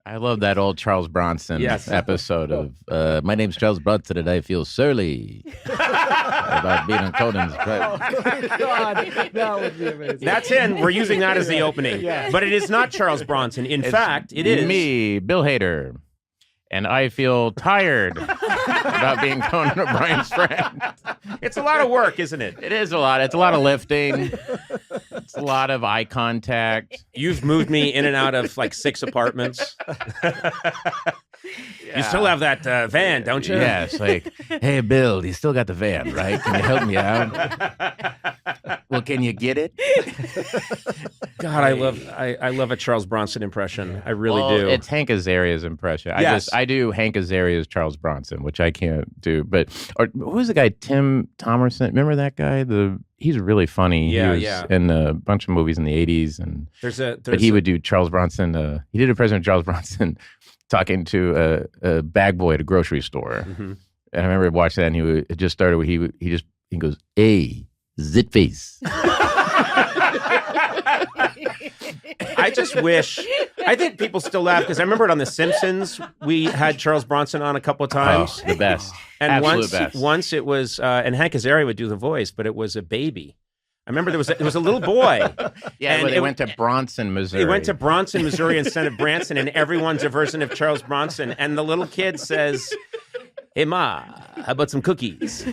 I love that old Charles Bronson episode of My name's Charles Bronson and I feel surly about being on Conan's Oh, God, that would be amazing. That's in. We're using that as the opening. Yeah. But it is not Charles Bronson. In fact, it is me, Bill Hader, and I feel tired about being Conan O'Brien's friend. It's a lot of work, isn't it? It is a lot. It's a lot of lifting. It's a lot of eye contact. You've moved me in and out of like 6 apartments. You still have that van, don't you? Yes. Like, hey, Bill, you still got the van, right? Can you help me out? Well, can you get it? God, I love a Charles Bronson impression. I really do. It's Hank Azaria's impression. Yes. I do Hank Azaria's Charles Bronson, which I can't do. But who was the guy? Tim Thomerson. Remember that guy? He's really funny. Yeah, he was in a bunch of movies in the 80s, and but he would do Charles Bronson. He did a President Charles Bronson talking to a bag boy at a grocery store. Mm-hmm. And I remember watching that, and it just started where he goes, "Hey, zit face." I just wish. I think people still laugh because I remember it on The Simpsons. We had Charles Bronson on a couple of times. Oh, the best. And Absolute best. once it was, and Hank Azaria would do the voice, but it was a baby. I remember there was a little boy. Yeah, and they went to Bronson, Missouri. They went to Bronson, Missouri instead of Branson, and everyone's a version of Charles Bronson. And the little kid says, "Hey Ma, how about some cookies?"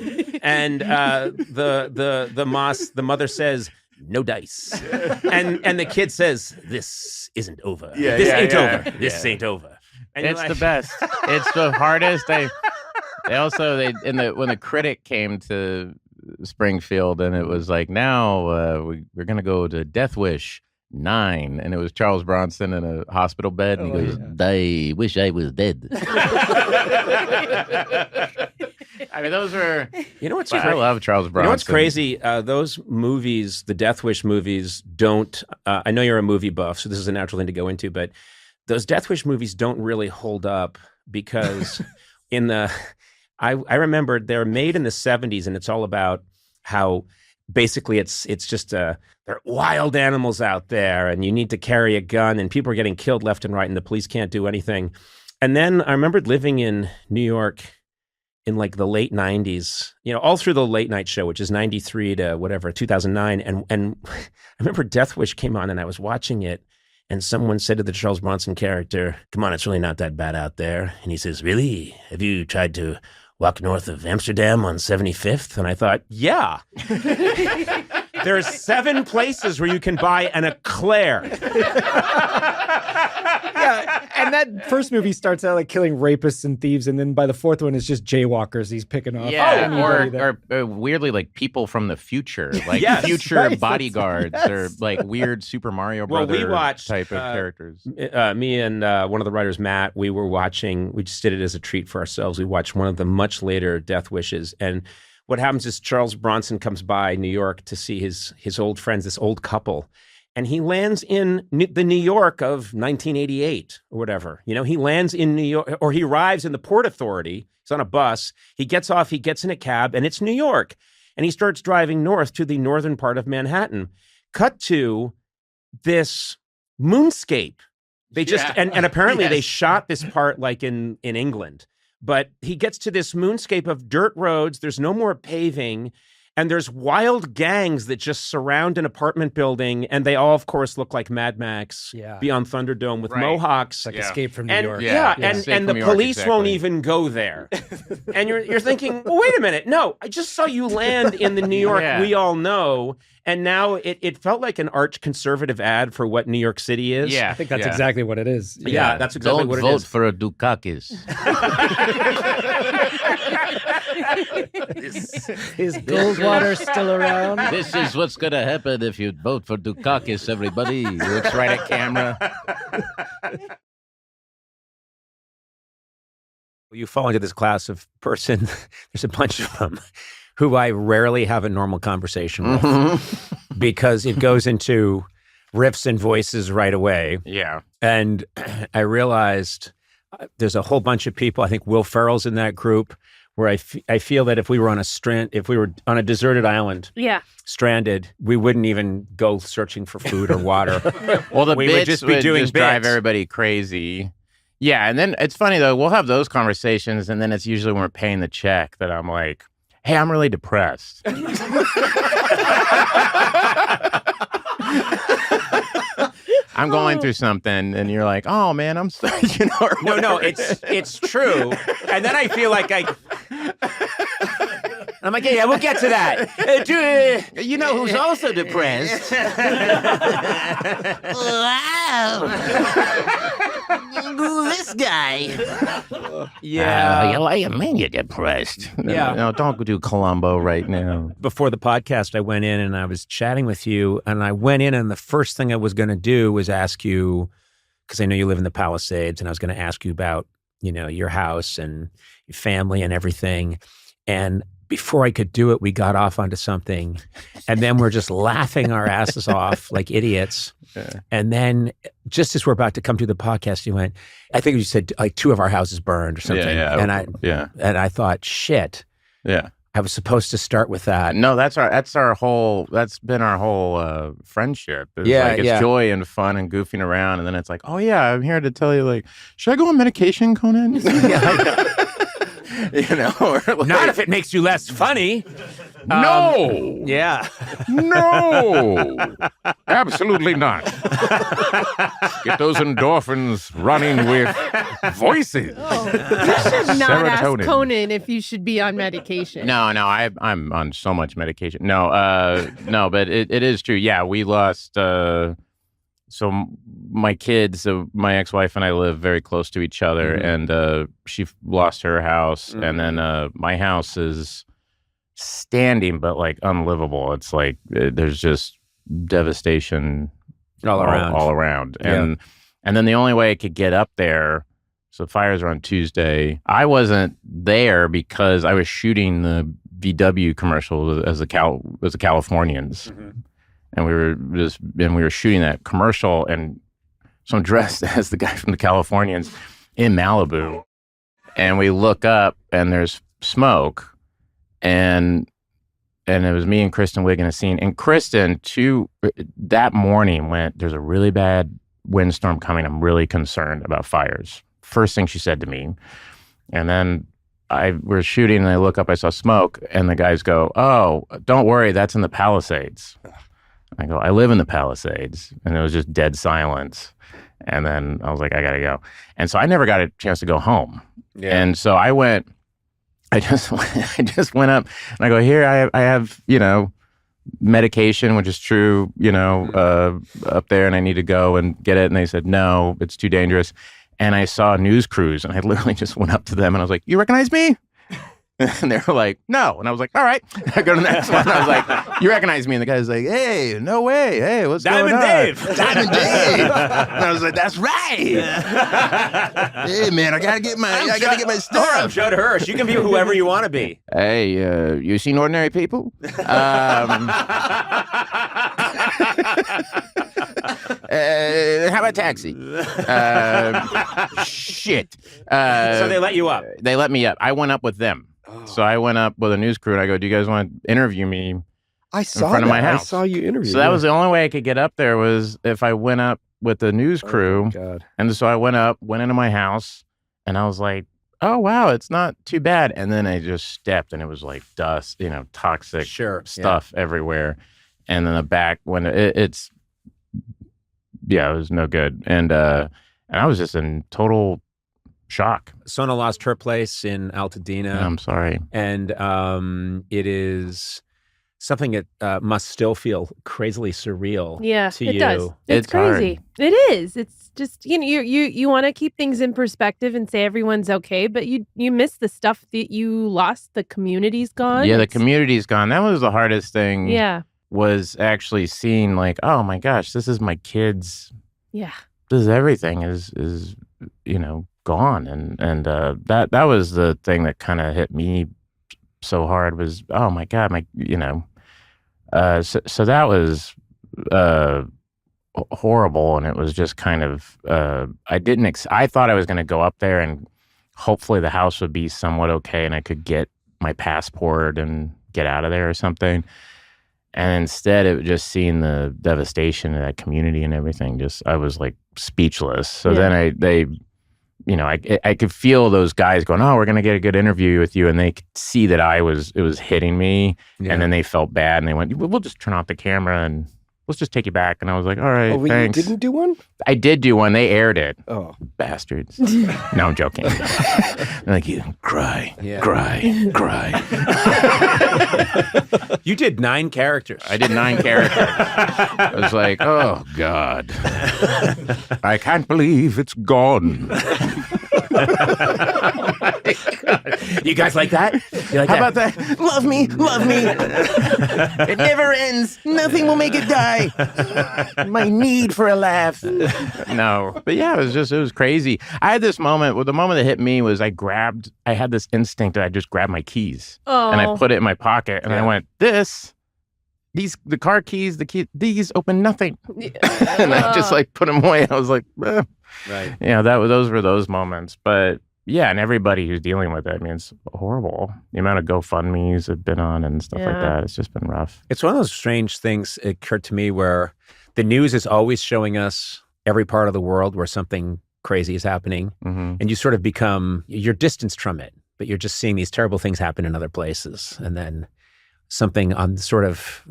And the mother says, "No dice." And the kid says, "This isn't over. This ain't over. This ain't over." And it's the best. It's the hardest. When the critic came to Springfield, and it was like, now we're gonna go to Death Wish 9, and it was Charles Bronson in a hospital bed, and he goes, "I wish I was dead." I mean, those were. You know what's I love Charles Bronson. You know what's crazy? Those movies, the Death Wish movies, don't. I know you're a movie buff, so this is a natural thing to go into, but those Death Wish movies don't really hold up because I remember they're made in the 70s, and it's all about how basically it's just there are wild animals out there, and you need to carry a gun, and people are getting killed left and right, and the police can't do anything. And then I remembered living in New York in like the late 90s, all through the late night show, which is 93 to whatever, 2009. And I remember Death Wish came on, and I was watching it, and someone said to the Charles Bronson character, "Come on, it's really not that bad out there." And he says, "Really? Have you tried to walk north of Amsterdam on 75th? And I thought, yeah. There's 7 places where you can buy an eclair. Yeah, and that first movie starts out like killing rapists and thieves, and then by the 4th one, it's just jaywalkers he's picking off. Yeah, or weirdly like people from the future, like future bodyguards, or like weird Super Mario Brothers type of characters. Me and one of the writers, Matt, we just did it as a treat for ourselves. We watched one of the much later Death Wishes, and what happens is Charles Bronson comes by New York to see his old friends, this old couple. And he lands in the New York of 1988 or whatever. He lands in New York, or he arrives in the Port Authority. He's on a bus. He gets off, he gets in a cab, and it's New York. And he starts driving north to the northern part of Manhattan. Cut to this moonscape. They just, and apparently they shot this part like in England. But he gets to this moonscape of dirt roads. There's no more paving. And there's wild gangs that just surround an apartment building, and they all, of course, look like Mad Max Beyond Thunderdome with mohawks. Like Escape from New York. And the police won't even go there. And you're thinking, well, wait a minute. No, I just saw you land in the New York we all know, and now it felt like an arch conservative ad for what New York City is. Yeah, I think that's exactly what it is. Yeah, that's exactly what it is. Don't vote for a Dukakis. Is Goldwater still around? This is what's going to happen if you vote for Dukakis, everybody. He looks right at camera. You fall into this class of person, there's a bunch of them, who I rarely have a normal conversation with because it goes into riffs and voices right away. Yeah. And I realized there's a whole bunch of people, I think Will Ferrell's in that group, where I feel that if we were on a deserted island, stranded, we wouldn't even go searching for food or water. Well, we would just be doing drive everybody crazy. Yeah, and then it's funny though. We'll have those conversations, and then it's usually when we're paying the check that I'm like, "Hey, I'm really depressed." I'm going through something, and you're like, "Oh man, I'm sorry," No, it's true. And then I feel like I'm like, yeah, we'll get to that. You know who's also depressed? Wow. This guy. Yeah. What do you mean you're depressed? Yeah. No, don't do Columbo right now. Before the podcast, I went in and I was chatting with you, and I went in, and the first thing I was going to do was ask you, because I know you live in the Palisades, and I was going to ask you about, your house and your family and everything. And before I could do it, we got off onto something, and then we're just laughing our asses off like idiots. Yeah. And then just as we're about to come to the podcast, you went, I think you said like 2 of our houses burned or something. Yeah. And I thought, shit. Yeah. I was supposed to start with that. No, that's been our whole friendship. It's joy and fun and goofing around. And then it's like, oh yeah, I'm here to tell you, like, should I go on medication, Conan? Not if it makes you less funny. No. Yeah. No. Absolutely not. Get those endorphins running with voices. Oh. You should not ask Conan if you should be on medication. No, I'm on so much medication. No, but it is true. Yeah, we lost. So my kids, my ex-wife and I live very close to each other, and she lost her house, and then my house is standing, but like unlivable. It's like there's just devastation all around. And then the only way I could get up there, so fires are on Tuesday. I wasn't there because I was shooting the VW commercial as the Californians. And we were shooting that commercial, and so I'm dressed as the guy from the Californians in Malibu, and we look up and there's smoke, and it was me and Kristen Wiig in a scene. And Kristen, that morning went, there's a really bad windstorm coming. I'm really concerned about fires. First thing she said to me. And then we're shooting, and I look up, I saw smoke, and the guys go, "Oh, don't worry, that's in the Palisades." I go, "I live in the Palisades," and it was just dead silence. And then I was like, I gotta go. And so I never got a chance to go home. Yeah. And so I just went up, and I go, "Here, I have, medication, which is true, up there, and I need to go and get it." And they said, "No, it's too dangerous." And I saw a news crews, and I literally just went up to them, and I was like, "You recognize me?" And they were like, "No." And I was like, "All right." I go to the next one. I was like, "You recognize me?" And the guy's like, "Hey, no way. Hey, what's going on?" Diamond Dave. And I was like, "That's right. Hey, man, I gotta get my stuff." I'm Judd Hirsch. You can be whoever you want to be. Hey, you seen Ordinary People? How about Taxi? Shit. So they let you up? They let me up. I went up with them. Oh. So I went up with a news crew, and I go, "Do you guys want to interview me in front of my house?" I saw you interview. So that was the only way I could get up there, was if I went up with the news crew. Oh, God. And so I went into my house, and I was like, "Oh, wow, it's not too bad." And then I just stepped, and it was like dust, toxic stuff everywhere. And then the back, when it was no good. And I was just in total shock. Sona lost her place in Altadena. I'm sorry. And it is something that must still feel crazily surreal to you. It does. It's crazy. Hard. It is. It's just, you want to keep things in perspective and say everyone's okay, but you miss the stuff that you lost. The community's gone. Yeah, the community's gone. That was the hardest thing. Yeah. Was actually seeing, like, oh my gosh, this is my kids. Yeah. This is everything is gone. And that was the thing that kind of hit me so hard, was, oh my God, so that was horrible. And it was just kind of, I thought I was going to go up there and hopefully the house would be somewhat okay and I could get my passport and get out of there or something. And instead, it was just seeing the devastation of that community and everything. I was like speechless. So then I could feel those guys going, oh, we're going to get a good interview with you. And they could see that it was hitting me. Yeah. And then they felt bad and they went, we'll just turn off the camera and let's just take you back. And I was like, all right, thanks. You didn't do one? I did do one. They aired it. Oh. Bastards. No, I'm joking. They're like, you cry. You did 9 characters. I did 9 characters. I was like, oh, God. I can't believe it's gone. Oh my God. You guys like that? You like How about that? Love me. It never ends. Nothing will make it die. My need for a laugh. No. But yeah, it was crazy. I had this moment, the moment that hit me was I had this instinct that I just grabbed my keys. Oh. And I put it in my pocket and I went, the car keys, these open nothing. And I just put them away. I was like, eh. Right. Yeah, those were those moments. But yeah, and everybody who's dealing with it, I mean, it's horrible. The amount of GoFundMes have been on and stuff like that. It's just been rough. It's one of those strange things that occurred to me where the news is always showing us every part of the world where something crazy is happening. Mm-hmm. And you sort of you're distanced from it, but you're just seeing these terrible things happen in other places. And then something on sort of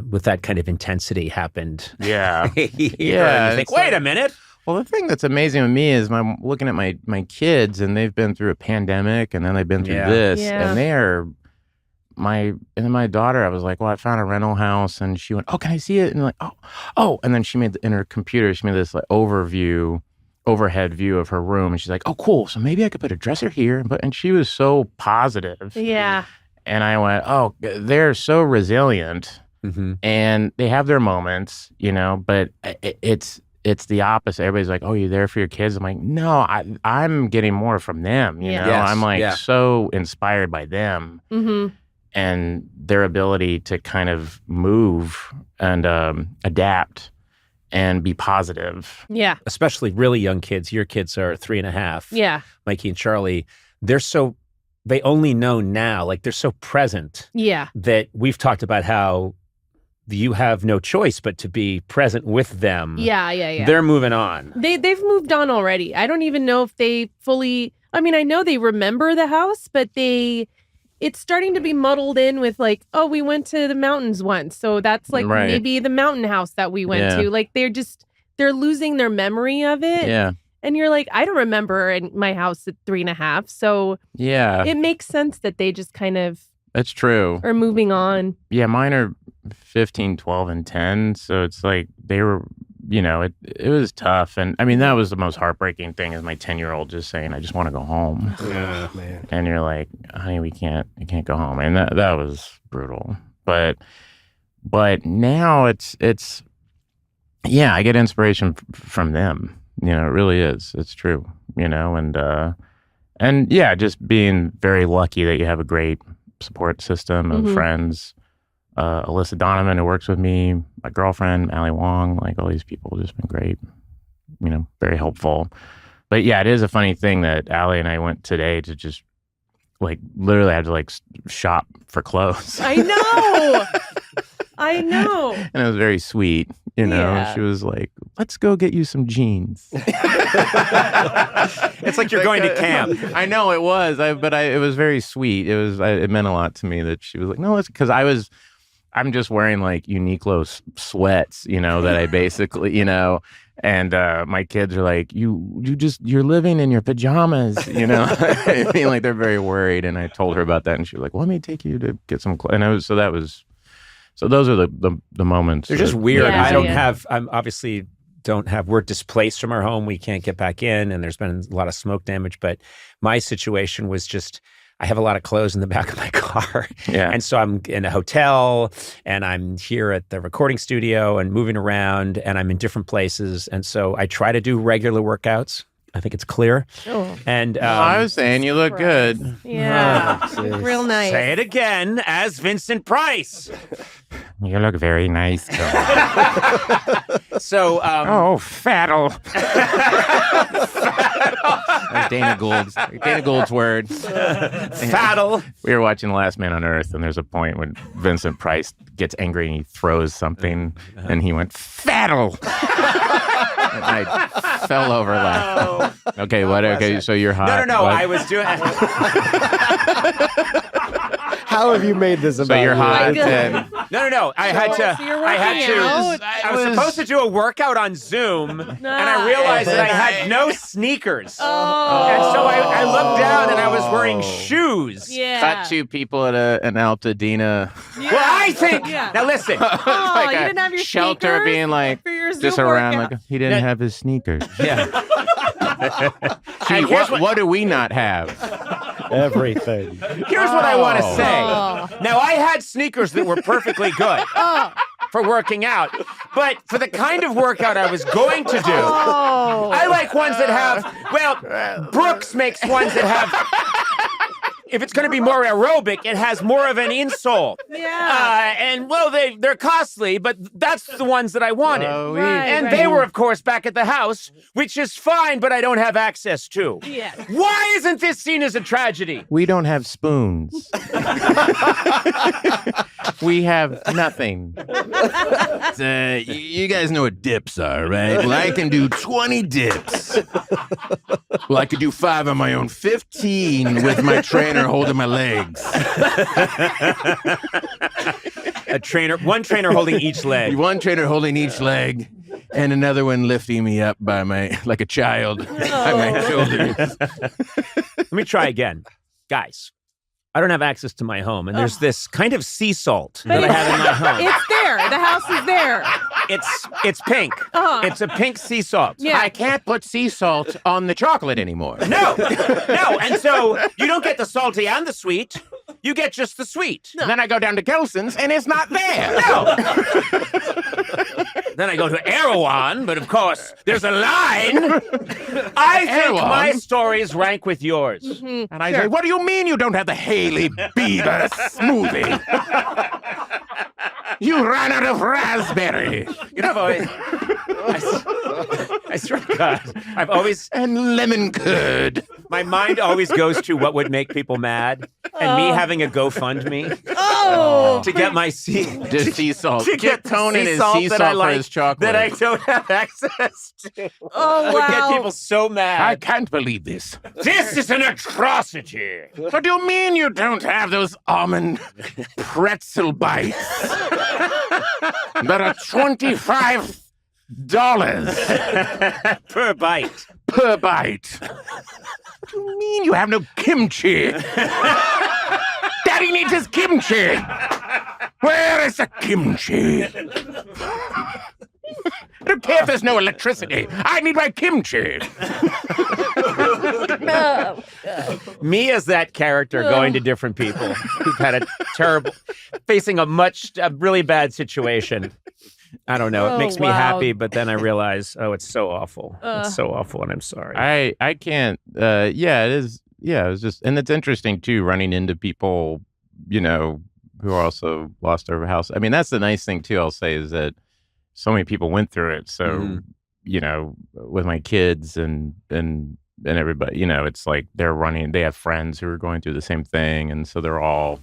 with that kind of intensity happened. Yeah. And you think, wait a minute. Well, the thing that's amazing with me is I'm looking at my kids, and they've been through a pandemic, and then they've been through this, and my daughter, I was like, well, I found a rental house, and she went, oh, can I see it? And like, oh, and then she made in her computer, she made this overhead view of her room, and she's like, oh, cool, so maybe I could put a dresser here, and she was so positive. Yeah. And I went, oh, they're so resilient, and they have their moments, but it's the opposite. Everybody's like, oh, you're there for your kids. I'm like, no, I'm getting more from them. You know, Yes. I'm so inspired by them and their ability to kind of move and adapt and be positive. Yeah. Especially really young kids. Your kids are 3.5. Yeah. Mikey and Charlie. They only know now, they're so present. Yeah. That we've talked about how you have no choice but to be present with them. Yeah. They're moving on. They've moved on already. I don't even know if they fully, I know they remember the house, but it's starting to be muddled in with we went to the mountains once. So that's maybe the mountain house that we went to. They're losing their memory of it. Yeah. And you're like, I don't remember in my house at 3.5. So yeah, it makes sense that they just kind of That's true. Are moving on. Yeah, mine are 15, 12, and 10. So it's like they were, it was tough. And I mean, that was the most heartbreaking thing is my 10-year-old just saying, I just want to go home. Yeah, man. And you're like, honey, we can't go home. And that was brutal. But now it's I get inspiration from them. It really is. It's true, and yeah, just being very lucky that you have a great support system of friends. Alyssa Donovan, who works with me, my girlfriend, Ali Wong, all these people have just been great, very helpful. But yeah, it is a funny thing that Ali and I went today to just literally had to shop for clothes. I know. And it was very sweet. Yeah. She was like, let's go get you some jeans. It's like you're going to camp. I know it was, but it was very sweet. It meant a lot to me that she was like, no, it's because I'm just wearing Uniqlo sweats, that I basically, and my kids are like, you're living in your pajamas, I mean, they're very worried. And I told her about that, and she was like, well, let me take you to get some clothes. And so those are the moments. They're just weird. Yeah. We're displaced from our home. We can't get back in, and there's been a lot of smoke damage. But my situation was just, I have a lot of clothes in the back of my car. Yeah. And so I'm in a hotel, and I'm here at the recording studio and moving around, and I'm in different places. And so I try to do regular workouts. I think it's clear. Oh. And I was saying you look good. Yeah. Real nice. Say it again as Vincent Price. You look very nice. So, faddle. That's Dana Gould's word. Faddle. We were watching The Last Man on Earth, and there's a point when Vincent Price gets angry and he throws something, and he went, faddle. I fell over laughing. Okay, what? Okay, so you're hot. No. What? I was doing. How have you made this about So you're you? hot. And No. I had to. So you're I had working to. out. I was supposed to do a workout on Zoom, and I realized that I had no sneakers. Oh. And so I looked down, and I was wearing shoes. Yeah. got two people at an Altadena Yeah. Well, I think. Yeah. Now listen. Oh, like you a didn't have your shelter sneakers being like for your Zoom just around workout. like he didn't have his sneakers. Yeah. Gee, And here's what do we not have? Everything. Here's what I want to say. Oh. Now, I had sneakers that were perfectly good for working out, but for the kind of workout I was going to do, Oh. I like ones that have, well, Brooks makes ones that have, if it's going to be more aerobic, it has more of an insole. Yeah. And, well, they're costly, but that's the ones that I wanted. Right, And right. they were, of course, back at the house, which is fine, but I don't have access to. Yeah. Why isn't this seen as a tragedy? We don't have spoons. We have nothing. You guys know what dips are, right? Well, I can do 20 dips. Well, I could do 5 on my own, 15 with my trainer holding my legs. One trainer holding each leg. One trainer holding each leg, and another one lifting me up by like a child by my shoulders. Let me try again. Guys, I don't have access to my home, and there's this kind of sea salt that I have in my home. It's there. The house is there. It's pink. Uh-huh. It's a pink sea salt. Yeah. I can't put sea salt on the chocolate anymore. No. And so you don't get the salty and the sweet. You get just the sweet. And then I go down to Gelson's, and it's not there. No. Then I go to Erewhon, but of course, there's a line. I think Erewhon? my stories rank with yours. And I say, what do you mean you don't have the Haley Bieber smoothie? You ran out of raspberry. You know, I swear to God, I've always... And lemon curd. My mind always goes to what would make people mad, and me having a GoFundMe to get my sea salt. to get Conan sea his salt sea that salt I like for his chocolate. that I don't have access to. Oh, Would get wow. people so mad. I can't believe this. This is an atrocity. What do you mean you don't have those almond pretzel bites that are $25 Per bite. per bite? What do you mean you have no kimchi? Daddy needs his kimchi. Where is the kimchi? I don't care if there's no electricity. I need my kimchi. No. Me as that character going to different people who've had facing a really bad situation. I don't know. It Oh, makes me wow. happy, but then I realize, it's so awful. It's so awful, and I'm sorry. I can't. Yeah, it is. Yeah, it's just, and it's interesting too, running into people, who also lost their house. I mean, that's the nice thing too. I'll say is that so many people went through it. So with my kids and everybody, it's like they're running. They have friends who are going through the same thing, and so they're all,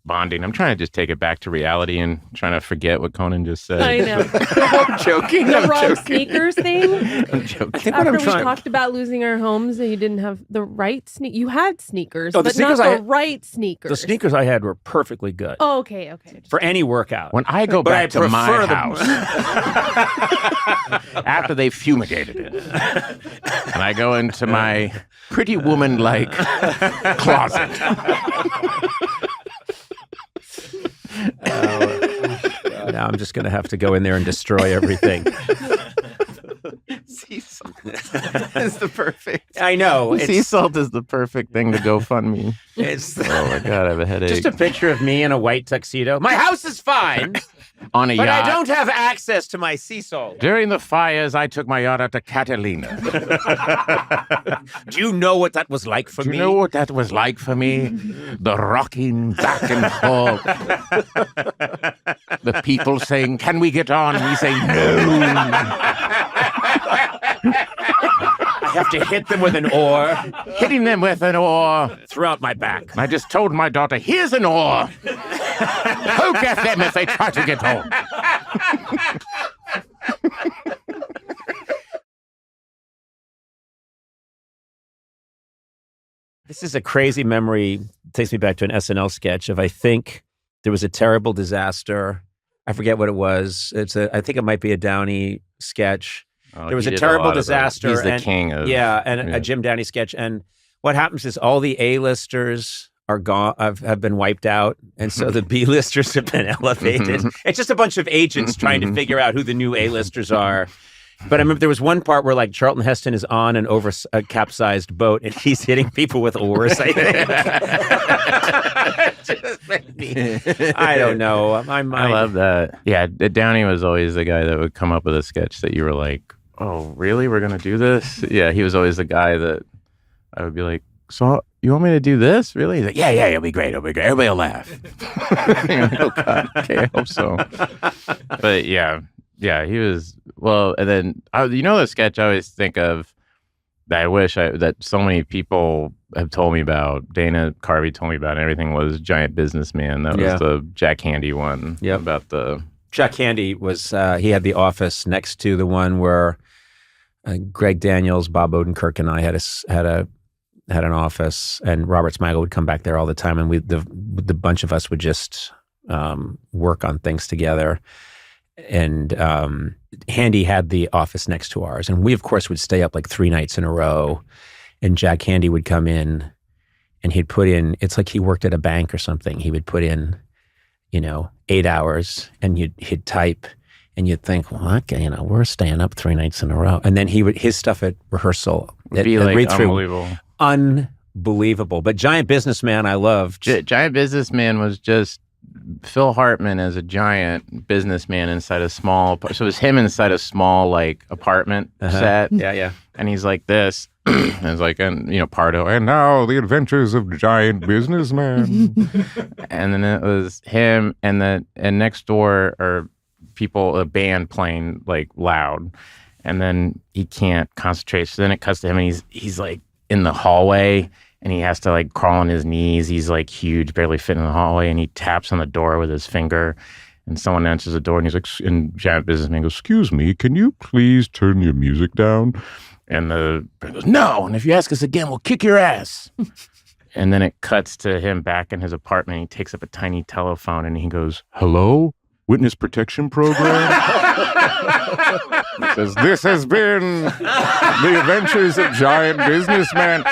bonding. I'm trying to just take it back to reality and trying to forget what Conan just said. I know. I'm joking. The I'm wrong joking. sneakers thing. I'm joking. I think what After I'm we trying. talked about losing our homes and you didn't have the right sneakers. You had sneakers, Oh, the but sneakers not I the had- right sneakers. The sneakers I had were perfectly good Oh, okay. for any workout. When I go But back I to my prefer the- house after they fumigated it, and I go into my pretty woman-like closet. Now I'm just going to have to go in there and destroy everything. Sea salt is the perfect. I know. Sea salt is the perfect thing to GoFundMe. It's Oh my god, I have a headache. just a picture of me in a white tuxedo. My house is fine, On a but yacht. I don't have access to my sea salt. During the fires, I took my yacht out to Catalina. Do you know what that was like for Do me? you know what that was like for me? The rocking back and forth. The people saying, "Can we get on?" And we say, "No." I have to hit them with an oar Hitting them with an oar. throughout my back. I just told my daughter, "Here's an oar. Poke at them if they try to get home." This is a crazy memory. It takes me back to an SNL sketch of, I think there was a terrible disaster. I forget what it was. I think it might be a Downey sketch. Oh, there was a terrible disaster. He's the king of a Jim Downey sketch. And what happens is all the A-listers are gone, have been wiped out, and so the B-listers have been elevated. It's just a bunch of agents trying to figure out who the new A-listers are. But I remember there was one part where like Charlton Heston is on an a capsized boat and he's hitting people with oars, I think. I don't know. I love that. Yeah, Downey was always the guy that would come up with a sketch that you were like, oh, really? We're going to do this? Yeah, he was always the guy that I would be like, so you want me to do this? Really? He's like, yeah, it'll be great. Everybody will laugh. Oh, God. Okay, I hope so. But yeah, he was, well, and then, the sketch I always think of that I wish that so many people have told me about, Dana Carvey told me about, and everything, was Giant Businessman. That was the Jack Handy one. Yeah. About the... Jack Handy was, he had the office next to the one where Greg Daniels, Bob Odenkirk, and I had an office, and Robert Smigel would come back there all the time, and the bunch of us would just work on things together. And Handy had the office next to ours, and we of course would stay up like 3 nights in a row. And Jack Handy would come in, and he'd put in, it's like he worked at a bank or something. He would put in, 8 hours, and he'd type, and you'd think, well, okay, we're staying up 3 nights in a row. And then his stuff at rehearsal would be like unbelievable. But Giant Businessman, I loved. Giant Businessman was just Phil Hartman as a giant businessman inside a small, so it was him inside a small like apartment set. Yeah. And he's like this, and it's like, Pardo, and now the adventures of Giant Businessman. And then it was him, and next door are people, a band playing like loud, and then he can't concentrate. So then it cuts to him, and he's like in the hallway. And he has to like crawl on his knees. He's like huge, barely fit in the hallway. And he taps on the door with his finger. And someone answers the door. And he's like, and Giant Businessman goes, excuse me, can you please turn your music down? And the person goes, no. And if you ask us again, we'll kick your ass. And then it cuts to him back in his apartment. He takes up a tiny telephone and he goes, hello? Witness Protection Program? He says, this has been the adventures of Giant Businessman.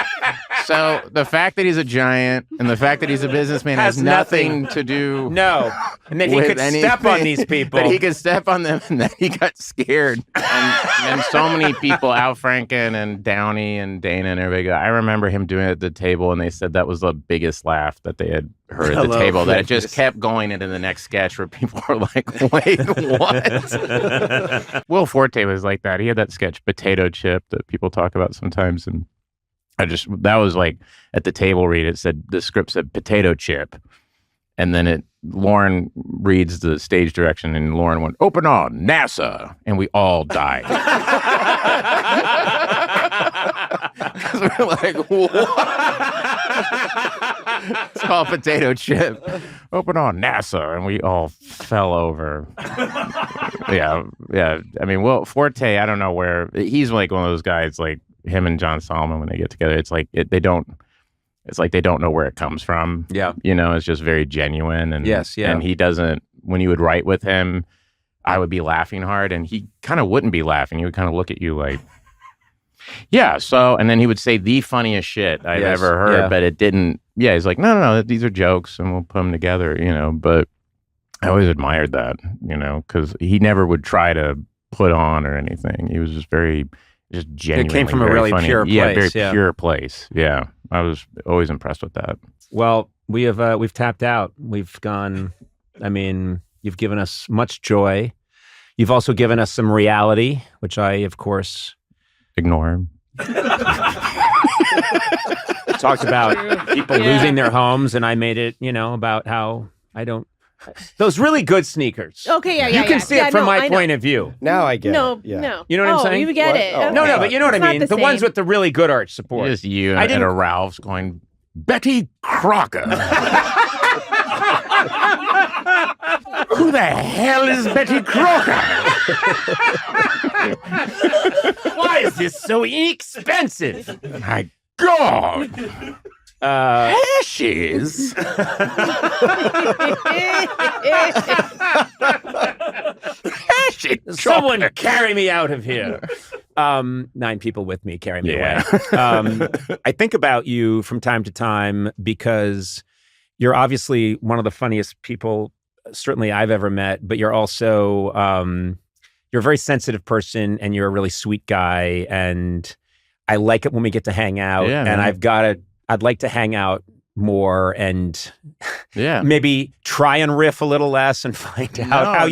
So the fact that he's a giant and the fact that he's a businessman has nothing to do. No. And then he could step on these people. That he could step on them, and then he got scared. And so many people, Al Franken and Downey and Dana and everybody, I remember him doing it at the table, and they said that was the biggest laugh that they had heard at the table. That it just kept going into the next sketch where people were like, wait, what? Will Forte was like that. He had that sketch, Potato Chip, that people talk about sometimes, and that was like at the table read, it said, the script said potato chip. And then Lauren reads the stage direction, and Lauren went, open on, NASA. And we all died. Because we're like, what? It's called potato chip. Open on, NASA. And we all fell over. Yeah. I mean, Will Forte, I don't know where, he's like one of those guys, like, him and John Solomon, when they get together, it's like they don't know where it comes from. Yeah. It's just very genuine. And yes, yeah. And he doesn't, when you would write with him, I would be laughing hard and he kind of wouldn't be laughing. He would kind of look at you like, yeah, so, and then he would say the funniest shit I've ever heard, but it didn't, he's like, no, these are jokes and we'll put them together, but I always admired that, because he never would try to put on or anything. He was just just genuinely. It came from a really funny. pure place. Very pure place. Yeah, I was always impressed with that. Well, we've tapped out. We've gone. I mean, you've given us much joy. You've also given us some reality, which I, of course, ignore. Talked about people losing their homes, and I made it, about how I don't. Those really good sneakers. Okay, You can see it from my point of view. Now I get it. No. You know what I'm saying? You get it. Oh, Okay. No, but you know what I mean. The ones with the really good arch support. Just you at a Ralph's going, Betty Crocker. Who the hell is Betty Crocker? Why is this so inexpensive? My God. Here she is. Someone carry me out of here. 9 people with me, carry me away. I think about you from time to time because you're obviously one of the funniest people, certainly I've ever met, but you're also, you're a very sensitive person and you're a really sweet guy. And I like it when we get to hang out. Yeah, and man. I'd like to hang out more and maybe try and riff a little less and find out how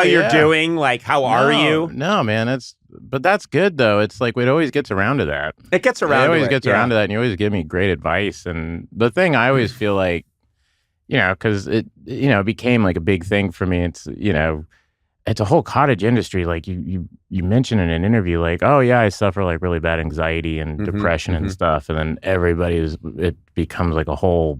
you're doing. Like, how are you? No, man. But that's good though. It's like it always gets around to that. It gets around. It always gets around to that, and you always give me great advice. And the thing I always feel like, because it became like a big thing for me. It's it's a whole cottage industry. Like you mentioned in an interview, like, oh yeah, I suffer like really bad anxiety and depression and stuff. And then it becomes like a whole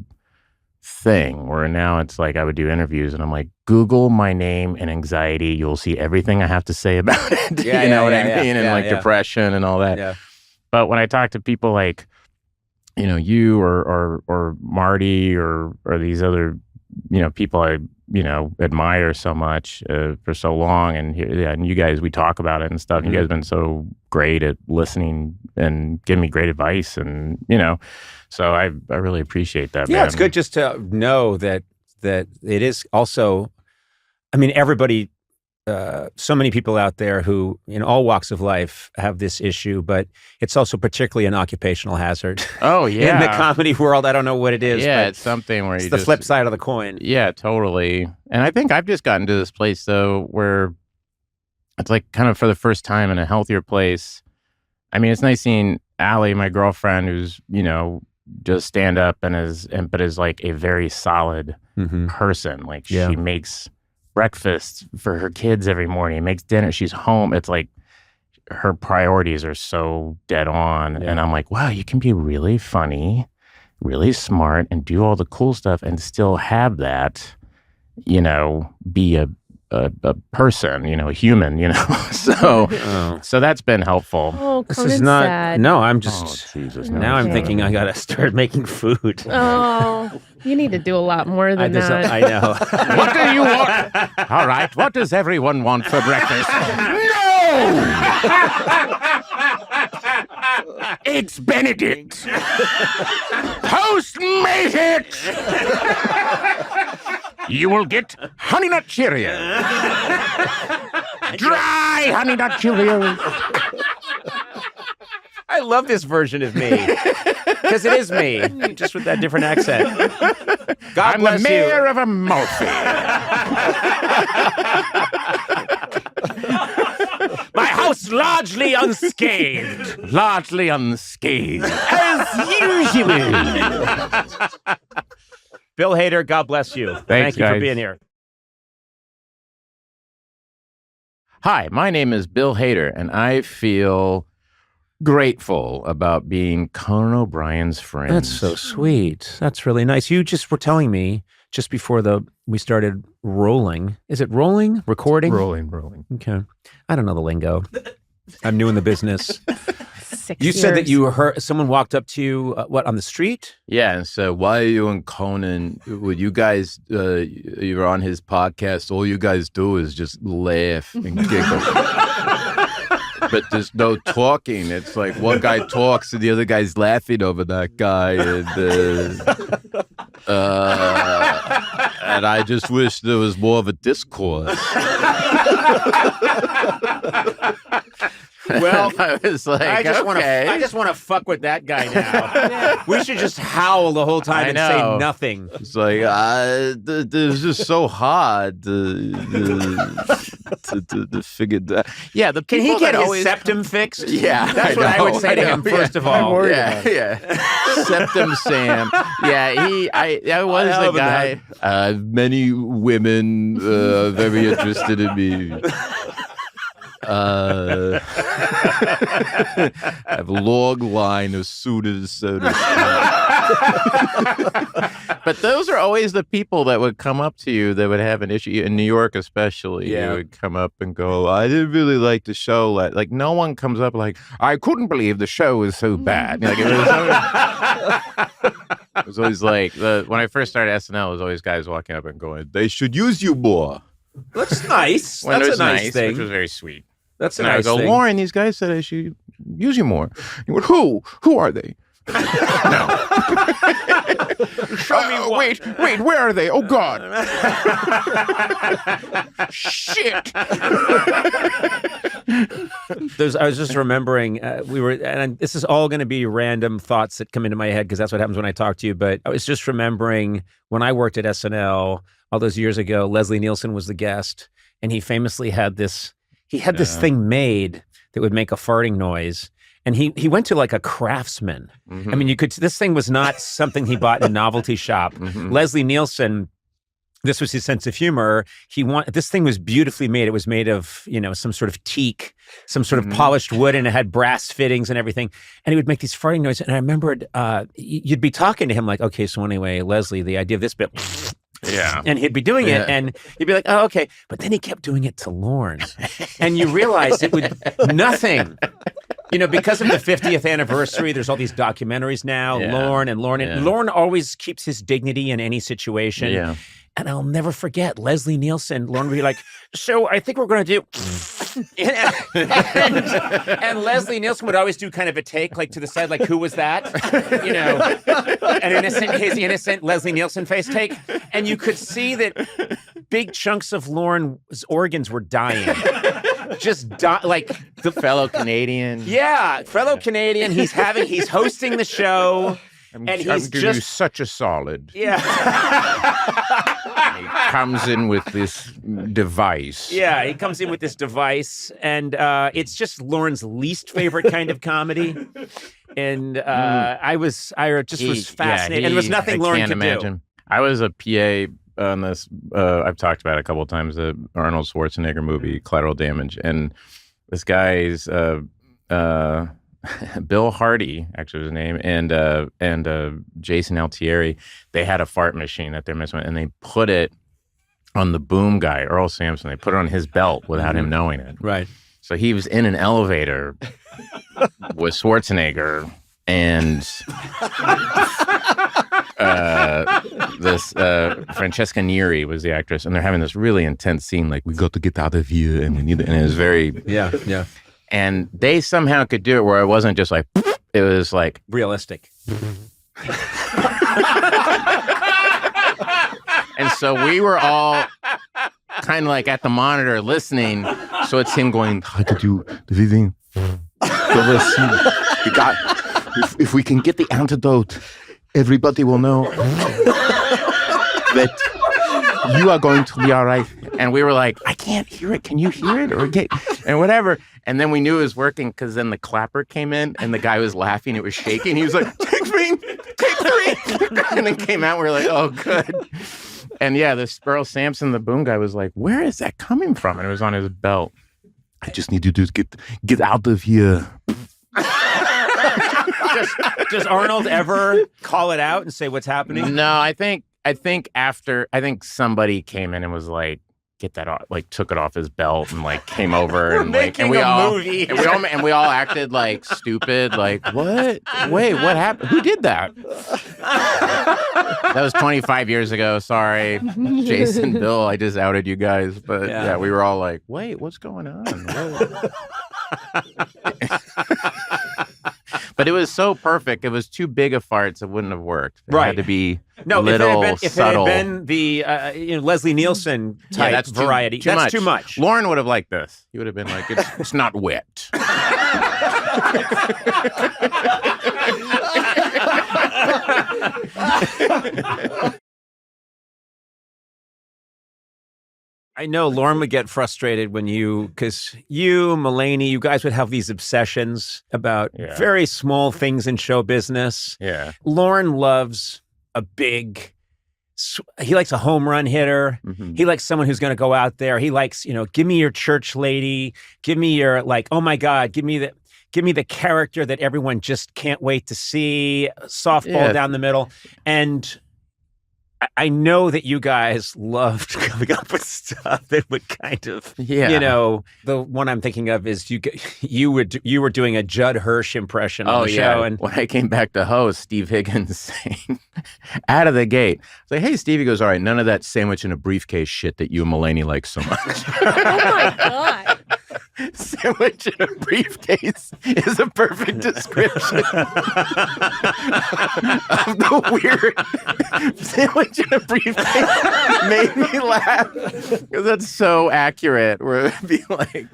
thing where now it's like I would do interviews and I'm like, Google my name and anxiety. You'll see everything I have to say about it. You know what I mean? And depression and all that. Yeah. But when I talk to people like, you or Marty or these other, people I admire so much for so long, and you guys, we talk about it and stuff. You guys have been so great at listening and giving me great advice, and so I really appreciate that. Yeah, man. It's good just to know that it is also. I mean, everybody. So many people out there who, in all walks of life, have this issue, but it's also particularly an occupational hazard. Oh yeah, in the comedy world, I don't know what it is. Yeah, but it's something where it's the flip side of the coin. Yeah, totally. And I think I've just gotten to this place though, where it's like kind of for the first time in a healthier place. I mean, it's nice seeing Allie, my girlfriend, who's just stand up but is like a very solid person. Like she makes breakfast for her kids every morning, makes dinner, she's home. It's like her priorities are so dead on. And I'm like, wow, you can be really funny, really smart, and do all the cool stuff and still have that, be a person, a human, so that's been helpful. Oh, this Conan's is not sad. No, I'm just Jesus, now I'm thinking I gotta start making food. Oh, you need to do a lot more than that. I know. What do you want? All right, what does everyone want for breakfast? No! Eggs Benedict! Toast Matrix! You will get Honey Nut Cheerios. Dry Honey Nut Cheerios. I love this version of me because it is me, just with that different accent. God I'm bless the mayor you. of Amalfi. My house largely unscathed. Largely unscathed. As usual. Bill Hader, God bless you. Thank you guys. for being here. Hi, my name is Bill Hader, and I feel grateful about being Conan O'Brien's friend. That's so sweet. That's really nice. You just were telling me just before we started rolling. Is it rolling? Recording? Rolling. Okay. I don't know the lingo. I'm new in the business. 6 You said that years. you heard someone walked up to you, on the street? Yeah, and so why are you and Conan, would you guys, you're on his podcast, all you guys do is just laugh and giggle. But there's no talking. It's like one guy talks and the other guy's laughing over that guy. And I just wish there was more of a discourse. Well, I was like, I just want to fuck with that guy now. We should just howl the whole time and say nothing. It's like it's just so hard to figure that. Yeah, the Can people he get that his septum fixed? Yeah, That's what I would say to him first of all. Yeah. Septum Sam. Yeah, I was the guy. Many women very interested in me. I have a long line of suitors, so to speak. But those are always the people that would come up to you that would have an issue in New York, especially. Yeah. You would come up and go, "I didn't really like the show." Like no one comes up like, "I couldn't believe the show was so bad." Like it was always like when I first started SNL, it was always guys walking up and going, "They should use you more." That's nice. When That's it was a nice thing. which was very sweet. That's a And nice I go, thing. "Lauren, these guys said I should use you more." You went, "Who? Who are they?" No. Show me one. Wait, where are they? Oh, God. Shit. I was just remembering, this is all going to be random thoughts that come into my head because that's what happens when I talk to you. But I was just remembering when I worked at SNL all those years ago, Leslie Nielsen was the guest, and he famously had this thing made that would make a farting noise. And he went to like a craftsman. Mm-hmm. I mean, this thing was not something he bought in a novelty shop. Mm-hmm. Leslie Nielsen, this was his sense of humor. This thing was beautifully made. It was made of, some sort of teak, some sort of polished wood, and it had brass fittings and everything. And he would make these farting noises. And I remembered you'd be talking to him like, "Okay, so anyway, Leslie, the idea of this bit." Yeah. And he'd be doing it, and you'd be like, "Oh, okay." But then he kept doing it to Lorne. And you realize it would nothing. Because of the 50th anniversary, there's all these documentaries now, Yeah. Lorne. And Yeah. Lorne always keeps his dignity in any situation. Yeah. And I'll never forget Leslie Nielsen. Lorne would be like, "So I think we're going to do," and Leslie Nielsen would always do kind of a take, like to the side, like, "Who was that?" His innocent Leslie Nielsen face take, and you could see that big chunks of Lorne's organs were dying, like The fellow Canadian. yeah, fellow Canadian. He's hosting the show. I'm he's giving you such a solid. Yeah. He comes in with this device. Yeah, he comes in with this device, and it's just Lorne's least favorite kind of comedy. And I was fascinated, and there was nothing Lorne could do. I was a PA on this. I've talked about it a couple of times. The Arnold Schwarzenegger movie, Collateral Damage, and this guy's Bill Hardy, actually was his name, and Jason Altieri. They had a fart machine that they're messing with, and they put it on the boom guy, Earl Sampson. They put it on his belt without him knowing it. Right. So he was in an elevator with Schwarzenegger and this Francesca Neri was the actress, and they're having this really intense scene. Like, "We got to get out of here, and we need it." And it was very Yeah. And they somehow could do it where it wasn't just like, it was like Realistic. And so we were all kind of like at the monitor listening. So it's him going, "How to do the thing. If we can get the antidote, everybody will know that you are going to be all right." And we were like, "I can't hear it. Can you hear it?" And whatever. And then we knew it was working because then the clapper came in and the guy was laughing. It was shaking. He was like, "Take 3. And then came out. We were like, "Oh, good." And yeah, this Earl Sampson, the boom guy, was like, "Where is that coming from?" And it was on his belt. "I just need you to get out of here." Does Arnold ever call it out and say what's happening? No, I think somebody came in and was like, "Get that off," like took it off his belt and like came over and like, and we all acted like stupid, like, "What? Wait, what happened? Who did that?" That was 25 years ago. Sorry, Jason, Bill, I just outed you guys. But yeah, we were all like, "Wait, what's going on?" But it was so perfect. It was too big of farts. It wouldn't have worked. It had to be little, if subtle. it had been the Leslie Nielsen type variety, that's too much. Lauren would have liked this. He would have been like, it's not wet. I know Lauren would get frustrated because you, Mulaney, you guys would have these obsessions about very small things in show business. Yeah. Lauren loves he likes a home run hitter. Mm-hmm. He likes someone who's going to go out there. He likes, give me your church lady. Give me your, like, oh my God, give me give me the character that everyone just can't wait to see, softball down the middle. And I know that you guys loved coming up with stuff that would kind of, the one I'm thinking of is you were doing a Judd Hirsch impression on the show. And when I came back to host, Steve Higgins saying, out of the gate, I was like, hey, Steve, he goes, all right, none of that sandwich in a briefcase shit that you and Mulaney like so much. Oh my God. Sandwich in a briefcase is a perfect description of the weird sandwich in a briefcase. Made me laugh because that's so accurate. Where it'd be like,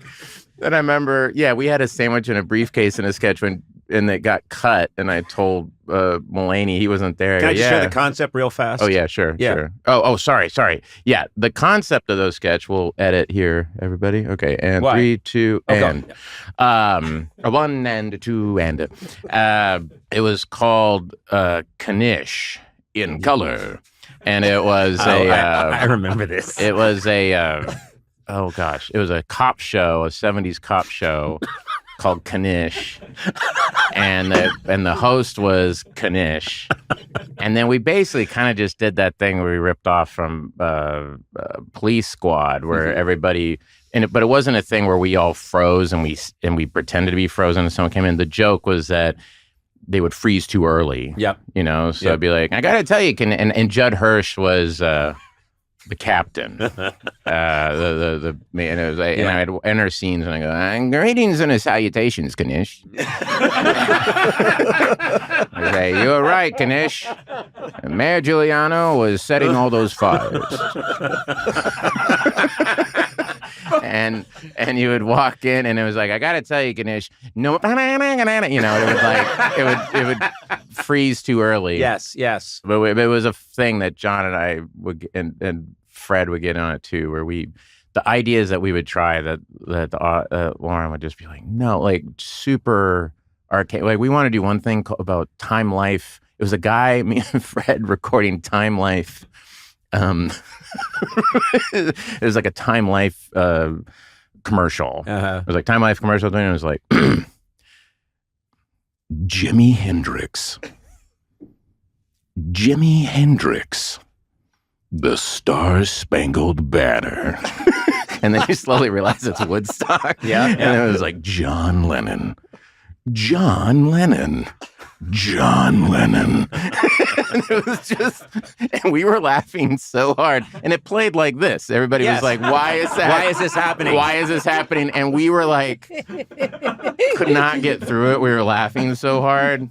and I remember, we had a sandwich in a briefcase in a sketch and it got cut, and I told Mulaney, he wasn't there. Can I just share the concept real fast? Oh, yeah, sure. Oh, sorry. Yeah, the concept of those sketch, we'll edit here, everybody. Okay, and 3, 2, and. 1 and 2 and. It was called Knish in color, and it was I remember this. It was a, oh gosh, it was a cop show, a 70s cop show. Called Knish, and the host was Knish, and then we basically kind of just did that thing where we ripped off from Police Squad, where everybody but it wasn't a thing where we all froze and we pretended to be frozen and someone came in. The joke was that they would freeze too early. Yep. So I'd be like, I gotta tell you, and Judd Hirsch was. The captain, and it was like, and I'd enter scenes and I go, greetings and salutations, Knish. I say, you're right, Knish. Mayor Giuliano was setting all those fires. and you would walk in and it was like, I gotta tell you, Knish, no, it would freeze too early. Yes. But it was a thing that John and I would and Fred would get on it too, where the ideas that we would try that Lauren would just be like, no, like super arcade. Like we want to do one thing about Time Life. It was a guy, me and Fred, recording Time Life. It was like a Time Life commercial. It was like Time Life commercial thing. And it was like Jimi Hendrix. The Star-Spangled Banner. And then you slowly realize it's Woodstock. And it was like John Lennon. And it was just, and we were laughing so hard. And it played like this. Everybody was like, why is that? Why is this happening? Why is this happening? And we were like, could not get through it. We were laughing so hard.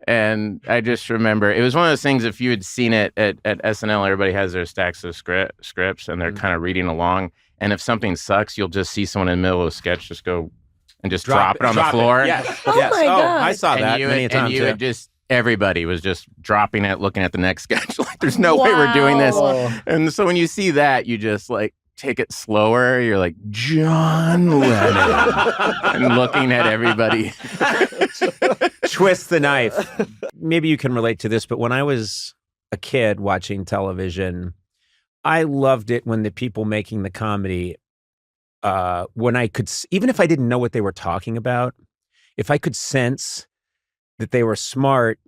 And I just remember, it was one of those things, if you had seen it at SNL, everybody has their stacks of scripts and they're kind of reading along. And if something sucks, you'll just see someone in the middle of a sketch just go and just drop it on the floor. Yes. Oh my God. I saw that many times. And you would just, everybody was just dropping it, looking at the next sketch. Like, there's no way we're doing this. And so when you see that, you just like take it slower. You're like, John Lennon. And looking at everybody. Twist the knife. Maybe you can relate to this, but when I was a kid watching television, I loved it when the people making the comedy, when I could, even if I didn't know what they were talking about, if I could sense that they were smart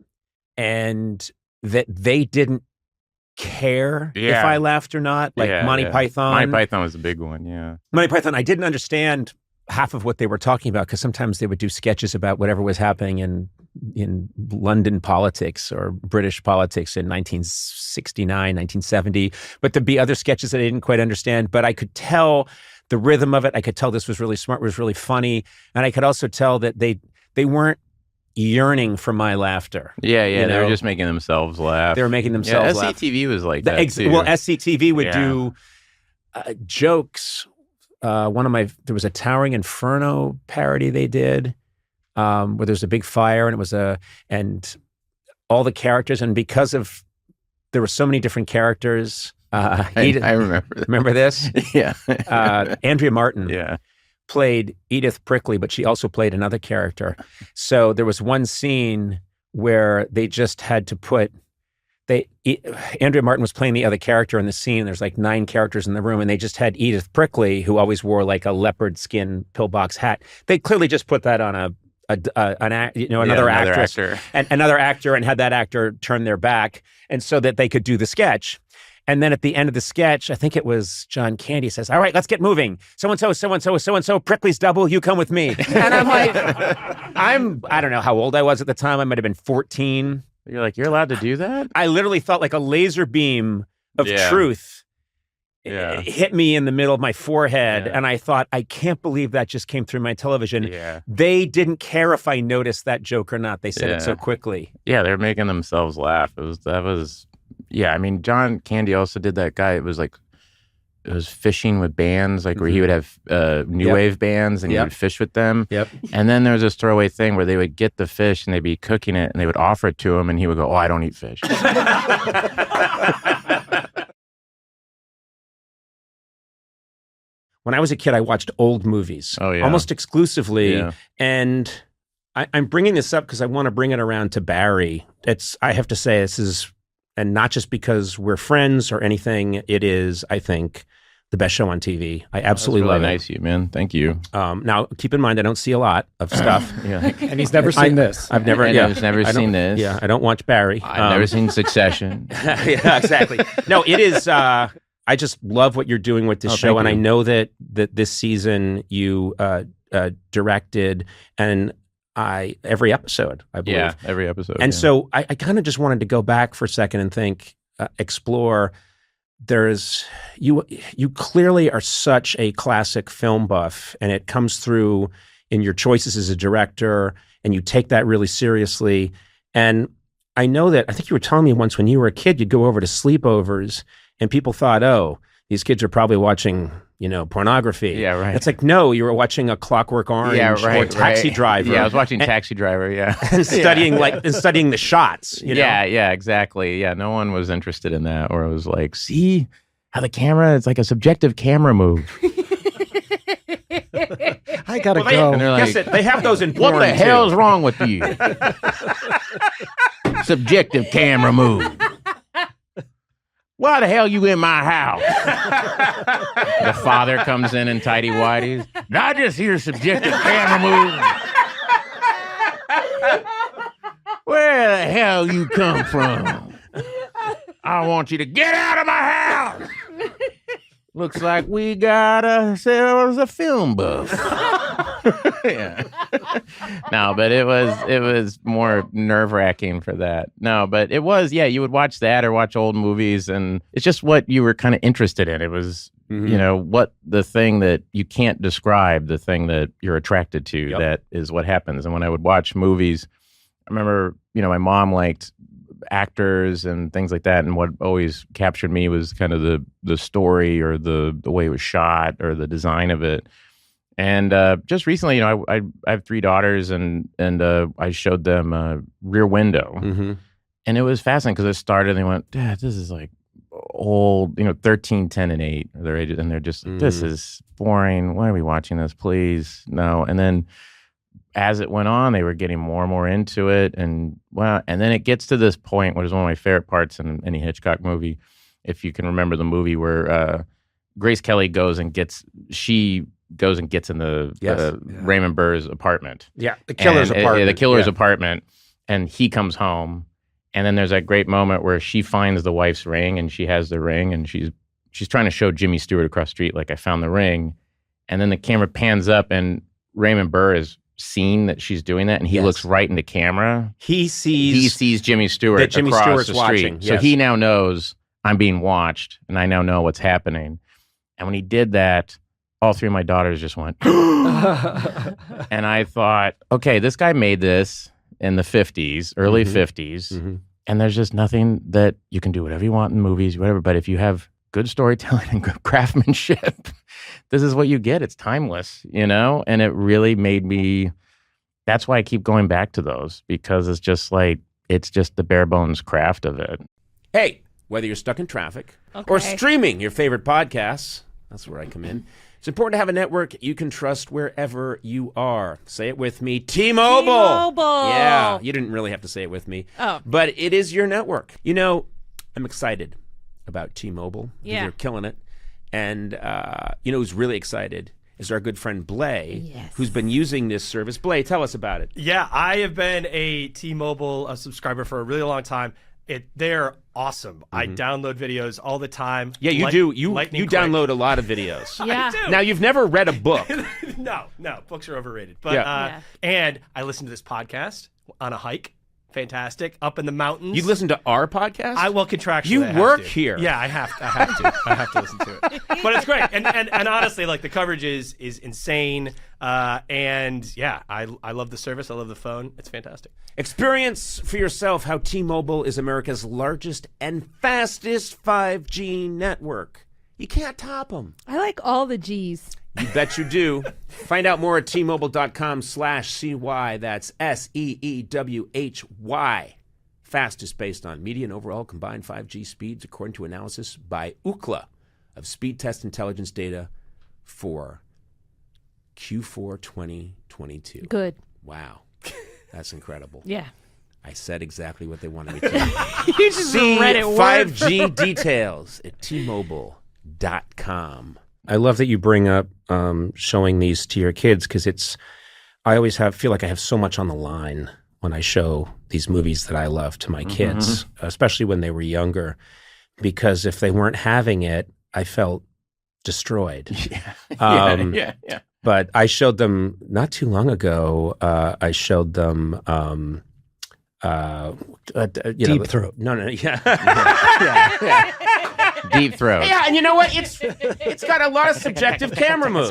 and that they didn't care if I laughed or not, like Monty Python. Monty Python was a big one, yeah. Monty Python, I didn't understand half of what they were talking about because sometimes they would do sketches about whatever was happening in London politics or British politics in 1969, 1970. But there'd be other sketches that I didn't quite understand, but I could tell the rhythm of it. I could tell this was really smart, was really funny. And I could also tell that they weren't yearning for my laughter. Yeah, they were just making themselves laugh. They were making themselves laugh. SCTV was like that too. Well, SCTV would do jokes. There was a Towering Inferno parody they did, where there was a big fire and it was and all the characters, and because of there were so many different characters. I remember. Remember this? Yeah. Andrea Martin played Edith Prickly, but she also played another character. So there was one scene where they just had to put Andrea Martin was playing the other character in the scene. There's like 9 characters in the room, and they just had Edith Prickly, who always wore like a leopard skin pillbox hat. They clearly just put that on another actress, actor. and another actor, and had that actor turn their back, and so that they could do the sketch. And then at the end of the sketch, I think it was John Candy says, "All right, let's get moving. So-and-so, Prickly's double, you come with me." And I'm like, I don't know how old I was at the time. I might have been 14. You're like, you're allowed to do that? I literally felt like a laser beam of truth hit me in the middle of my forehead. And I thought, I can't believe that just came through my television. Yeah. They didn't care if I noticed that joke or not. They said it so quickly. Yeah, they're making themselves laugh. I mean, John Candy also did that guy. It was fishing with bands, like where he would have new wave bands and he would fish with them. Yep. And then there was this throwaway thing where they would get the fish and they'd be cooking it and they would offer it to him and he would go, "Oh, I don't eat fish." When I was a kid, I watched old movies almost exclusively. Yeah. And I'm bringing this up because I want to bring it around to Barry. I have to say, this is, and not just because we're friends or anything, it is, I think, the best show on TV. I absolutely love it. Nice of you, man. Thank you. Now, keep in mind, I don't see a lot of stuff. And he's never seen this. I've never seen this. Yeah, I don't watch Barry. I've never seen Succession. Yeah, exactly. No, it is... I just love what you're doing with this show, and I know that this season you directed every episode, I believe. Yeah, every episode. And so I kind of just wanted to go back for a second and think, explore. You clearly are such a classic film buff, and it comes through in your choices as a director, and you take that really seriously. And I know that, I think you were telling me once when you were a kid, you'd go over to sleepovers, and people thought, "Oh, these kids are probably watching, pornography." Yeah, right. It's like, no, you were watching A Clockwork Orange or Taxi Driver. Yeah, I was watching Taxi Driver, and studying the shots. Yeah, exactly. Yeah, no one was interested in that. Or it was like, see how the camera, it's like a subjective camera move. I gotta go. And they're like, they have those in porn. What the hell's wrong with you? Subjective camera move. Why the hell you in my house? The father comes in tighty whities. I just hear subjective camera move. Where the hell you come from? I want you to get out of my house. Looks like we got ourselves a film buff. Yeah. No, but it was more nerve-wracking for that. No, but it was, you would watch that or watch old movies, and it's just what you were kind of interested in. It was, what the thing that you can't describe, the thing that you're attracted to, that is what happens. And when I would watch movies, I remember, my mom liked actors and things like that, and what always captured me was kind of the story or the way it was shot or the design of it. And just recently, I have 3 daughters, and I showed them Rear Window, and it was fascinating because it started and they went, "Dad, this is like old, 13, 10, and 8 are their ages," and they're just, "This is boring. Why are we watching this? Please, no." And then as it went on, they were getting more and more into it, and then it gets to this point, which is one of my favorite parts in any Hitchcock movie, if you can remember the movie, where Grace Kelly goes and gets in the Raymond Burr's apartment. Yeah, the killer's apartment. The killer's apartment, and he comes home, and then there's that great moment where she finds the wife's ring, and she has the ring, and she's trying to show Jimmy Stewart across the street, like, "I found the ring," and then the camera pans up, and Raymond Burr is seen that she's doing that, and he looks right into camera. He sees Jimmy Stewart that Jimmy across Stewart's the street. watching. So he now knows I'm being watched, and I now know what's happening. And when he did that, all 3 of my daughters just went, and I thought, okay, this guy made this in the 50s, early 50s, and there's just nothing that you can do whatever you want in movies, whatever. But if you have good storytelling and good craftsmanship, this is what you get. It's timeless, and it really made me, that's why I keep going back to those, because it's just the bare bones craft of it. Hey, whether you're stuck in traffic or streaming your favorite podcasts, that's where I come in. It's important to have a network you can trust wherever you are. Say it with me, T-Mobile. T-Mobile. Yeah, you didn't really have to say it with me. Oh. But it is your network. I'm excited about T-Mobile. Yeah. They're killing it. And, who's really excited is our good friend Blay, Yes. who's been using this service. Blay, tell us about it. Yeah, I have been a T-Mobile subscriber for a really long time. They're awesome. I download videos all the time. Yeah, you do. You lightning quick. download a lot of videos. Yeah. I do. Now, you've never read a book. No, books are overrated. But and I listen to this podcast on a hike. Fantastic. Up in the mountains. You listen to our podcast? I will contractually. You I have work to. here. Yeah, I have to. I have to listen to it. But it's great. And honestly, like the coverage is insane. And yeah, I love the service. I love the phone. It's fantastic. Experience for yourself how T-Mobile is America's largest and fastest 5G network. You can't top them. I like all the G's. You bet you do. Find out more at T-Mobile.com/CY. That's SEEWHY. Fastest based on median overall combined 5G speeds, according to analysis by Ookla of speed test intelligence data for Q4 2022. Good. Wow. That's incredible. Yeah. I said exactly what they wanted me to. You just See read it word 5G details at T-Mobile.com. I love that you bring up showing these to your kids because I always feel like I have so much on the line when I show these movies that I love to my kids, especially when they were younger, because if they weren't having it, I felt destroyed. Yeah. But I showed them not too long ago. I showed them Deep Throat. No, yeah. Deep Throat. Yeah, and you know what? It's got a lot of subjective camera moves.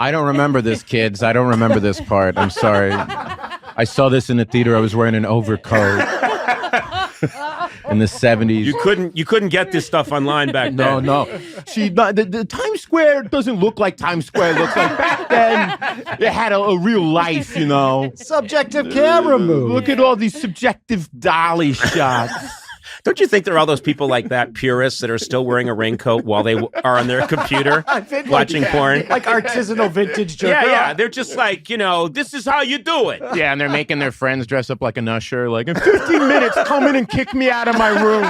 I don't remember this, kids. I don't remember this part. I'm sorry. I saw this in the theater. I was wearing an overcoat in the 70s. You couldn't get this stuff online back then. No. See, the Times Square doesn't look like Times Square looks like. Back then, it had a real life, you know. Subjective camera move. Look at all these subjective dolly shots. Don't you think there are all those people like that, purists, that are still wearing a raincoat while they are on their computer watching porn? Like artisanal vintage joke. Yeah. They're just like, this is how you do it. Yeah, and they're making their friends dress up like an usher. Like, in 15 minutes, come in and kick me out of my room.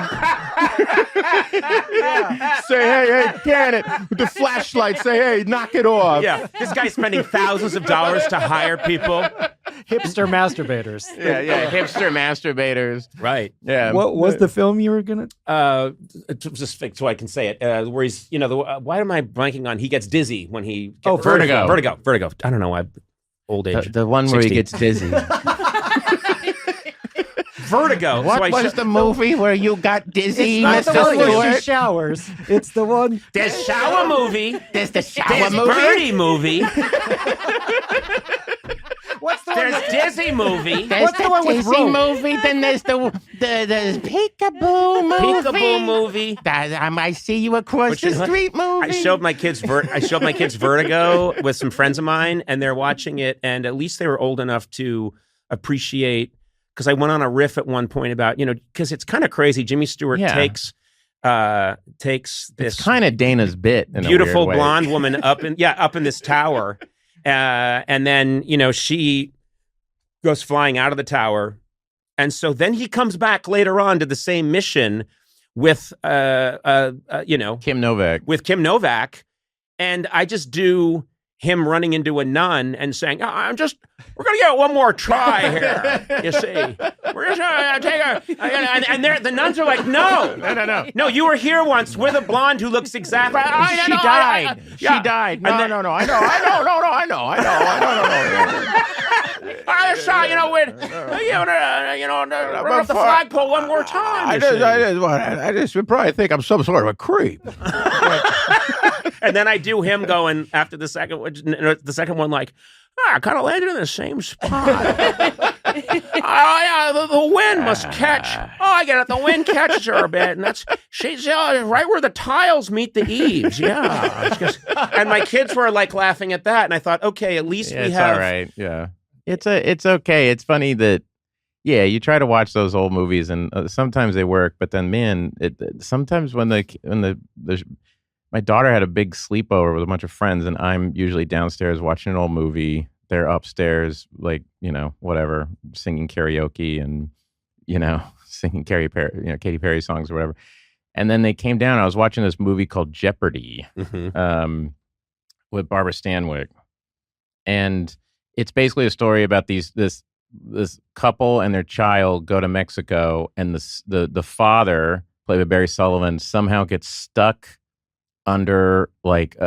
Say, hey, can it. With the flashlight, say, hey, knock it off. Yeah, this guy's spending thousands of dollars to hire people. Hipster masturbators. Yeah, hipster masturbators. Right. Yeah. What was the film you were going to? Just so I can say it, where he's, why am I blanking on? He gets dizzy when he. Vertigo. Vertigo. I don't know. Old age. The one where 60. he gets dizzy. Vertigo. What was the movie where you got dizzy, It's not the Mr. one where Stewart? she showers. It's the one. There's shower movie. There's the shower There's movie. birdie movie. What's the one? There's dizzy movie. There's What's the one with dizzy rope? movie. Then there's the peekaboo movie. Peekaboo movie. I see you across Which the is- street movie. I showed my kids Vertigo with some friends of mine, and they're watching it, and at least they were old enough to appreciate. Because I went on a riff at one point about, because it's kind of crazy. Jimmy Stewart takes this It's kind of Dana's bit. In beautiful a weird way. blonde woman up in this tower, and then she goes flying out of the tower, and so then he comes back later on to the same mission with Kim Novak. with Kim Novak, and I just do him running into a nun and saying, we're going to get one more try here, you see. We're just going to take and the nuns are like, no. No, you were here once with a blonde who looks exactly. She died. She died. No, I know. I saw, we're up the flagpole one more time. I just would probably think I'm some sort of a creep. And then I do him going after the second one, like, I kind of landed in the same spot. The wind must catch. I get it. The wind catches her a bit, and she's right where the tiles meet the eaves. Yeah. And my kids were like laughing at that, and I thought, okay, at least we It's have. all right. Yeah. It's okay. It's funny that, yeah, you try to watch those old movies, and sometimes they work, but then, man, sometimes when my daughter had a big sleepover with a bunch of friends, and I'm usually downstairs watching an old movie. They're upstairs, like, whatever, singing karaoke and, singing Katy Perry songs or whatever. And then they came down. I was watching this movie called Jeopardy with Barbara Stanwyck. And it's basically a story about this couple and their child go to Mexico, and the father, played by Barry Sullivan, somehow gets stuck under like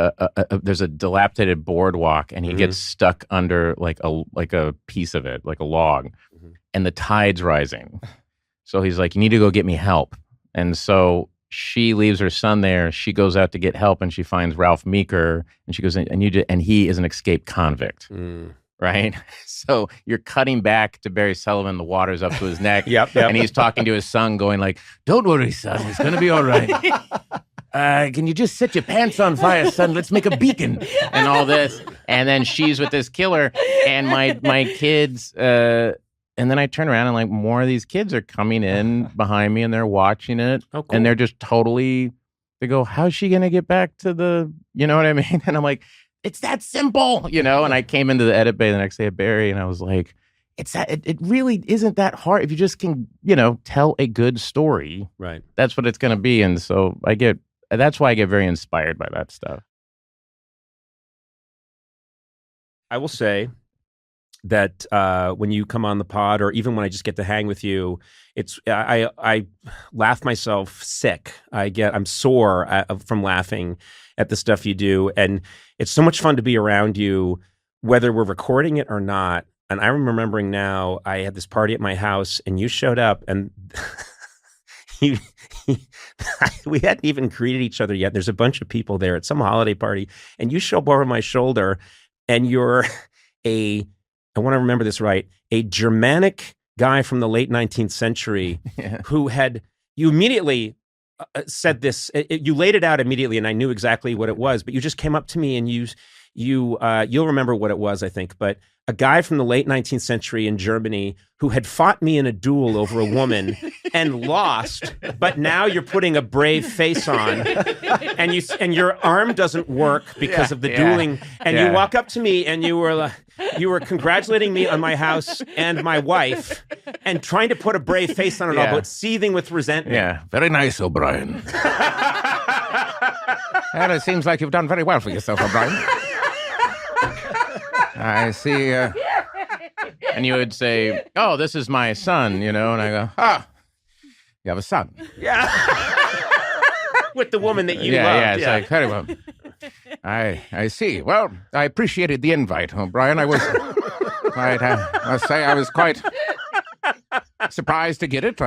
there's a dilapidated boardwalk, and he gets stuck under like a piece of it, like a log, and the tide's rising. So he's like, "You need to go get me help." And so she leaves her son there. She goes out to get help, and she finds Ralph Meeker, and she goes, and he is an escaped convict. Right? So you're cutting back to Barry Sullivan. The water's up to his neck. Yep. And he's talking to his son going like, "Don't worry, son. It's going to be all right. Can you just set your pants on fire, son? Let's make a beacon." And all this. And then she's with this killer. And my kids... and then I turn around and like more of these kids are coming in behind me, and they're watching it. Oh, cool. And they're just totally... They go, "How's she going to get back to the..." You know what I mean? And I'm like... It's that simple, you know? And I came into the edit bay the next day at Barry, and I was like, it really isn't that hard. If you just can, tell a good story, right? That's what it's going to be. And so that's why I get very inspired by that stuff. I will say that when you come on the pod, or even when I just get to hang with you, I laugh myself sick. I'm sore from laughing at the stuff you do, and it's so much fun to be around you, whether we're recording it or not. And I'm remembering now, I had this party at my house, and you showed up, and we hadn't even greeted each other yet. There's a bunch of people there at some holiday party, and you show up over my shoulder, and you're I want to remember this right, a Germanic guy from the late 19th century who you immediately said this, you laid it out immediately, and I knew exactly what it was, but you just came up to me and you'll remember what it was, I think, but a guy from the late 19th century in Germany who had fought me in a duel over a woman and lost, but now you're putting a brave face on, and your arm doesn't work because of the dueling, and you walk up to me and you were congratulating me on my house and my wife and trying to put a brave face on it all, but seething with resentment. Yeah, very nice, O'Brien. Well, it seems like you've done very well for yourself, O'Brien. I see. And you would say, "Oh, this is my son," and I go, "Ah, you have a son." Yeah. With the woman that you loved. Yeah, it's like, very well. I see. Well, I appreciated the invite, O'Brien. I must say I was quite surprised to get it.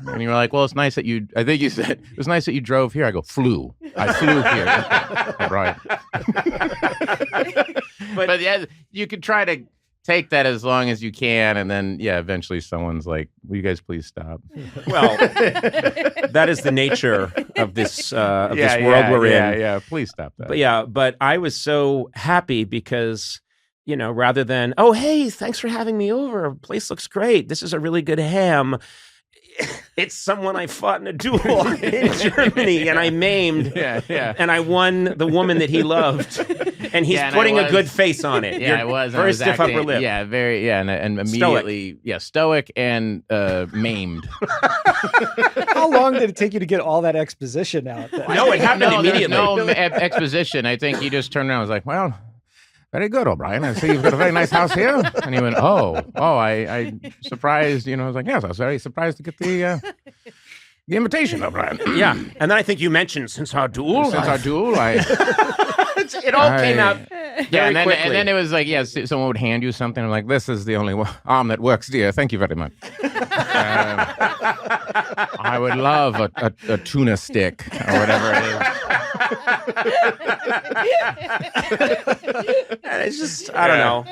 And you were like, "Well, it's nice that you," I think you said, "It was nice that you drove here." I go, "Flew. I flew here." Right. But yeah, you could try to take that as long as you can, and then eventually someone's like, "Will you guys please stop?" Well, that is the nature of this world we're in. Yeah, please stop that. But I was so happy because, rather than, "Oh, hey, thanks for having me over. Place looks great. This is a really good ham." It's someone I fought in a duel in Germany, and I maimed, and I won the woman that he loved, and he's putting a good face on it. Yeah, it was. Very stiff upper lip. Yeah, very, and immediately, stoic and maimed. How long did it take you to get all that exposition out? No, it happened immediately. No exposition. I think he just turned around and was like, "Well, very good, O'Brien. I see you've got a very nice house here." And he went, oh, I surprised, I was like, "Yes, I was very surprised to get the invitation, O'Brien." Yeah. And then I think you mentioned since our duel, it all came out very quickly. And then it was like, someone would hand you something. I'm like, "This is the only arm that works, dear. Thank you very much." I would love a tuna stick or whatever it is. And it's just, I don't know.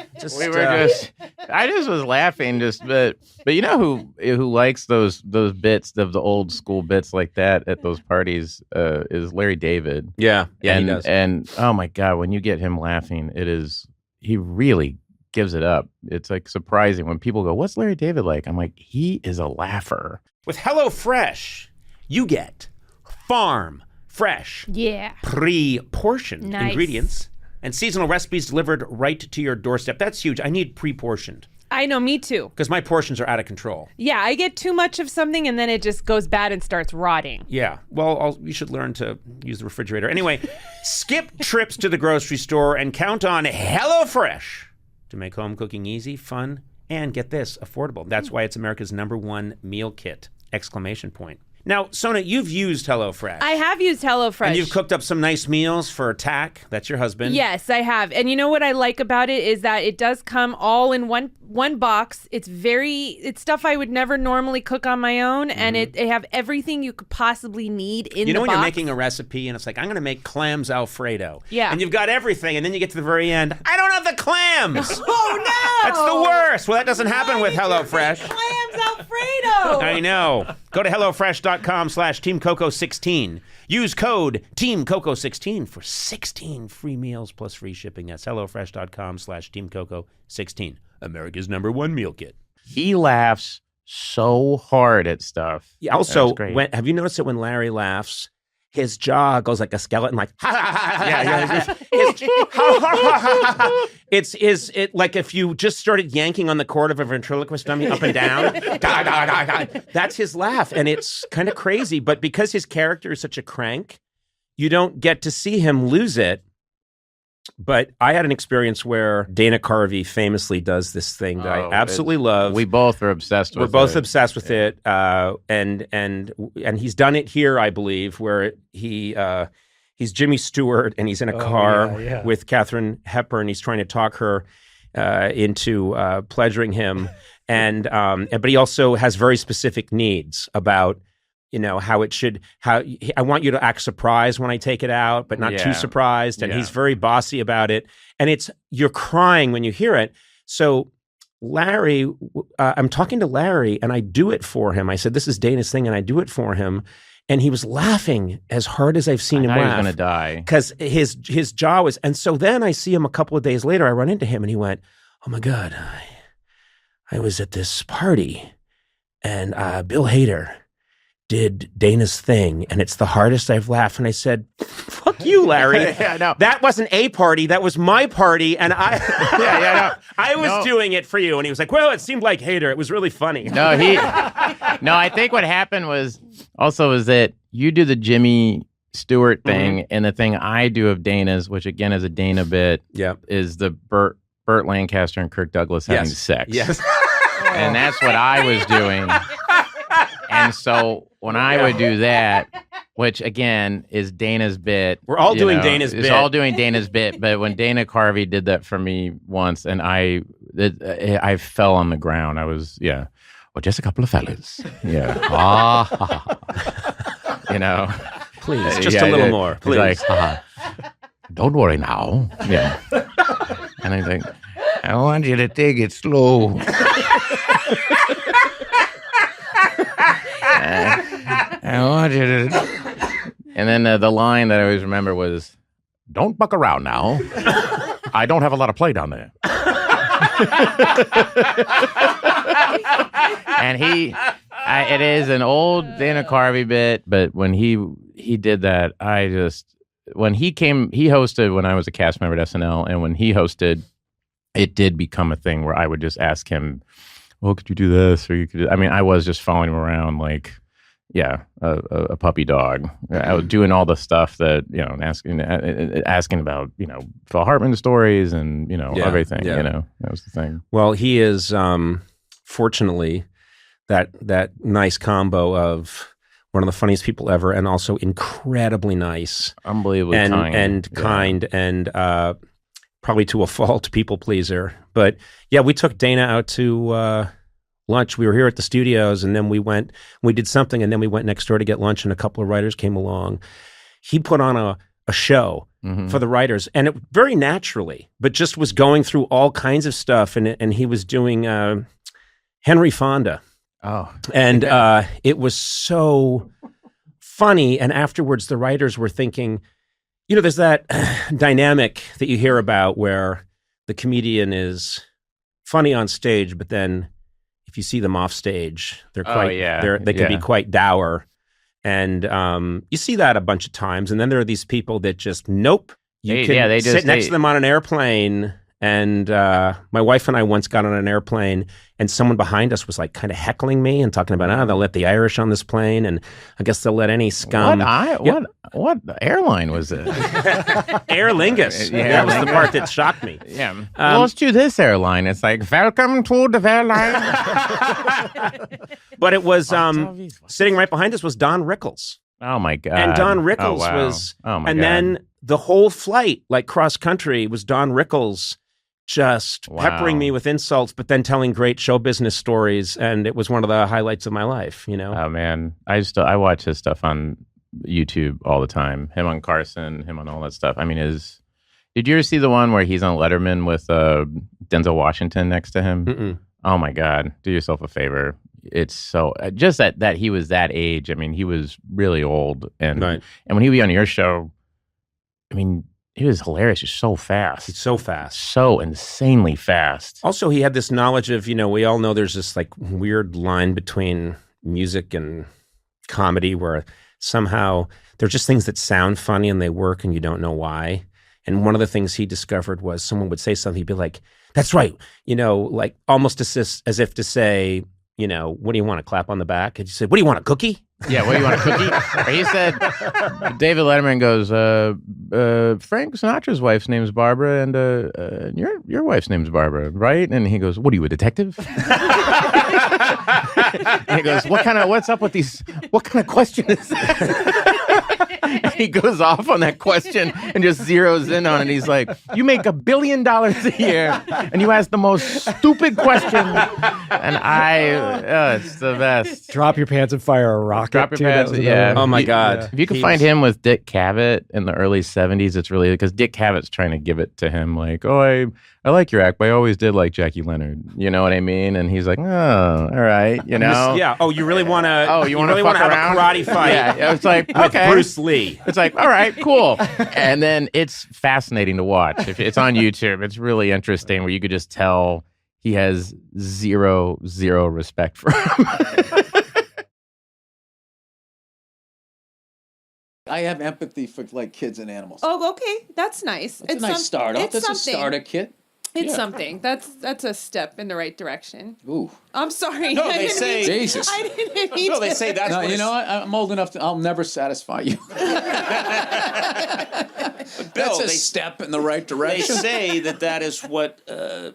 I just was laughing, but you know who likes those bits of the old school bits like that at those parties is Larry David. Yeah, and, he does. And oh my God, when you get him laughing, he really gives it up. It's like surprising when people go, "What's Larry David like?" I'm like, he is a laugher. With HelloFresh, you get farm fresh, pre-portioned ingredients and seasonal recipes delivered right to your doorstep. That's huge. I need pre-portioned. I know, me too. Because my portions are out of control. Yeah, I get too much of something and then it just goes bad and starts rotting. Yeah. Well, you should learn to use the refrigerator. Anyway, skip trips to the grocery store and count on HelloFresh to make home cooking easy, fun, and get this, affordable. That's why it's America's #1 meal kit! ! Now, Sona, you've used HelloFresh. I have used HelloFresh. And you've cooked up some nice meals for Tack. That's your husband. Yes, I have. And you know what I like about it is that it does come all in one box. It's stuff I would never normally cook on my own, and they have everything you could possibly need in the box. You know when you're making a recipe and it's like, I'm going to make clams Alfredo. Yeah. And you've got everything, and then you get to the very end, I don't have the clams. Oh, no! That's the worst. Well, that doesn't happen with HelloFresh. Clams Alfredo! I know. Go to HelloFresh.com/TeamCoco16. Use code TeamCoco16 for 16 free meals plus free shipping. That's HelloFresh.com/TeamCoco16. America's #1 meal kit. He laughs so hard at stuff. Yeah, also, That's great. have you noticed that when Larry laughs, his jaw goes like a skeleton, like ha ha ha ha. Yeah. It's like if you just started yanking on the cord of a ventriloquist dummy up and down. That's his laugh, and it's kind of crazy. But because his character is such a crank, you don't get to see him lose it. But I had an experience where Dana Carvey famously does this thing that I absolutely love. We both are obsessed with it. We're both obsessed with it. And he's done it here, I believe, where he's Jimmy Stewart and he's in a car with Katharine Hepburn. He's trying to talk her into pleasuring him. But he also has very specific needs about, how I want you to act surprised when I take it out, but not too surprised. And he's very bossy about it. And you're crying when you hear it. So Larry, I'm talking to Larry and I do it for him. I said, this is Dana's thing. And I do it for him. And he was laughing as hard as I've seen him laugh. He was going to die. Because his jaw was, and so then I see him a couple of days later, I run into him and he went, oh my God, I was at this party and Bill Hader did Dana's thing, and it's the hardest I've laughed. And I said, fuck you, Larry. No. That wasn't a party. That was my party. And I was doing it for you. And he was like, well, it seemed like Hader. It was really funny. No, I think what happened was that you do the Jimmy Stewart thing, and the thing I do of Dana's, which again is a Dana bit, is the Burt Lancaster and Kirk Douglas having sex. Yes. And that's what I was doing. And so when I would do that, which again is Dana's bit. We're all doing Dana's bit. It's all doing Dana's bit. But when Dana Carvey did that for me once, and I fell on the ground. I was, well, just a couple of fellas. Yeah. Please, just a little more. Please. Like, don't worry now. Yeah. And I think, I want you to take it slow. I want you to. And then the line that I always remember was, "Don't buck around now. I don't have a lot of play down there." And it is an old Dana Carvey bit, but when he did that, when he hosted when I was a cast member at SNL, and when he hosted, it did become a thing where I would just ask him, well, could you do this? Or I was just following him around like, a puppy dog. I was doing all the stuff that, asking about, Phil Hartman stories and, everything, that was the thing. Well, he is, fortunately, that nice combo of one of the funniest people ever and also incredibly nice. Unbelievably kind. And probably to a fault people pleaser. But we took Dana out to lunch. We were here at the studios, and then we did something, and then we went next door to get lunch, and a couple of writers came along. He put on a show for the writers, and it very naturally, but just was going through all kinds of stuff, and he was doing Henry Fonda. Oh. And it was so funny, and afterwards the writers were thinking, there's that dynamic that you hear about where the comedian is funny on stage, but then if you see them off stage, they're they can be quite dour. And you see that a bunch of times. And then there are these people that just, nope. You can sit next to them on an airplane And my wife and I once got on an airplane, and someone behind us was like kind of heckling me and talking about, they'll let the Irish on this plane, and I guess they'll let any scum. What airline was it? Aer Lingus. That was the part that shocked me. Yeah. Well, it's to this airline. It's like, welcome to the airline. But it was sitting right behind us was Don Rickles. Oh my God. And Don Rickles was, then the whole flight, like cross country, was Don Rickles just peppering me with insults, but then telling great show business stories. And it was one of the highlights of my life, you know? Oh man. I watch his stuff on YouTube all the time. Him on Carson, him on all that stuff. I mean, did you ever see the one where he's on Letterman with Denzel Washington next to him? Mm-mm. Oh my God. Do yourself a favor. It's so just that he was that age. I mean, he was really old, and when he would be on your show, I mean, he was hilarious. He's so fast. He's so fast. So insanely fast. Also, he had this knowledge of, we all know there's this like weird line between music and comedy where somehow they're just things that sound funny and they work and you don't know why. And one of the things he discovered was someone would say something, he'd be like, that's right. Like almost as if to say, what do you want, a clap on the back? And you said, what do you want, a cookie? Yeah, what do you want, a cookie? Or he said, David Letterman goes, Frank Sinatra's wife's name's Barbara, and your wife's name's Barbara, right? And he goes, what are you, a detective? And he goes, what's up with these, what kind of question is that? And he goes off on that question and just zeroes in on it. He's like, you make $1 billion a year and you ask the most stupid question. And it's the best. Drop your pants and fire a rocket. Drop your pants, yeah. Oh my God. If you can find him with Dick Cavett in the early 70s, it's really, because Dick Cavett's trying to give it to him like, I like your act, but I always did like Jackie Leonard. You know what I mean? And he's like, all right, Yeah. Oh, you really want to? Oh, you really want to have a karate fight? Yeah. It's like, with Bruce Lee. It's like, all right, cool. And then it's fascinating to watch. If it's on YouTube, it's really interesting where you could just tell he has zero respect for him. I have empathy for like kids and animals. Oh, okay, that's nice. It's a nice start. That's a starter kit. It's something. That's a step in the right direction. Ooh. I'm sorry. No, they say Jesus. I didn't mean No, they to. say that's. No, you know what? I'm old enough to. I'll never satisfy you. That's a step in the right direction. They say that is what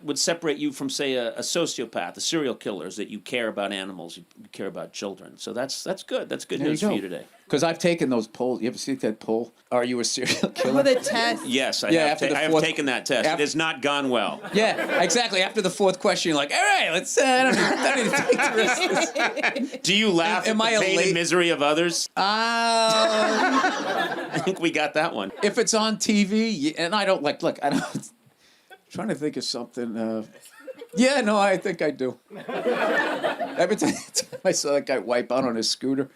would separate you from, say, a sociopath, a serial killer, is that you care about animals, you care about children. So that's good. That's good news for you today. Because I've taken those polls. You ever see that poll? Are you a serial killer? With a test. Yes, I have taken that test. It has not gone well. Yeah, exactly. After the fourth question, you're like, all right, let's. I don't need to take the risk. Do you laugh at the pain and misery of others? I think we got that one. If it's on TV, and I don't look, I don't. I'm trying to think of something. Yeah, no, I think I do. Every time I saw that guy wipe out on his scooter,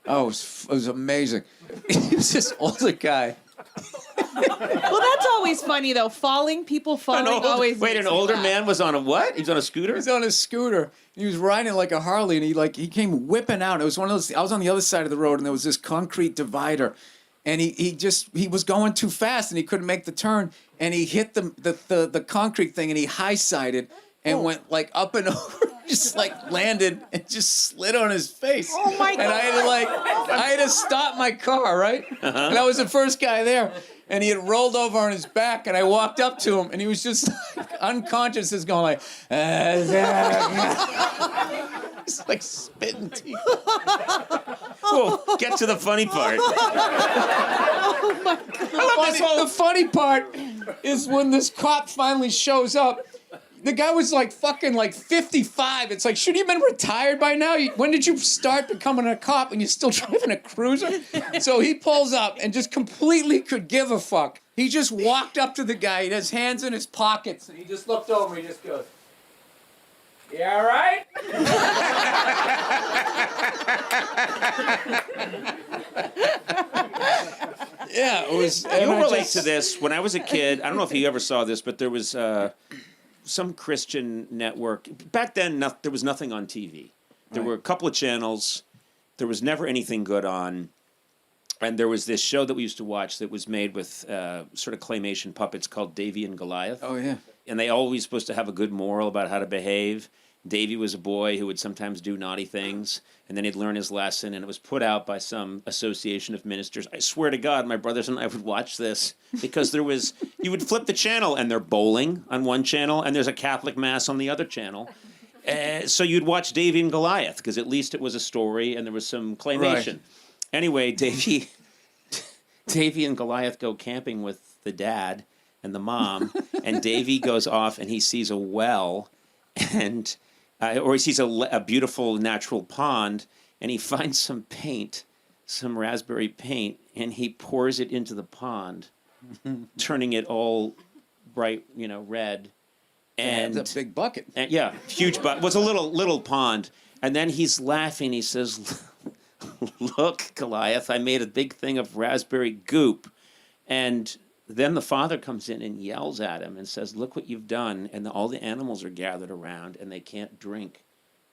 oh, it was amazing. He was this older guy. Well, that's always funny though. People falling always. Wait, an older man was on a what? He was on a scooter? He was on a scooter. He was riding like a Harley, and he came whipping out. It was one of those. I was on the other side of the road, and there was this concrete divider, and he was going too fast, and he couldn't make the turn, and he hit the concrete thing, and he high-sided and went like up and over. Just like landed and just slid on his face. Oh my God. And I had to stop my car, right? And I was the first guy there. And he had rolled over on his back, and I walked up to him, and he was just like, unconscious, just going like, it's like spitting teeth. Whoa, get to the funny part. Oh my God. The funny part is when this cop finally shows up. The guy was like fucking like 55. It's like, should you have been retired by now? When did you start becoming a cop and you're still driving a cruiser? So he pulls up and just completely could give a fuck. He just walked up to the guy. He had his hands in his pockets and he just looked over and he just goes, "You all right?" Yeah, it was. You'll relate to this. When I was a kid, I don't know if you ever saw this, but there was some Christian network. Back then, there was nothing on TV. There were a couple of channels. There was never anything good on. And there was this show that we used to watch that was made with sort of claymation puppets called Davy and Goliath. Oh, yeah. And they always supposed to have a good moral about how to behave. Davy was a boy who would sometimes do naughty things, and then he'd learn his lesson, and it was put out by some association of ministers. I swear to God, my brothers and I would watch this because you would flip the channel, and they're bowling on one channel, and there's a Catholic Mass on the other channel. So you'd watch Davy and Goliath, because at least it was a story, and there was some claymation. Right. Anyway, Davy and Goliath go camping with the dad and the mom, and Davy goes off, and he sees a well, and... or he sees a beautiful natural pond, and he finds some paint, some raspberry paint, and he pours it into the pond, turning it all bright, red. And it's a big bucket. And, yeah, huge bucket. It was a little pond. And then he's laughing. He says, "Look, Goliath, I made a big thing of raspberry goop." And then the father comes in and yells at him and says, "Look what you've done." And all the animals are gathered around, and they can't drink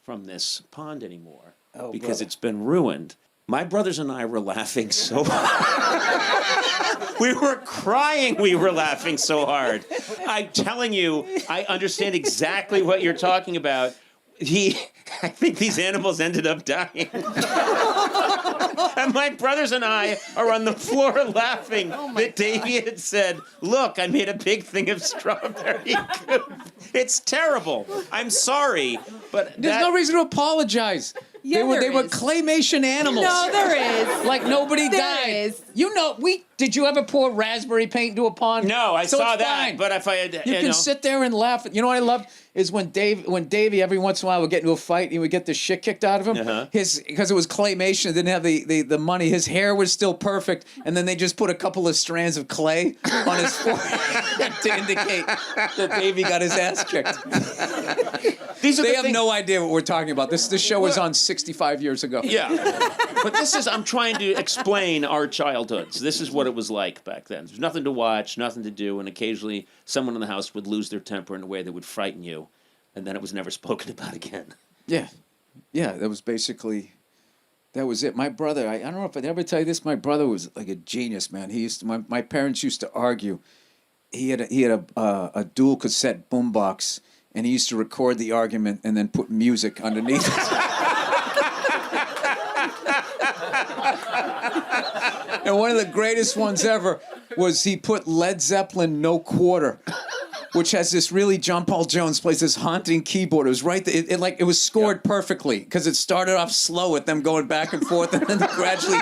from this pond anymore because it's been ruined. My brothers and I were laughing so hard. We were crying. We were laughing so hard. I'm telling you, I understand exactly what you're talking about. I think these animals ended up dying. And my brothers and I are on the floor laughing that Davy had said, "Look, I made a big thing of strawberry goop." It's terrible. I'm sorry, but there's no reason to apologize. Yeah, they were claymation animals. No, there is. Like nobody There died. is. Did you ever pour raspberry paint into a pond? No, I saw it's that. fine. But if I had, you can sit there and laugh. You know what I love is when Davey every once in a while would get into a fight, he would get the shit kicked out of him. Because it was claymation, it didn't have the money. His hair was still perfect, and then they just put a couple of strands of clay on his forehead to indicate that Davey got his ass kicked. They have no idea what we're talking about. This show was on 65 years ago. Yeah. But I'm trying to explain our childhoods. This is what it was like back then. There's nothing to watch, nothing to do, and occasionally someone in the house would lose their temper in a way that would frighten you, and then it was never spoken about again. Yeah. Yeah, that was it. My brother, I don't know if I'd ever tell you this, my brother was like a genius, man. My parents used to argue. He had a dual cassette boombox, and he used to record the argument and then put music underneath it. And one of the greatest ones ever was he put Led Zeppelin No Quarter, which has this really, John Paul Jones plays this haunting keyboard. It was right there. It was scored perfectly because it started off slow with them going back and forth, and then gradually,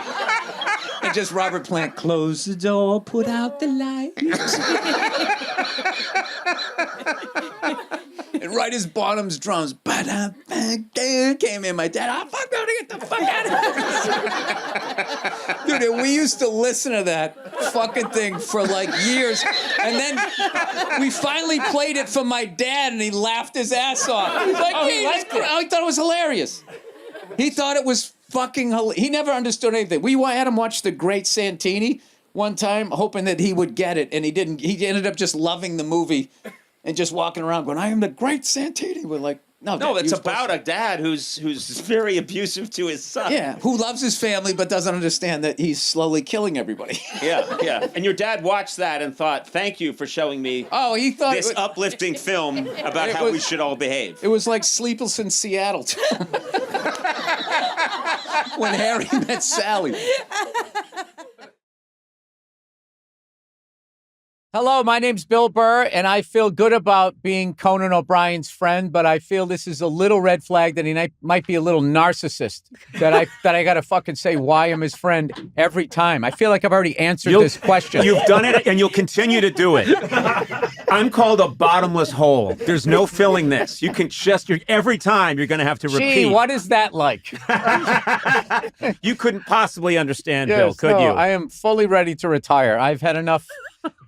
and just Robert Plant, "Close the door, put out the light." And right as Bottom's drums, came in. My dad, I'm gonna get the fuck out of here. Dude, and we used to listen to that fucking thing for like years. And then we finally played it for my dad, and he laughed his ass off. He's like, he thought it was hilarious. He thought it was fucking hilarious. He never understood anything. We had him watch The Great Santini one time, hoping that he would get it, and he didn't. He ended up just loving the movie. And just walking around going, "I am the great Santini." We're like, no, it's about a dad who's very abusive to his son. Yeah, who loves his family but doesn't understand that he's slowly killing everybody. Yeah. And your dad watched that and thought, "Thank you for showing me he thought this uplifting film about how we should all behave." It was like Sleepless in Seattle. When Harry met Sally. Hello, my name's Bill Burr, and I feel good about being Conan O'Brien's friend, but I feel this is a little red flag that he might be a little narcissist, that I got to fucking say why I'm his friend every time. I feel like I've already answered this question. You've done it, and you'll continue to do it. I'm called a bottomless hole. There's no filling this. You can every time you're going to have to repeat. Gee, what is that like? You couldn't possibly understand, Bill, could you? I am fully ready to retire. I've had enough.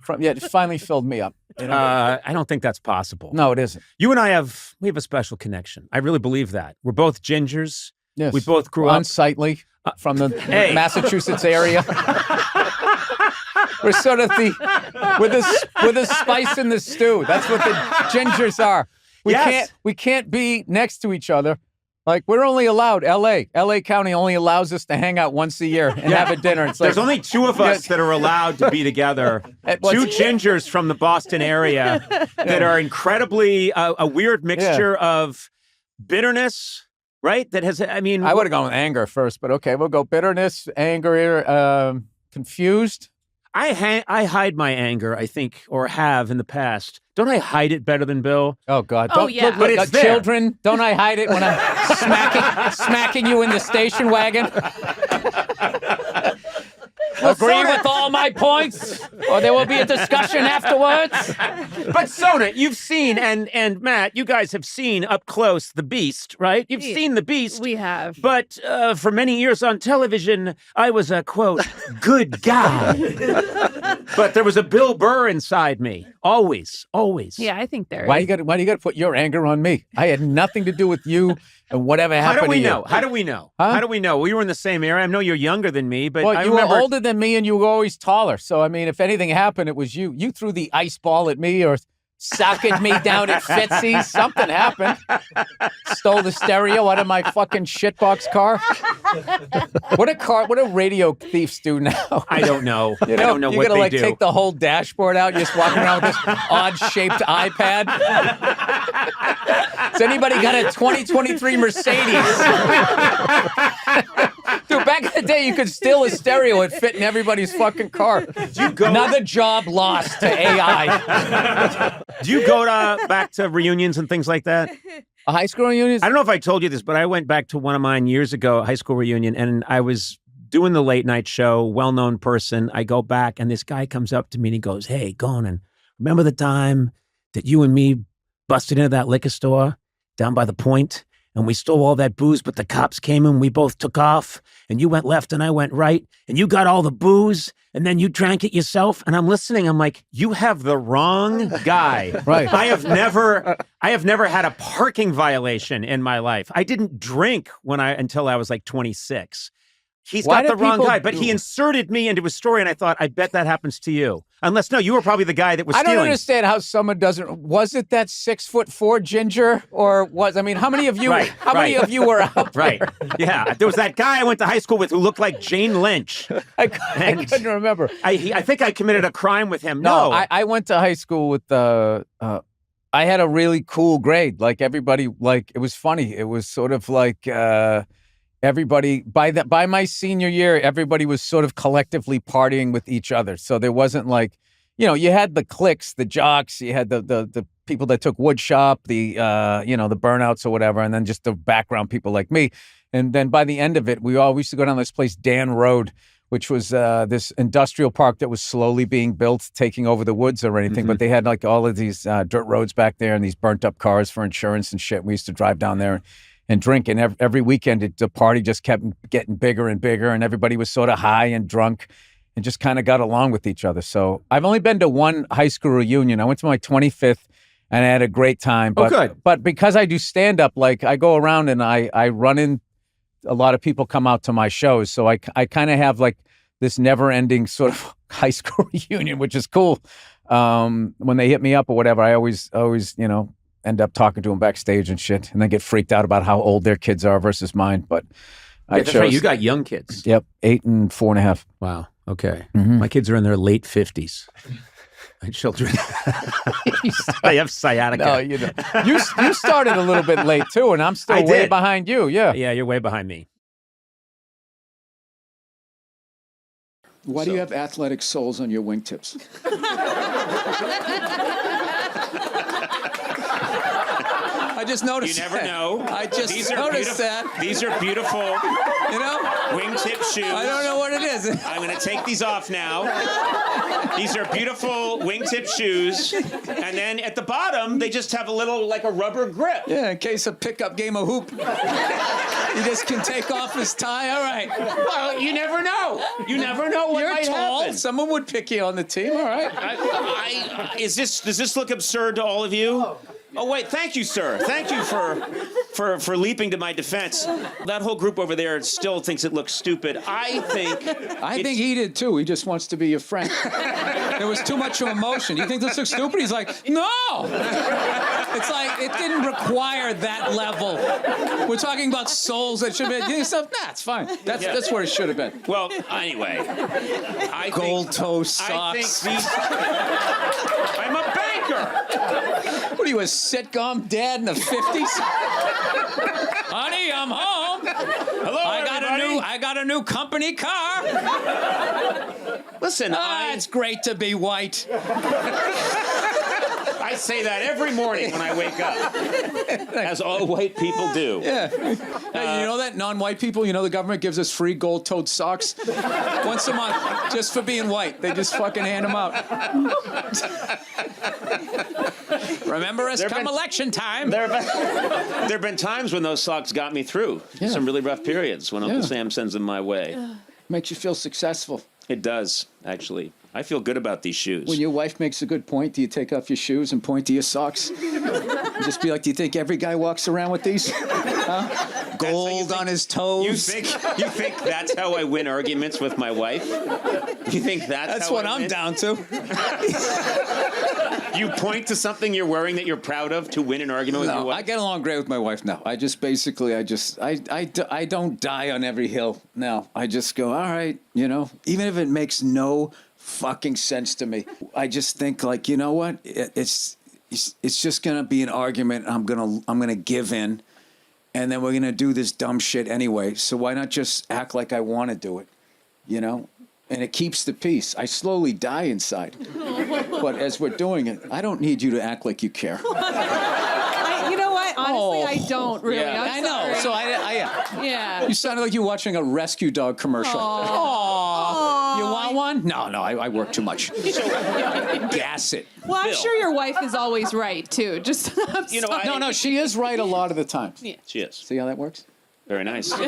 It finally filled me up. I don't think that's possible. No, it isn't. You and I have a special connection. I really believe that. We're both gingers. Yes. We both grew up unsightly from the Massachusetts area. We're sort of with a spice in the stew. That's what the gingers are. We can't be next to each other Like, we're only allowed, L.A. County only allows us to hang out once a year and have a dinner. It's like, There's only 2 of us that are allowed to be together. 2 gingers from the Boston area that are incredibly a weird mixture of bitterness, right? That has, I mean... I would have gone with anger first, but okay, we'll go bitterness, anger, confused. I hide my anger, I think, or have in the past. Don't I hide it better than Bill? Oh, God. Oh, yeah. But it's children, don't I hide it when I'm smacking you in the station wagon? Agree with all my points, or there will be a discussion afterwards. But Sona, you've seen, and Matt, you guys have seen up close the Beast, right? You've seen the Beast. We have. But for many years on television, I was a, quote, good guy. But there was a Bill Burr inside me. Always. Yeah, I think there is. Why do you got to put your anger on me? I had nothing to do with you and whatever happened to you. How do we know? Huh? How do we know? We were in the same era. I know you're younger than me, but Well, I you remember... were older than me and you were always taller. So, I mean, if anything happened, it was you. You threw the ice ball at me or socked me down at Fitzy's. Something happened. Stole the stereo out of my fucking shitbox car. What do radio thieves do now? I don't know. You know, I don't know you what gotta they do. take the whole dashboard out, just walking around with this odd-shaped iPad. Has anybody got a 2023 Mercedes? Dude, back in the day, you could steal a stereo and fit in everybody's fucking car. Another job lost to AI. Do you go back to reunions and things like that? A high school reunion? I don't know if I told you this, but I went back to one of mine years ago, a high school reunion, and I was doing the late night show, well-known person. I go back, and this guy comes up to me, and he goes, hey, Conan, remember the time that you and me busted into that liquor store down by the point? And we stole all that booze, but the cops came in, we both took off, and you went left and I went right, and you got all the booze, and then you drank it yourself. And I'm listening, I'm like, you have the wrong guy. Right. I have never had a parking violation in my life. I didn't drink until I was like 26. He's got the wrong guy, but he inserted me into his story, and I thought, I bet that happens to you. Unless, no, you were probably the guy that was stealing. I don't understand how someone doesn't. Was it that 6'4" ginger, or how many of you? How many of you were out there? Right. Yeah. There was that guy I went to high school with who looked like Jane Lynch. I couldn't remember. I think I committed a crime with him. No, I went to high school with I had a really cool grade. Like everybody, like it was funny. It was sort of like. Everybody by my senior year, everybody was sort of collectively partying with each other. So there wasn't like, you had the cliques, the jocks, you had the people that took wood shop, the burnouts or whatever, and then just the background people like me. And then by the end of it, we used to go down this place, Dan Road, which was this industrial park that was slowly being built, taking over the woods or anything. But they had like all of these dirt roads back there and these burnt up cars for insurance and shit. We used to drive down there and drink. And every weekend, the party just kept getting bigger and bigger. And everybody was sort of high and drunk and just kind of got along with each other. So I've only been to one high school reunion. I went to my 25th and I had a great time. But, good. But because I do stand-up, like I go around and I run in, a lot of people come out to my shows. So I kind of have like this never-ending sort of high school reunion, which is cool. When they hit me up or whatever, I always end up talking to them backstage and shit, and then get freaked out about how old their kids are versus mine. But that's right. You got young kids. Yep, 8 and 4.5. Wow. Okay. My kids are in their late 50s. My children, they have sciatica. No, you started a little bit late too, and I'm still way behind you. Yeah. Yeah, you're way behind me. Why do you have athletic soles on your wingtips? I just noticed. You never know. I just noticed that. These are beautiful. Wingtip shoes. I don't know what it is. I'm going to take these off now. These are beautiful wingtip shoes, and then at the bottom they just have a little like a rubber grip. Yeah, in case a pickup game of hoop. You just can take off his tie. All right. Well, you never know. You never know what might happen. Someone would pick you on the team. All right. Does this look absurd to all of you? Oh wait, thank you, sir. Thank you for leaping to my defense. That whole group over there still thinks it looks stupid. I think he did too. He just wants to be your friend. There was too much of emotion. You think this looks stupid? He's like, no. It's like it didn't require that level. We're talking about souls that should be. Nah, it's fine. That's where it should have been. Well, anyway, Gold toe socks. I'm a banker. What are you, a sitcom dad in the 50s? Honey, I'm home. Hello, everybody. I got a new company car. Listen, it's great to be white. I say that every morning when I wake up, as all white people do. Yeah. Hey, you know that non-white people, the government gives us free gold-toed socks once a month just for being white. They just fucking hand them out. Remember us come election time. There have been times when those socks got me through some really rough periods when Uncle Sam sends them my way. Makes you feel successful. It does, actually. I feel good about these shoes. When your wife makes a good point, do you take off your shoes and point to your socks? Just be like, do you think every guy walks around with these? Huh? Gold on his toes. You think that's how I win arguments with my wife? You think that's what I'm down to? You point to something you're wearing that you're proud of to win an argument with your wife? I get along great with my wife now. I just basically, I don't die on every hill now. I just go, all right, even if it makes no fucking sense to me. I just think like, you know what? It's just gonna be an argument. I'm gonna give in, and then we're gonna do this dumb shit anyway. So why not just act like I want to do it? And it keeps the peace. I slowly die inside. But as we're doing it, I don't need you to act like you care. You know what? Honestly, I don't really. Yeah. I know. So yeah. You sounded like you're watching a rescue dog commercial. Aww. You want one? No, I work too much. Gas it. Well, I'm sure your wife is always right too. Just no, she is right a lot of the time. Yeah. She is. See how that works? Very nice. You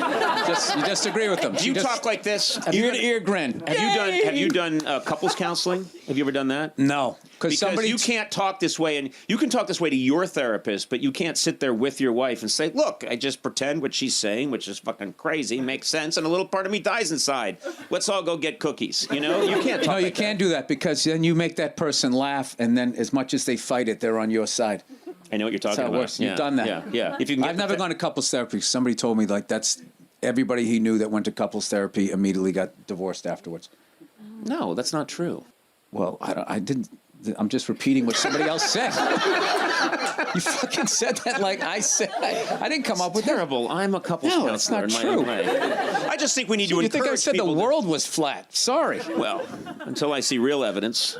just agree with them. Do you talk like this? Ear to ear grin. Have you done couples counseling? Have you ever done that? No, because you can't talk this way, and you can talk this way to your therapist, but you can't sit there with your wife and say, "Look, I just pretend what she's saying, which is fucking crazy, makes sense, and a little part of me dies inside. Let's all go get cookies." You can't. Talk you can't do that because then you make that person laugh, and then as much as they fight it, they're on your side. I know what you're talking That's how it about. works. You've done that. Yeah. I've never gone to couples therapy. Somebody told me like that's everybody he knew that went to couples therapy immediately got divorced afterwards. No, that's not true. Well, I didn't. I'm just repeating what somebody else said. You fucking said that like I said. I didn't come up with terrible. I'm a couples counselor. No, it's not true. I just think we need to encourage people. You think I said the world was flat? Sorry. Well, until I see real evidence.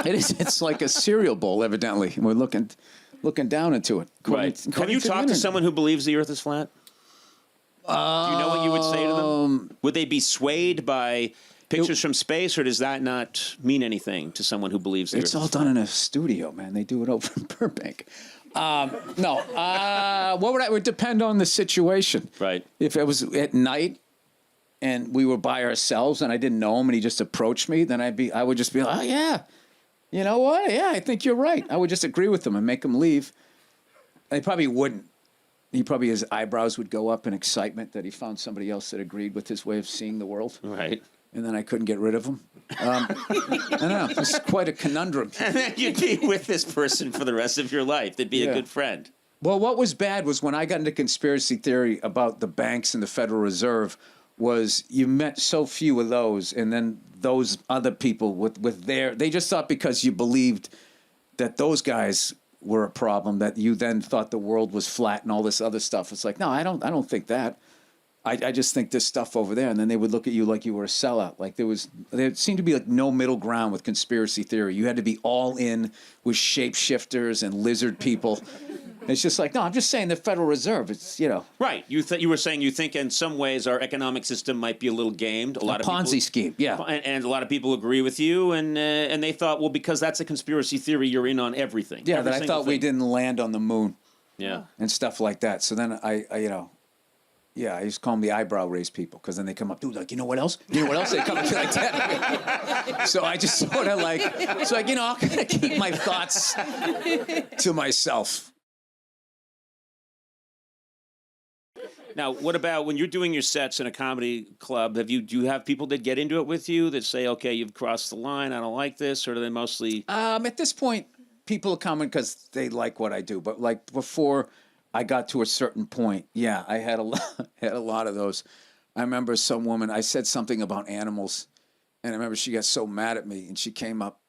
It is. It's like a cereal bowl, evidently. We're looking down into it. Right. Have you talked to someone who believes the Earth is flat? Do you know what you would say to them? Would they be swayed by pictures from space, or does that not mean anything to someone who believes the Earth is flat? It's all done in a studio, man. They do it over in Burbank. No. It would depend on the situation. Right. If it was at night and we were by ourselves and I didn't know him and he just approached me, then I would just be like, oh, yeah. You know what? Yeah, I think you're right. I would just agree with him and make him leave. He probably wouldn't. His eyebrows would go up in excitement that he found somebody else that agreed with his way of seeing the world. Right. And then I couldn't get rid of him. I don't know. It's quite a conundrum. And then you'd be with this person for the rest of your life. They'd be a good friend. Well, what was bad was when I got into conspiracy theory about the banks and the Federal Reserve was you met so few of those, and then those other people with they just thought because you believed that those guys were a problem that you then thought the world was flat and all this other stuff. It's like, no, I don't think that. I just think this stuff over there, and then they would look at you like you were a sellout. Like there seemed to be like no middle ground with conspiracy theory. You had to be all in with shapeshifters and lizard people. It's just like, no, I'm just saying the Federal Reserve. It's right. You were saying you think in some ways our economic system might be a little gamed. A lot of Ponzi scheme. Yeah, and a lot of people agree with you, and they thought, well, because that's a conspiracy theory, you're in on everything. Yeah, that I thought we didn't land on the moon. Yeah, and stuff like that. So then I used to call them the eyebrow raise people because then they come up, dude, like, you know what else? You know what else? They come up to like that. So I just sort of like, I'll kind of keep my thoughts to myself. Now, what about when you're doing your sets in a comedy club? Do you have people that get into it with you that say, "Okay, you've crossed the line. I don't like this," or do they mostly? At this point, people are coming because they like what I do. But like before I got to a certain point, yeah, I had a lot of those. I remember some woman. I said something about animals, and I remember she got so mad at me, and she came up.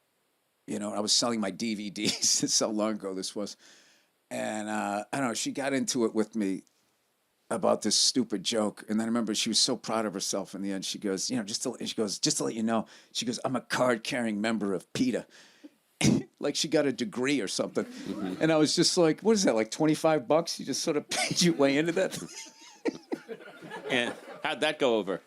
You know, I was selling my DVDs. That's how long ago this was, and I don't know. She got into it with me about this stupid joke, and then I remember she was so proud of herself. In the end, she goes, just to let you know, she goes, I'm a card-carrying member of PETA. Like she got a degree or something. Mm-hmm. And I was just like, what is that, like $25? You just sort of paid your way into that? And how'd that go over?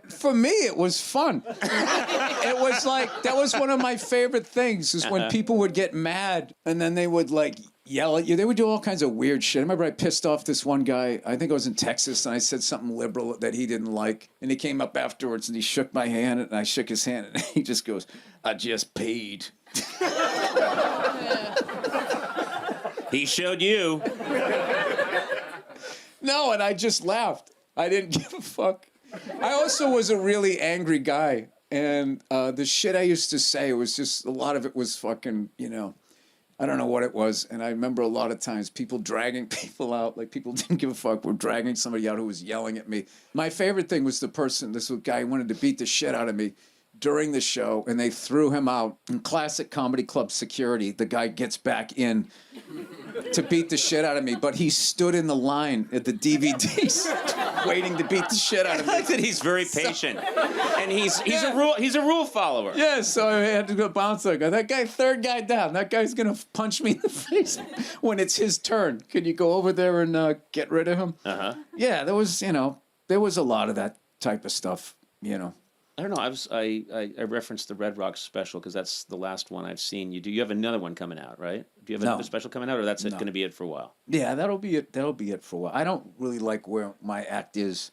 For me, it was fun. It was like, that was one of my favorite things, is when people would get mad and then they would like yell at you. They would do all kinds of weird shit. I remember I pissed off this one guy, I think I was in Texas, and I said something liberal that he didn't like. And he came up afterwards and he shook my hand, and I shook his hand, and he just goes, I just paid. He showed you. No, and I just laughed. I didn't give a fuck. I also was a really angry guy, and the shit I used to say was just, a lot of it was fucking, I don't know what it was. And I remember a lot of times people dragging people out, like people didn't give a fuck, were dragging somebody out who was yelling at me. My favorite thing was this guy wanted to beat the shit out of me during the show, and they threw him out. In classic comedy club security, the guy gets back in to beat the shit out of me, but he stood in the line at the DVDs waiting to beat the shit out of me. I like that he's very patient, and he's a rule follower. Yeah, so I had to go bounce. Like, that guy, third guy down. That guy's gonna punch me in the face when it's his turn. Can you go over there and get rid of him? Yeah, there was a lot of that type of stuff. I don't know. I referenced the Red Rocks special because that's the last one I've seen you do. You have another one coming out, right? Do you have another special coming out, or that's going to be it for a while? Yeah, that'll be it. That'll be it for a while. I don't really like where my act is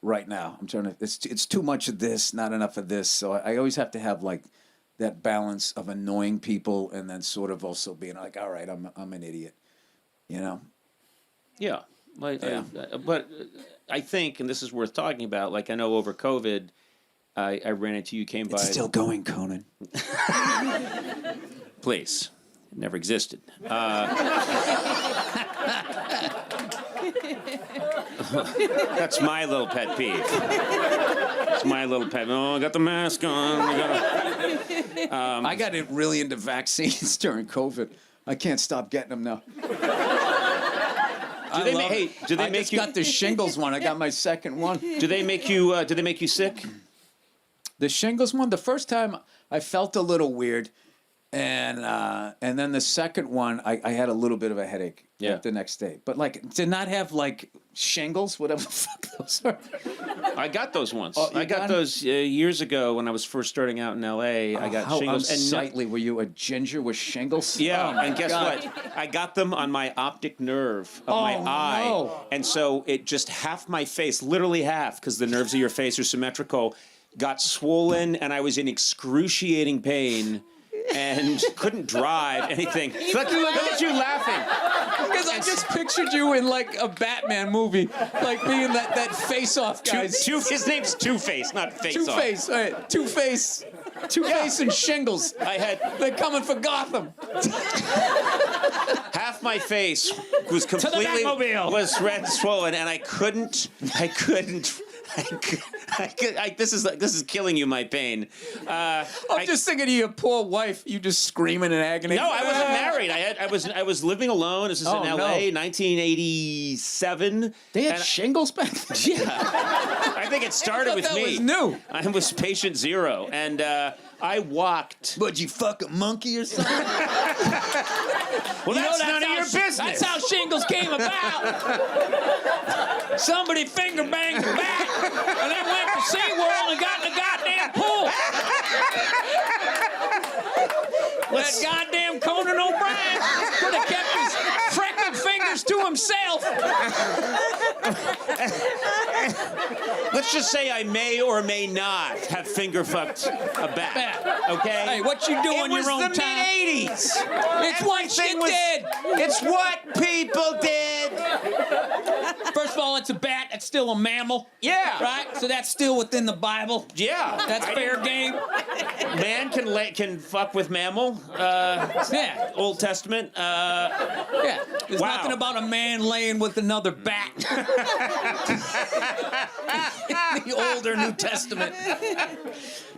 right now. I'm trying to. It's too much of this, not enough of this. So I always have to have like that balance of annoying people and then sort of also being like, all right, I'm an idiot, Yeah. But I think, and this is worth talking about. Like I know over COVID. I ran into you, came by. It's still going, Conan. Please. It never existed. That's my little pet peeve. It's my little pet. Oh, I got the mask on. I got really into vaccines during COVID. I can't stop getting them now. Do they make you? I got the shingles one. I got my second one. Do they make you? Do they make you sick? The shingles one, the first time I felt a little weird, and then the second one I had a little bit of a headache the next day. But like, did not have like shingles, whatever the fuck those are. I got those once. I got those years ago when I was first starting out in L.A. I got shingles. How unsightly were you, a ginger with shingles? Yeah, and guess what? I got them on my optic nerve of my eye. No. And so it just half my face, literally half, because the nerves of your face are symmetrical, got swollen, and I was in excruciating pain and couldn't drive anything. Look at you laughing. Because I just pictured you in like a Batman movie, like being that face-off guy. His name's Two-Face, not Face-Off. Two-Face, all right. Two-Face and shingles. They're coming for Gotham. Half my face was completely was red and swollen, and I couldn't. This is killing you, my pain. I'm just thinking of your poor wife. You just screaming in agony. No, I wasn't married. I was living alone. This is in L.A. 1987. They had shingles back then. Yeah, I think it started with me. That was new. I was patient zero, and I walked. Would you fuck a monkey or something? Well, that's none of your business. That's how shingles came about. Somebody finger banged the back, and then went to SeaWorld and got in the goddamn pool. That goddamn Conan O'Brien could have kept his freckled fingers to himself. Let's just say I may or may not have finger fucked a bat. Okay? Hey, what you do on your own time? It was the mid-'80s. It's what you did. It's what people did. First of all, it's a bat. That's still a mammal. Yeah. Right? So that's still within the Bible. Yeah. That's fair game. Man can fuck with mammal. Yeah. Old Testament. Yeah. There's nothing about a man laying with another bat. The older New Testament.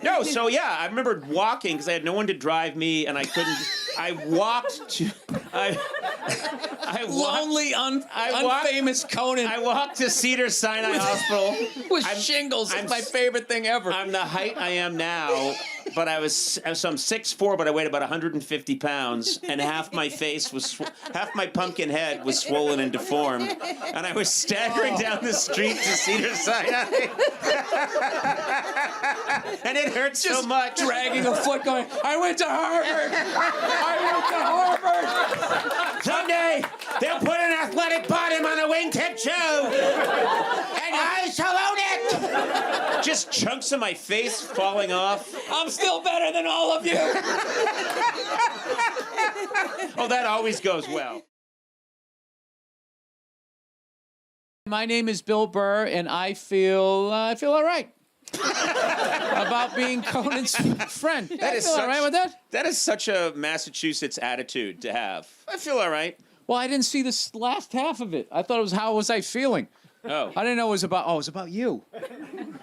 No, so yeah, I remember walking because I had no one to drive me, and I couldn't. I walked to. I walked, Lonely, unfamous Conan. I walked to Cedars-Sinai Hospital with shingles. It's my favorite thing ever. I'm the height I am now, but I'm 6'4", but I weighed about 150 pounds, and half my pumpkin head was swollen and deformed, and I was staggering down the street to Cedars-Sinai, and it hurt so much. Dragging a foot, going, I went to Harvard. I went to Harvard. Someday they'll put an athletic bottom on a wingtip shoe, and I shall own it. Just chunks of my face falling off. I'm still better than all of you. Oh, that always goes well. My name is Bill Burr, and I feel all right about being Conan's friend. That is all right with that? That is such a Massachusetts attitude to have. I feel all right. Well, I didn't see this last half of it. I thought it was how was I feeling. Oh. I didn't know it was about. Oh, it was about you.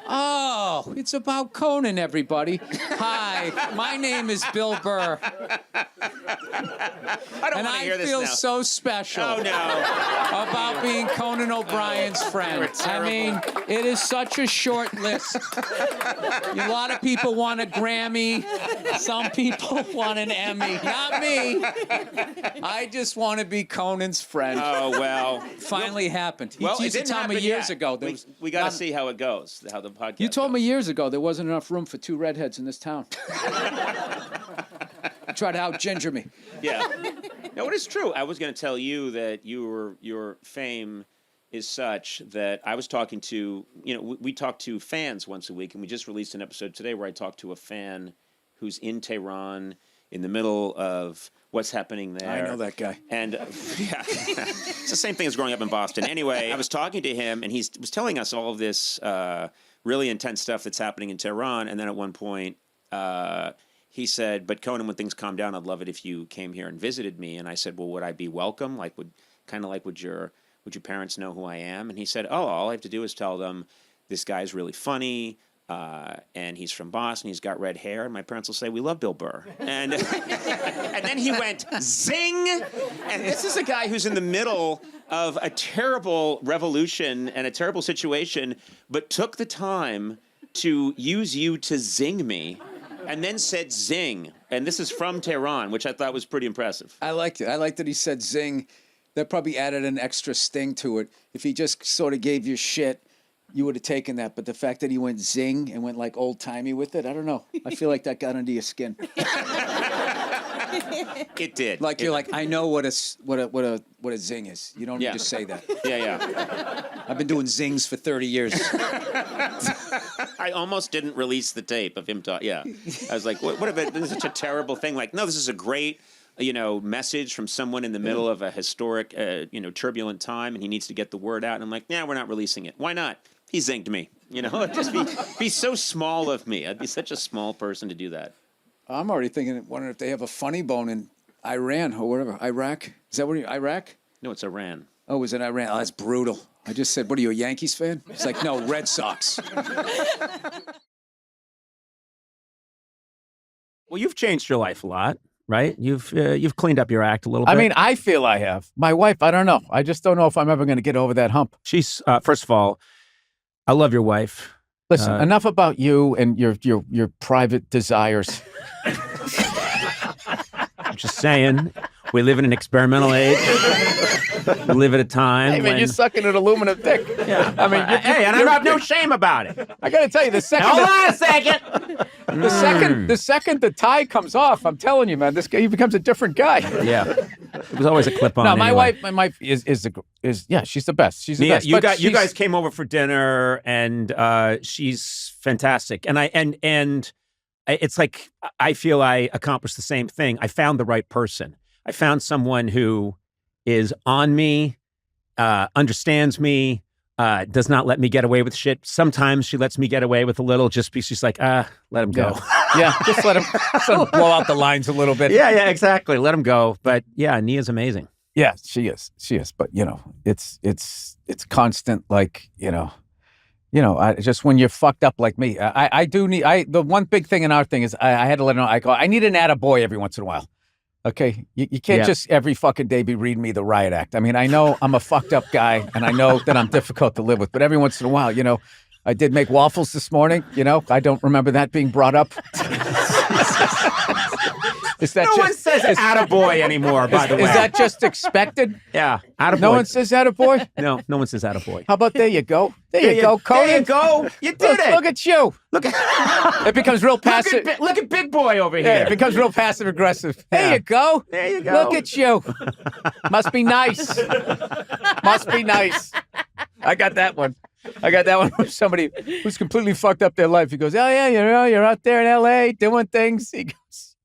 Oh, it's about Conan, everybody. Hi, my name is Bill Burr. I don't want to hear this now. And I feel so special. Oh, no. About being Conan O'Brien's friend. I mean, it is such a short list. A lot of people want a Grammy. Some people want an Emmy. Not me. I just want to be Conan's friend. Oh, well. Finally happened. He Well, it used to didn't tell me happen years yet. ago. We got to see how it goes, how the podcast You told goes. me years ago there wasn't enough room for two redheads in this town. Try to out-ginger me. Yeah. No, it is true. I was going to tell you that your fame is such that I was talking to, we talk to fans once a week, and we just released an episode today where I talked to a fan who's in Tehran in the middle of what's happening there. I know that guy. And yeah, it's the same thing as growing up in Boston. Anyway, I was talking to him, and he was telling us all of this really intense stuff that's happening in Tehran. And then at one point, he said, "But Conan, when things calm down, I'd love it if you came here and visited me." And I said, "Well, would I be welcome? Like, would your parents know who I am?" And he said, "Oh, all I have to do is tell them this guy's really funny." And he's from Boston. He's got red hair, and my parents will say, "We love Bill Burr." And and then he went zing. And this is a guy who's in the middle of a terrible revolution and a terrible situation, but took the time to use you to zing me, and then said zing. And this is from Tehran, which I thought was pretty impressive. I liked it. I liked that he said zing. That probably added an extra sting to it. If he just sort of gave you shit, you would have taken that. But the fact that he went zing and went like old-timey with it, I don't know. I feel like that got under your skin. It did. Like you're like, I know what a zing is. You don't need to say that. Yeah. I've been doing zings for 30 years. I almost didn't release the tape of him talking. Yeah. I was like, what if this is such a terrible thing? Like, no, this is a great, message from someone in the middle of a historic, turbulent time, and he needs to get the word out. And I'm like, we're not releasing it. Why not? He zinged me. It'd just be so small of me. I'd be such a small person to do that. I'm already wondering if they have a funny bone in Iran or whatever. Iraq? Is that what Iraq? No, it's Iran. Oh, it was in Iran. Oh, that's brutal. I just said, what are you, a Yankees fan? It's like, no, Red Sox. Well, you've changed your life a lot, right? You've cleaned up your act a little bit. I mean, I feel I have. My wife, I don't know. I just don't know if I'm ever going to get over that hump. She's first of all, I love your wife. Listen, enough about you and your private desires. I'm just saying, we live in an experimental age. We live at a time. Hey, man, you're sucking an aluminum dick. Yeah. I mean, and I have no shame about it. I got to tell you, the second. Hold on a second. The second the tie comes off, I'm telling you, man, he becomes a different guy. Yeah. It was always a clip on. No, anyway. my wife is she's the best. She's the best. You guys came over for dinner, and she's fantastic. And it's like I feel I accomplished the same thing. I found the right person. I found someone who is on me understands me, does not let me get away with shit. Sometimes she lets me get away with a little just because she's like, let him go. Yeah, just let him blow out the lines a little bit. Yeah, exactly. Let him go. But yeah, Nia's amazing. Yeah, she is. But it's constant. Like I just when you're fucked up like me, I do need. The one big thing in our thing is I had to let her know. I need an attaboy every once in a while. Okay, you can't just every fucking day be reading me the riot act. I mean, I know I'm a fucked up guy, and I know that I'm difficult to live with. But every once in a while, I did make waffles this morning. I don't remember that being brought up. Is that no one says attaboy anymore, by the way. Is that just expected? Yeah, attaboy. No one says attaboy? No one says attaboy. How about there you go? There you go, Conan. There you go. You did it. Look at you. Look at it becomes real passive. Look at big boy over here. Yeah, it becomes real passive aggressive. There you go. There you go. Look at you. Must be nice. Must be nice. I got that one from somebody who's completely fucked up their life. He goes, oh yeah, you're out there in L.A. doing things. He goes,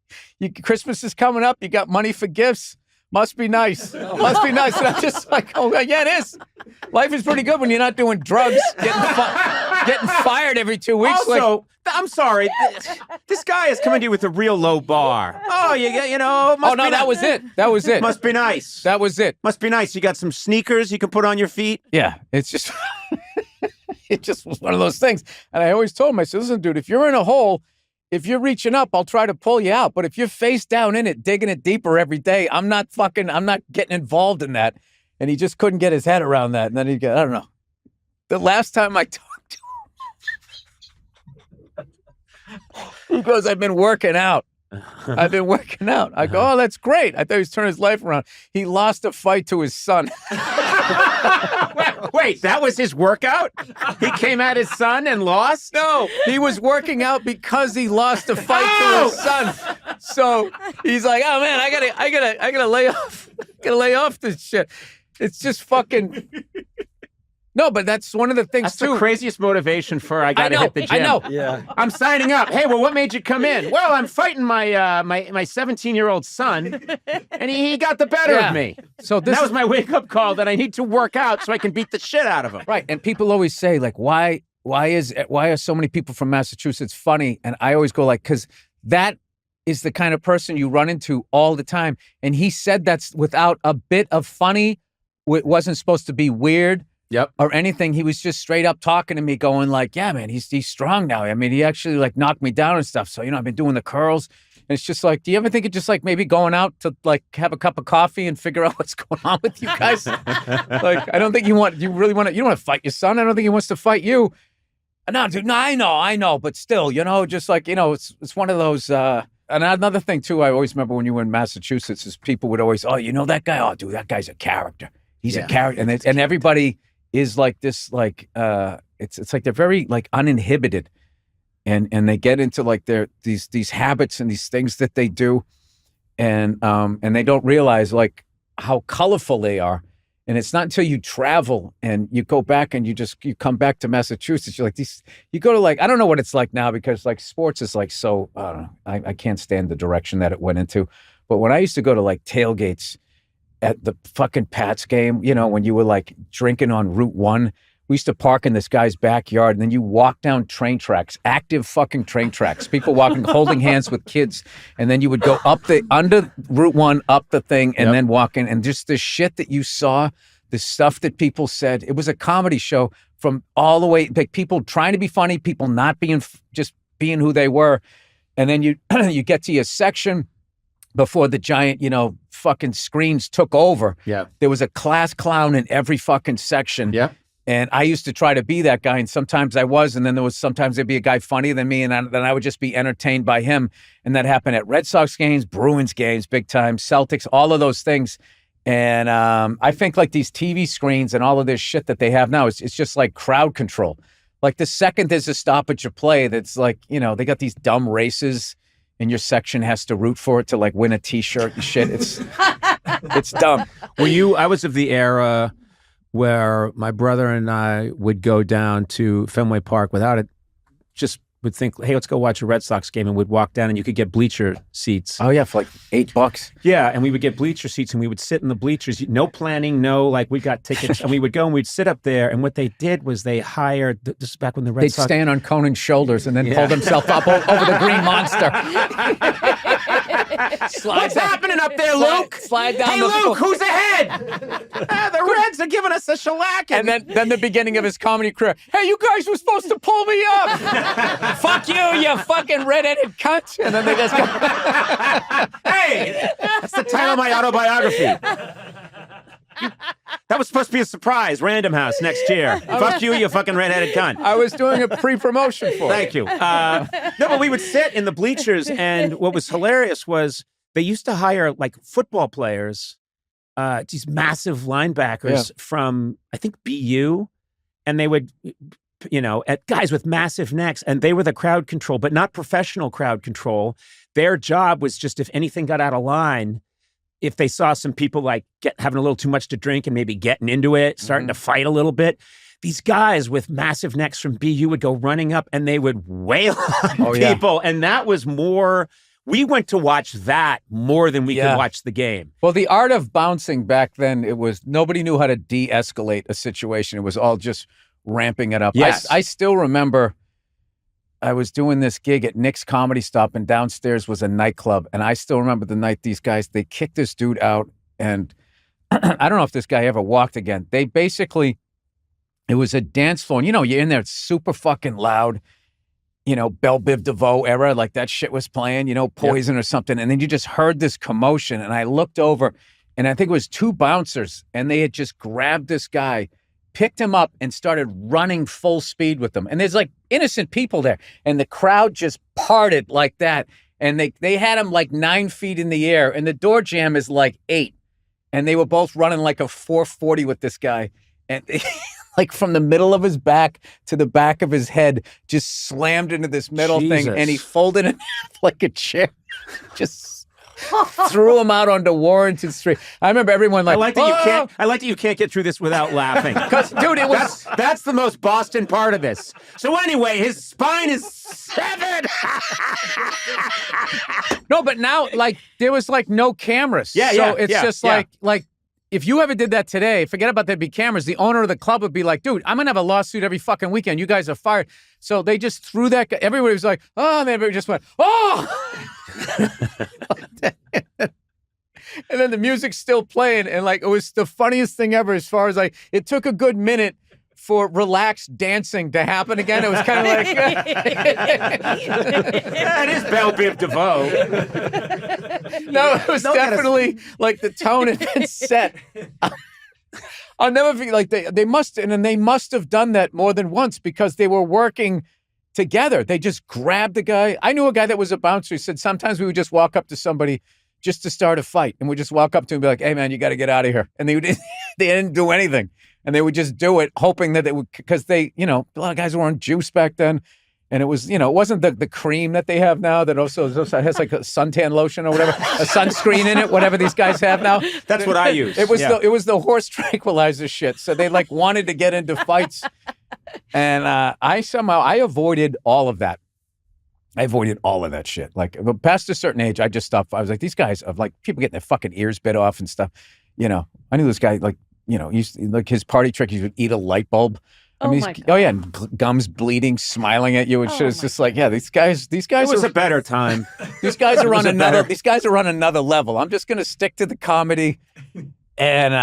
Christmas is coming up. You got money for gifts. Must be nice. Must be nice. And I'm just like, oh, yeah, it is. Life is pretty good when you're not doing drugs, getting fired every 2 weeks. Also, I'm sorry. This guy is coming to you with a real low bar. Oh, that was it. That was it. Must be nice. That was it. Must be nice. You got some sneakers you can put on your feet. Yeah, it's just, it just was one of those things. And I always told him, I said, listen, dude, if you're in a hole, if you're reaching up, I'll try to pull you out. But if you're face down in it, digging it deeper every day, I'm not getting involved in that. And he just couldn't get his head around that. And then I don't know. The last time I talked to him, he goes, I've been working out. I go, oh, that's great. I thought he was turning his life around. He lost a fight to his son. Wait, that was his workout? He came at his son and lost? No, he was working out because he lost a fight to his son. So he's like, oh man, I gotta lay off. Gotta lay off this shit. It's just fucking. No, but that's one of the things, that's too. The craziest motivation for I gotta hit the gym. I know. Yeah. I'm signing up. Hey, well, what made you come in? Well, I'm fighting my my 17-year-old son, and he got the better of me. So that was my wake-up call that I need to work out so I can beat the shit out of him. Right, and people always say, like, why are so many people from Massachusetts funny? And I always go, like, because that is the kind of person you run into all the time. And he said that's without a bit of funny. It wasn't supposed to be weird. Yep. Or anything. He was just straight up talking to me going like, yeah, man, he's strong now. I mean, he actually like knocked me down and stuff. So, I've been doing the curls. And it's just like, do you ever think of just like maybe going out to like have a cup of coffee and figure out what's going on with you guys? Like, I don't think you don't want to fight your son. I don't think he wants to fight you. No, dude, no, I know. But still, just like, it's one of those, and another thing too, I always remember when you were in Massachusetts is people would always, oh, that guy? Oh, dude, that guy's a character. He's a character. And everybody is like this, like it's like they're very like uninhibited, and they get into like these habits and these things that they do, and they don't realize like how colorful they are. And it's not until you travel and you go back and you come back to Massachusetts, you're like you go to like, I don't know what it's like now because like sports is like so, I don't know, I can't stand the direction that it went into. But when I used to go to like tailgates at the fucking Pats game, when you were like drinking on Route 1, we used to park in this guy's backyard, and then you walk down train tracks, active fucking train tracks, people walking, holding hands with kids, and then you would go under Route 1, up the thing, and then walk in, and just the shit that you saw, the stuff that people said. It was a comedy show from all the way, like people trying to be funny, people not being, just being who they were, and then you get to your section, before the giant, fucking screens took over. Yeah. There was a class clown in every fucking section. Yeah. And I used to try to be that guy, and sometimes I was, and then sometimes there'd be a guy funnier than me, and then I would just be entertained by him. And that happened at Red Sox games, Bruins games, big time, Celtics, all of those things. And I think like these TV screens and all of this shit that they have now, it's just like crowd control. Like the second there's a stoppage of play, that's like, they got these dumb races, and your section has to root for it to like win a T-shirt and shit. It's dumb. I was of the era where my brother and I would go down to Fenway Park without it, just would think, hey, let's go watch a Red Sox game, and we'd walk down and you could get bleacher seats. Oh yeah, for like $8. Yeah, and we would get bleacher seats and we would sit in the bleachers. No planning, no, like we got tickets and we would go and we'd sit up there. And what they did was they hired, this is back when the Red Sox. They'd stand on Conan's shoulders and then pull themselves up over the green monster. What's happening up there, Luke? Slide down hey, Luke, who's ahead? The Reds are giving us a shellacking. And then the beginning of his comedy career. Hey, you guys were supposed to pull me up. Fuck you fucking red-headed cunt. And then they just go. Hey, that's the title of my autobiography. That was supposed to be a surprise. Random House next year. Fuck you fucking red-headed cunt. I was doing a pre-promotion for it. Thank you. No, but we would sit in the bleachers, and what was hilarious was they used to hire like football players, these massive linebackers from, I think, BU, and they would, at guys with massive necks, and they were the crowd control, but not professional crowd control. Their job was just if anything got out of line, if they saw some people like having a little too much to drink and maybe getting into it, starting to fight a little bit, these guys with massive necks from BU would go running up and they would wail on people. And that was more, we went to watch that more than we could watch the game. Well, the art of bouncing back then, it was, nobody knew how to de-escalate a situation. It was all just ramping it up. Yes. I still remember I was doing this gig at Nick's Comedy Stop, and downstairs was a nightclub. And I still remember the night these guys, they kicked this dude out. And I don't know if this guy ever walked again. They basically, it was a dance floor. And, you're in there, it's super fucking loud. Belle Biv DeVoe era, like that shit was playing, Poison or something. And then you just heard this commotion. And I looked over, and I think it was two bouncers. And they had just grabbed this guy, picked him up, and started running full speed with him. And there's like innocent people there. And the crowd just parted like that. And they had him like 9 feet in the air. And the door jam is like 8. And they were both running like a 440 with this guy. And like from the middle of his back to the back of his head, just slammed into this metal thing. And he folded it like a chair. Just threw him out onto Warrington Street. I remember everyone like, I like that you can't get through this without laughing. Because, dude, it was that's the most Boston part of this. So anyway, his spine is severed. No, but now like there was like no cameras. Yeah, so it's just like if you ever did that today, forget about there'd be cameras. The owner of the club would be like, dude, I'm gonna have a lawsuit every fucking weekend. You guys are fired. So they just threw that guy. Everybody was like, oh, and everybody just went, oh. And then the music's still playing, and like it was the funniest thing ever. As far as like, it took a good minute for relaxed dancing to happen again. It was kind of like, that is Belle Biv DeVoe. No, it was definitely like the tone had been set. I'll never forget. Like they must have done that more than once because they were working together. They just grabbed the guy. I knew a guy that was a bouncer. He said sometimes we would just walk up to somebody just to start a fight, and we'd just walk up to him and be like, "Hey, man, you got to get out of here." And they didn't do anything, and they would just do it, hoping that they would, because a lot of guys were on juice back then, and it was, it wasn't the cream that they have now that also has like a suntan lotion or whatever, a sunscreen in it, whatever these guys have now. That's what I use. It was the horse tranquilizer shit. So they like wanted to get into fights, and I avoided all of that. I avoided all of that shit. Like, past a certain age, I just stopped. I was like, these guys are like people getting their fucking ears bit off and stuff. I knew this guy, like, like his party trick, he would eat a light bulb. And gums bleeding, smiling at you and shit. It's just like, these guys. It was a better time. These guys are on another. These guys are on another level. I'm just gonna stick to the comedy. And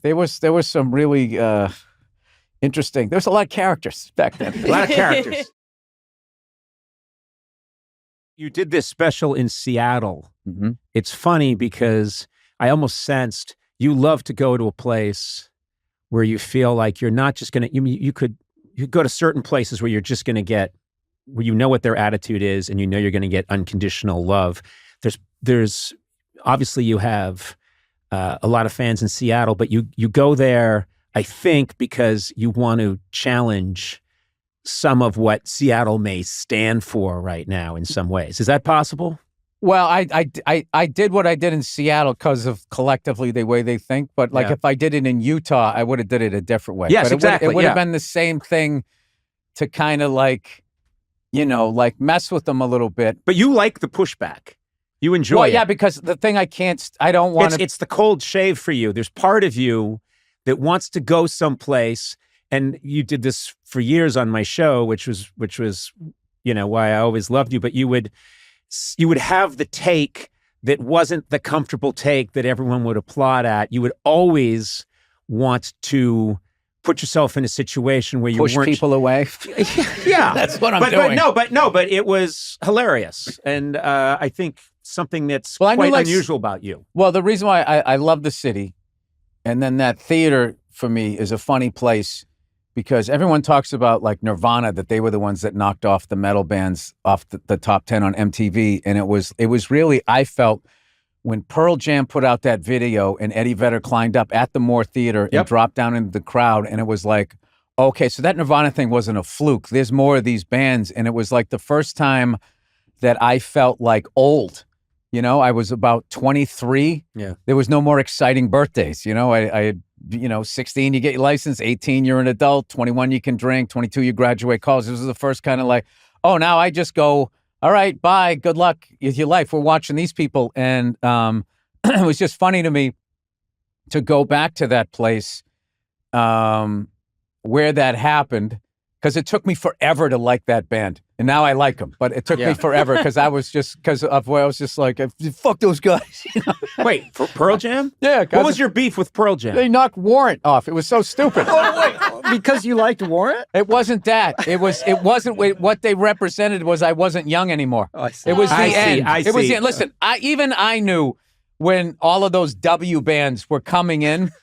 there was some really interesting. There was a lot of characters back then. A lot of characters. You did this special in Seattle. Mm-hmm. It's funny because I almost sensed you love to go to a place where you feel like you're not just going to, you could go to certain places where you're just going to get, where you know what their attitude is and you know you're going to get unconditional love. There's obviously you have a lot of fans in Seattle, but you go there, I think, because you want to challenge some of what Seattle may stand for right now in some ways. Is that possible? Well, I did what I did in Seattle because of collectively the way they think. But like if I did it in Utah, I would have did it a different way. Yes, but exactly. It would have been the same thing to kind of like, like mess with them a little bit. But you like the pushback. You enjoy Well, it. yeah, because the thing I don't want to. It's the cold shave for you. There's part of you that wants to go someplace, and you did this for years on my show, which was why I always loved you. But you would have the take that wasn't the comfortable take that everyone would applaud at. You would always want to put yourself in a situation where you push weren't people away. Yeah, that's what I'm doing. But it was hilarious, and I think something that's quite unusual about you. Well, the reason why I love the city, and then that theater for me is a funny place because everyone talks about like Nirvana, that they were the ones that knocked off the metal bands off the top 10 on MTV, and it was really, I felt, when Pearl Jam put out that video and Eddie Vedder climbed up at the Moore Theater and dropped down into the crowd, and it was like, okay, so that Nirvana thing wasn't a fluke. There's more of these bands, and it was like the first time that I felt like old. I was about 23. Yeah. There was no more exciting birthdays. I 16, you get your license, 18, you're an adult, 21, you can drink, 22, you graduate college. This was the first kind of like, oh, now I just go, all right, bye, good luck with your life. We're watching these people. And it was just funny to me to go back to that place where that happened, because it took me forever to like that band. And now I like them, but it took me forever because I was just like, fuck those guys. Wait, for Pearl Jam? Yeah. What was your beef with Pearl Jam? They knocked Warrant off. It was so stupid. Because you liked Warrant? It wasn't that. It wasn't what they represented was I wasn't young anymore. Oh, I see. It was the end. I It was see. the end. Listen, I knew when all of those W bands were coming in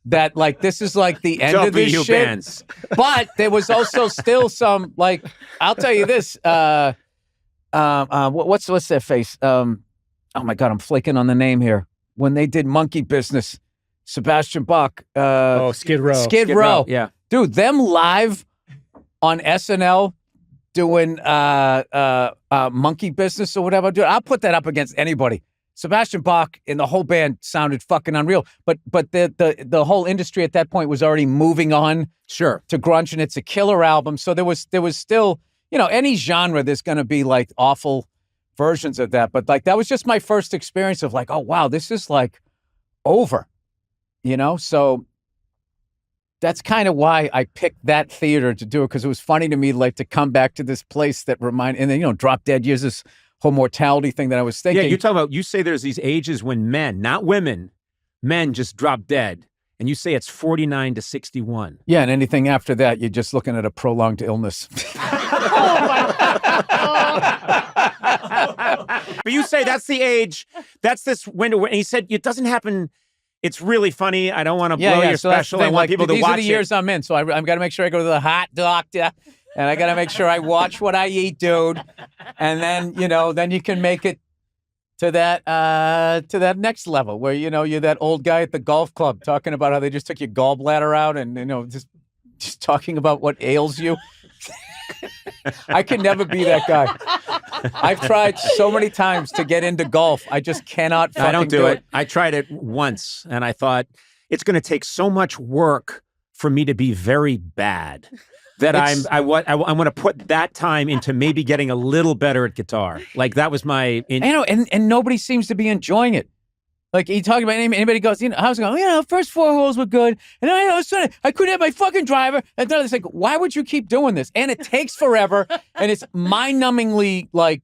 that like this is like the end of this W shit. bands. But there was also still some like, I'll tell you this. What's their face? Oh my God, I'm flaking on the name here. When they did Monkey Business, Sebastian Bach. Skid Row. Skid Row. Yeah. Dude, them live on SNL doing Monkey Business or whatever. Dude, I'll put that up against anybody. Sebastian Bach and the whole band sounded fucking unreal. But the whole industry at that point was already moving on to grunge, and it's a killer album. So there was still, any genre, there's going to be like awful versions of that. But like that was just my first experience of like, oh wow, this is like over, So that's kind of why I picked that theater to do it, because it was funny to me like to come back to this place that and then Drop Dead uses this whole mortality thing that I was thinking. Yeah, you say there's these ages when men, not women, men just drop dead. And you say it's 49 to 61. Yeah, and anything after that, you're just looking at a prolonged illness. But you say that's the age, that's this window. And he said it doesn't happen. It's really funny. I don't want to blow your special. I want people to watch it. These are the years I'm in, so I've got to make sure I go to the hot doctor. And I got to make sure I watch what I eat, dude. And then, then you can make it to that next level where, you're that old guy at the golf club talking about how they just took your gallbladder out and, just talking about what ails you. I can never be that guy. I've tried so many times to get into golf. I just cannot fucking I don't do it. I tried it once and I thought it's going to take so much work for me to be very bad. That I want to put that time into maybe getting a little better at guitar. Like that was my. And nobody seems to be enjoying it. Like you talking about anybody goes, how's it going? First 4 holes were good, and I couldn't have my fucking driver. And then it's like, why would you keep doing this? And it takes forever, and it's mind-numbingly like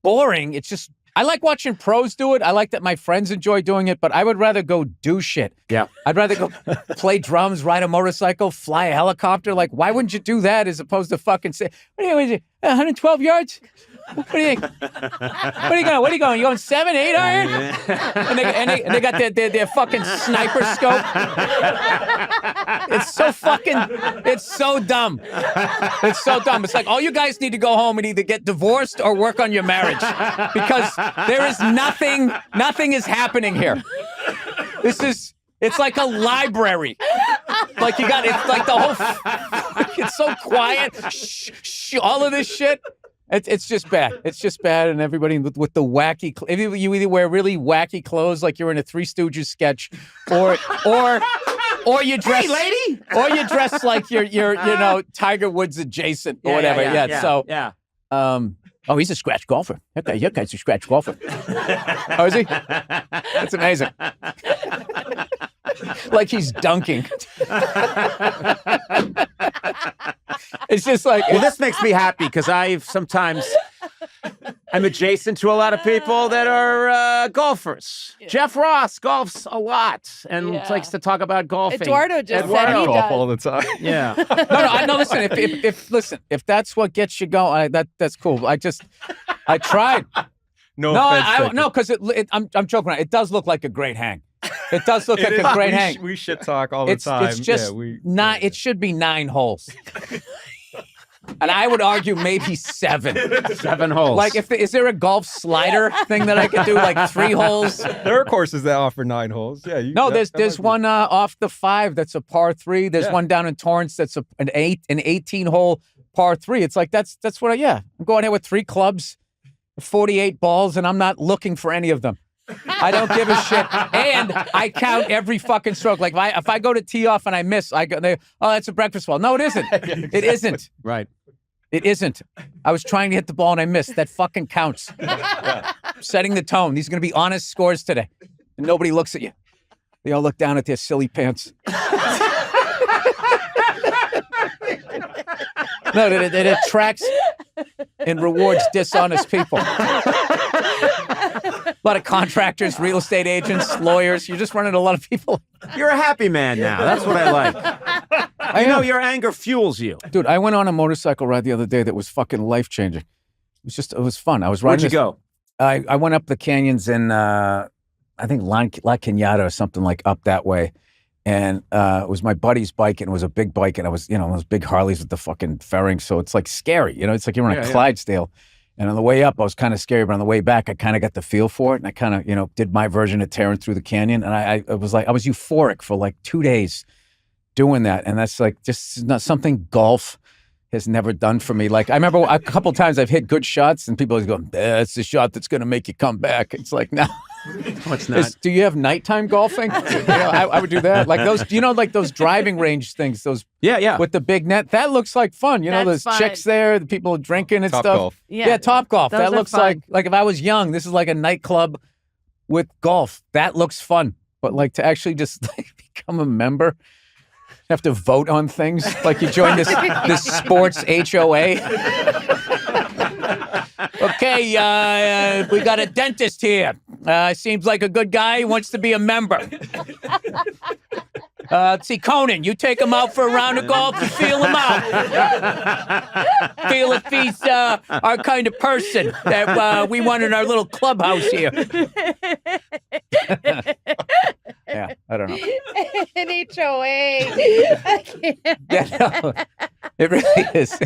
boring. It's just. I like watching pros do it. I like that my friends enjoy doing it, but I would rather go do shit. Yeah. I'd rather go play drums, ride a motorcycle, fly a helicopter. Like, why wouldn't you do that as opposed to fucking say, what are you, 112 yards? What do you think? What are you going? You going 7, 8 iron? And they got their fucking sniper scope. It's so dumb. It's so dumb. It's like, all you guys need to go home and either get divorced or work on your marriage. Because there is nothing is happening here. It's like a library. Like it's like the whole, it's so quiet. Shh, all of this shit. It's just bad. It's just bad, and everybody with the wacky. You either wear really wacky clothes, like you're in a Three Stooges sketch, or you dress, hey, lady, or you dress like you're Tiger Woods adjacent or whatever. Yeah. So Oh, he's a scratch golfer. That guy's a scratch golfer. Oh, is he? That's amazing. Like he's dunking. It's just like, Well, this makes me happy because I'm adjacent to a lot of people that are golfers. Yeah. Jeff Ross golfs a lot and likes to talk about golfing. Eduardo just said he golf does. all the time. Yeah. no. Listen, if that's what gets you going, that's cool. I tried. No offense. No, because I'm joking. It does look like a great hang. It does look like a great hang. We shit talk all the time. It's just it should be 9 holes. And I would argue maybe 7. 7 holes. Like, is there a golf slider thing that I could do, like 3 holes? There are courses that offer 9 holes. Yeah. There's one off the 5 that's a par 3. There's one down in Torrance that's an 18-hole par 3. It's like that's what I'm going here with 3 clubs, 48 balls, and I'm not looking for any of them. I don't give a shit, and I count every fucking stroke. Like if I go to tee off and I miss, that's a breakfast ball. No, it isn't. Exactly. It isn't. Right. It isn't. I was trying to hit the ball and I missed. That fucking counts. Setting the tone. These are going to be honest scores today. And nobody looks at you. They all look down at their silly pants. No, it attracts and rewards dishonest people. A lot of contractors, real estate agents, lawyers. You're just running a lot of people. You're a happy man now. That's what I like. I know your anger fuels you. Dude, I went on a motorcycle ride the other day that was fucking life-changing. It was fun. I was riding. Where'd you go? I went up the canyons in, I think La Cañada or something like up that way. And it was my buddy's bike, and it was a big bike, and I was, those big Harleys with the fucking fairings, so it's like scary, it's like you're on a Clydesdale. And on the way up, I was kind of scary, but on the way back, I kind of got the feel for it, and I kind of, did my version of tearing through the canyon, and I was euphoric for like 2 days doing that, and that's like just not something golf has never done for me. Like I remember a couple times I've hit good shots, and people always go, "That's the shot that's going to make you come back." It's like, no. No, it's not. Do you have nighttime golfing? I would do that. Like those, like those driving range things. Those, with the big net. That looks like fun. There's chicks there, the people drinking and Top stuff. golf. Yeah, Top Golf. Those That are looks fun. like if I was young, this is like a nightclub with golf. That looks fun. But like to actually just become a member, you have to vote on things. Like you join this sports HOA. Okay, we got a dentist here. Seems like a good guy. He wants to be a member. Let's see, Conan, you take him out for a round of golf and feel him out. Feel if he's our kind of person that we want in our little clubhouse here. Yeah, I don't know. An HOA. I can't. Yeah, no, it really is.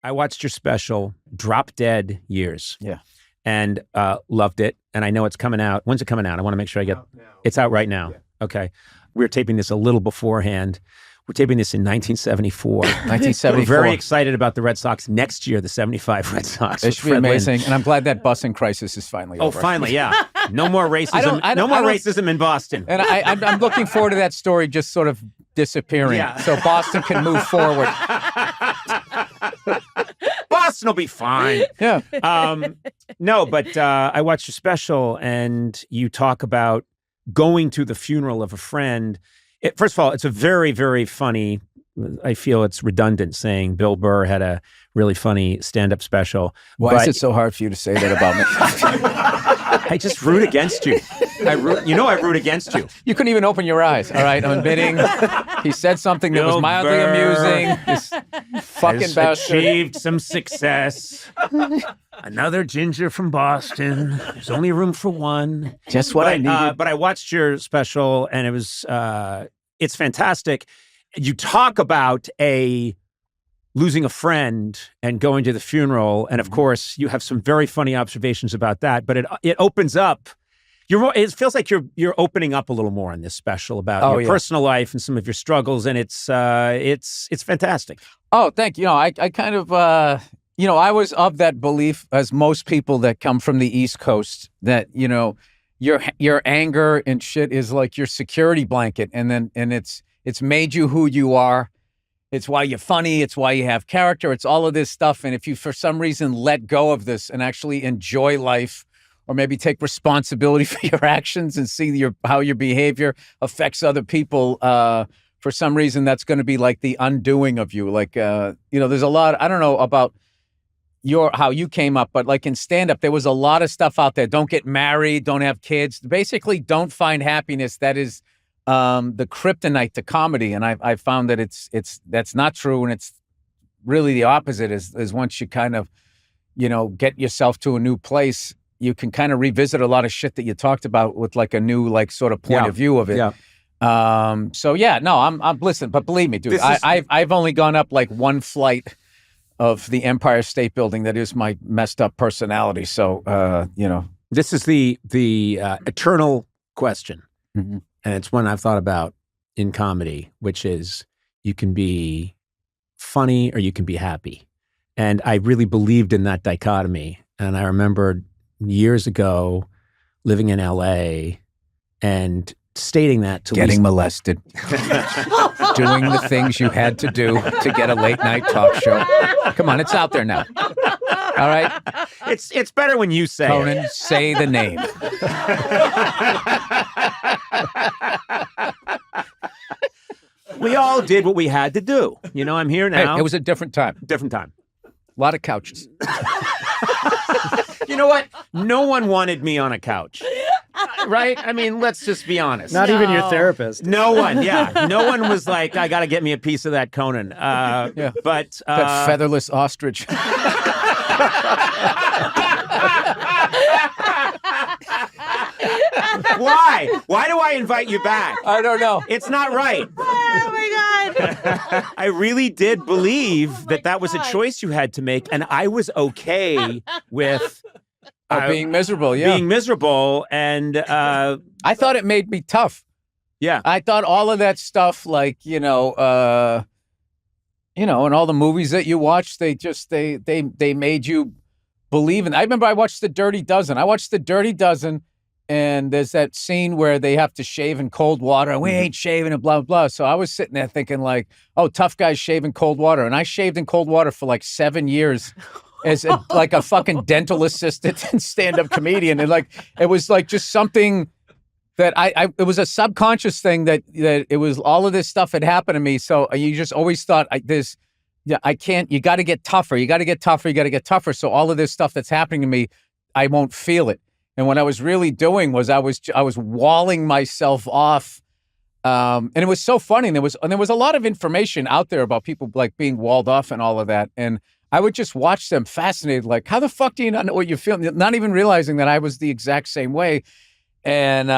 I watched your special, Drop Dead Years. Yeah. And loved it. And I know it's coming out. When's it coming out? I want to make sure I get... It's out right now. Yeah. Okay. We're taping this a little beforehand. We're taping this in 1974. 1974. We're very excited about the Red Sox next year, the 75 Red Sox. It should be amazing. And I'm glad that busing crisis is finally over. Oh, finally, yeah. No more racism. No more racism in Boston. And I'm looking forward to that story just sort of disappearing so Boston can move forward. Boston will be fine. Yeah. No, but I watched your special and you talk about going to the funeral of a friend. First of all, it's a very, very funny, I feel it's redundant saying Bill Burr had a really funny stand-up special. Why is it so hard for you to say that about me? I just root against you. I root against you. You couldn't even open your eyes. All right, I'm admitting he said something that was mildly amusing. This fucking bastard achieved some success. Another ginger from Boston. There's only room for one. Just what I needed. But I watched your special, and it was it's fantastic. You talk about losing a friend and going to the funeral, and of course, you have some very funny observations about that. But it opens up. It feels like you're opening up a little more in this special about your personal life and some of your struggles, and it's fantastic. Oh, thank you. I kind of I was of that belief, as most people that come from the East Coast, that your anger and shit is like your security blanket, and it's made you who you are, It's why you're funny. It's why you have character. It's all of this stuff. And if you, for some reason, let go of this and actually enjoy life, or maybe take responsibility for your actions and see how your behavior affects other people, for some reason, that's going to be like the undoing of you. Like, there's a lot, I don't know about how you came up, but like in stand-up, there was a lot of stuff out there. Don't get married, don't have kids. Basically, don't find happiness. That is the kryptonite to comedy. And I found that that's not true. And it's really the opposite is once you kind of, get yourself to a new place, you can kind of revisit a lot of shit that you talked about with like a new, like sort of point of view of it. Yeah. I'm listening, but believe me, dude, I've only gone up like one flight of the Empire State Building. That is my messed up personality. So, This is the eternal question. Mm-hmm. And it's one I've thought about in comedy, which is you can be funny or you can be happy. And I really believed in that dichotomy. And I remember years ago living in LA and stating that to getting molested, doing the things you had to do to get a late night talk show. Come on, it's out there now. All right, it's better when you say Conan, it. say the name. We all did what we had to do. I'm here now. Hey, it was a different time. Different time. A lot of couches. You know what? No one wanted me on a couch. Right? I mean, let's just be honest. Not even your therapist. No one, yeah. No one was like, I got to get me a piece of that Conan. Yeah. But that featherless ostrich. Why? Why do I invite you back? I don't know. It's not right. Oh my God. I really did believe that was a choice you had to make, and I was okay with being miserable. Yeah, being miserable, and I thought it made me tough. Yeah, I thought all of that stuff, like and all the movies that you watched, they made you believe in. I remember I watched The Dirty Dozen. And there's that scene where they have to shave in cold water. We ain't shaving and blah, blah. So I was sitting there thinking like, oh, tough guys shave in cold water. And I shaved in cold water for like 7 years as like a fucking dental assistant and stand-up comedian. And like, it was like just something that it was a subconscious thing that it was all of this stuff had happened to me. So you just always thought I can't, you got to get tougher. You got to get tougher. So all of this stuff that's happening to me, I won't feel it. And what I was really doing was I was walling myself off, and it was so funny. And there was a lot of information out there about people like being walled off and all of that. And I would just watch them fascinated, like, how the fuck do you not know what you're feeling? Not even realizing that I was the exact same way. And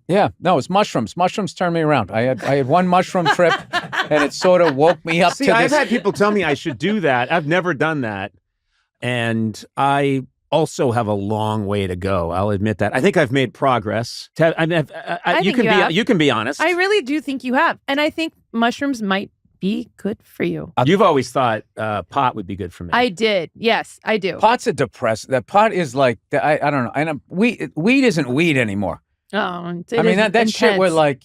it's mushrooms. Mushrooms turned me around. I had one mushroom trip, and it sort of woke me up. I've had people tell me I should do that. I've never done that, and I also have a long way to go. I'll admit that. I think I've made progress. You can be honest. I really do think you have. And I think mushrooms might be good for you. You've always thought pot would be good for me. I did. Yes, I do. Pot's a depressant. That pot is like, I don't know. And weed isn't weed anymore. Oh, I mean, that shit where like,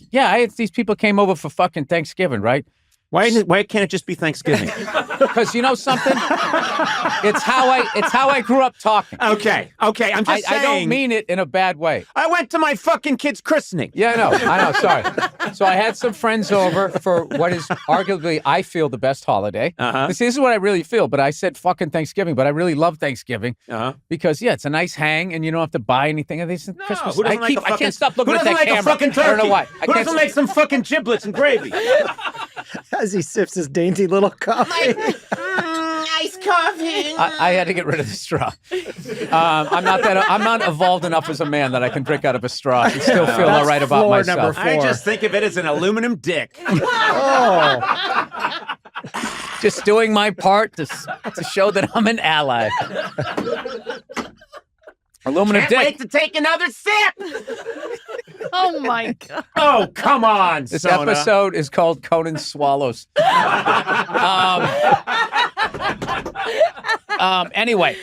these people came over for fucking Thanksgiving, right? Why can't it just be Thanksgiving? Because you know something? It's how I grew up talking. Okay. I'm just saying. I don't mean it in a bad way. I went to my fucking kid's christening. Yeah, I know. Sorry. So I had some friends over for what is arguably, I feel, the best holiday. This is what I really feel, but I said fucking Thanksgiving, but I really love Thanksgiving because, it's a nice hang and you don't have to buy anything. And Christmas. Who doesn't I can't stop looking at that camera. A fucking turkey? I don't know why. Who doesn't make some fucking giblets and gravy? As he sips his dainty little coffee. Iced coffee. I had to get rid of the straw. I'm not evolved enough as a man that I can drink out of a straw and still feel all right about myself. I just think of it as an aluminum dick. Just doing my part to show that I'm an ally. Aluminum Can't dick. wait to take another sip. Oh my God. Oh, come on, This Sona. episode is called Conan Swallows. Anyway,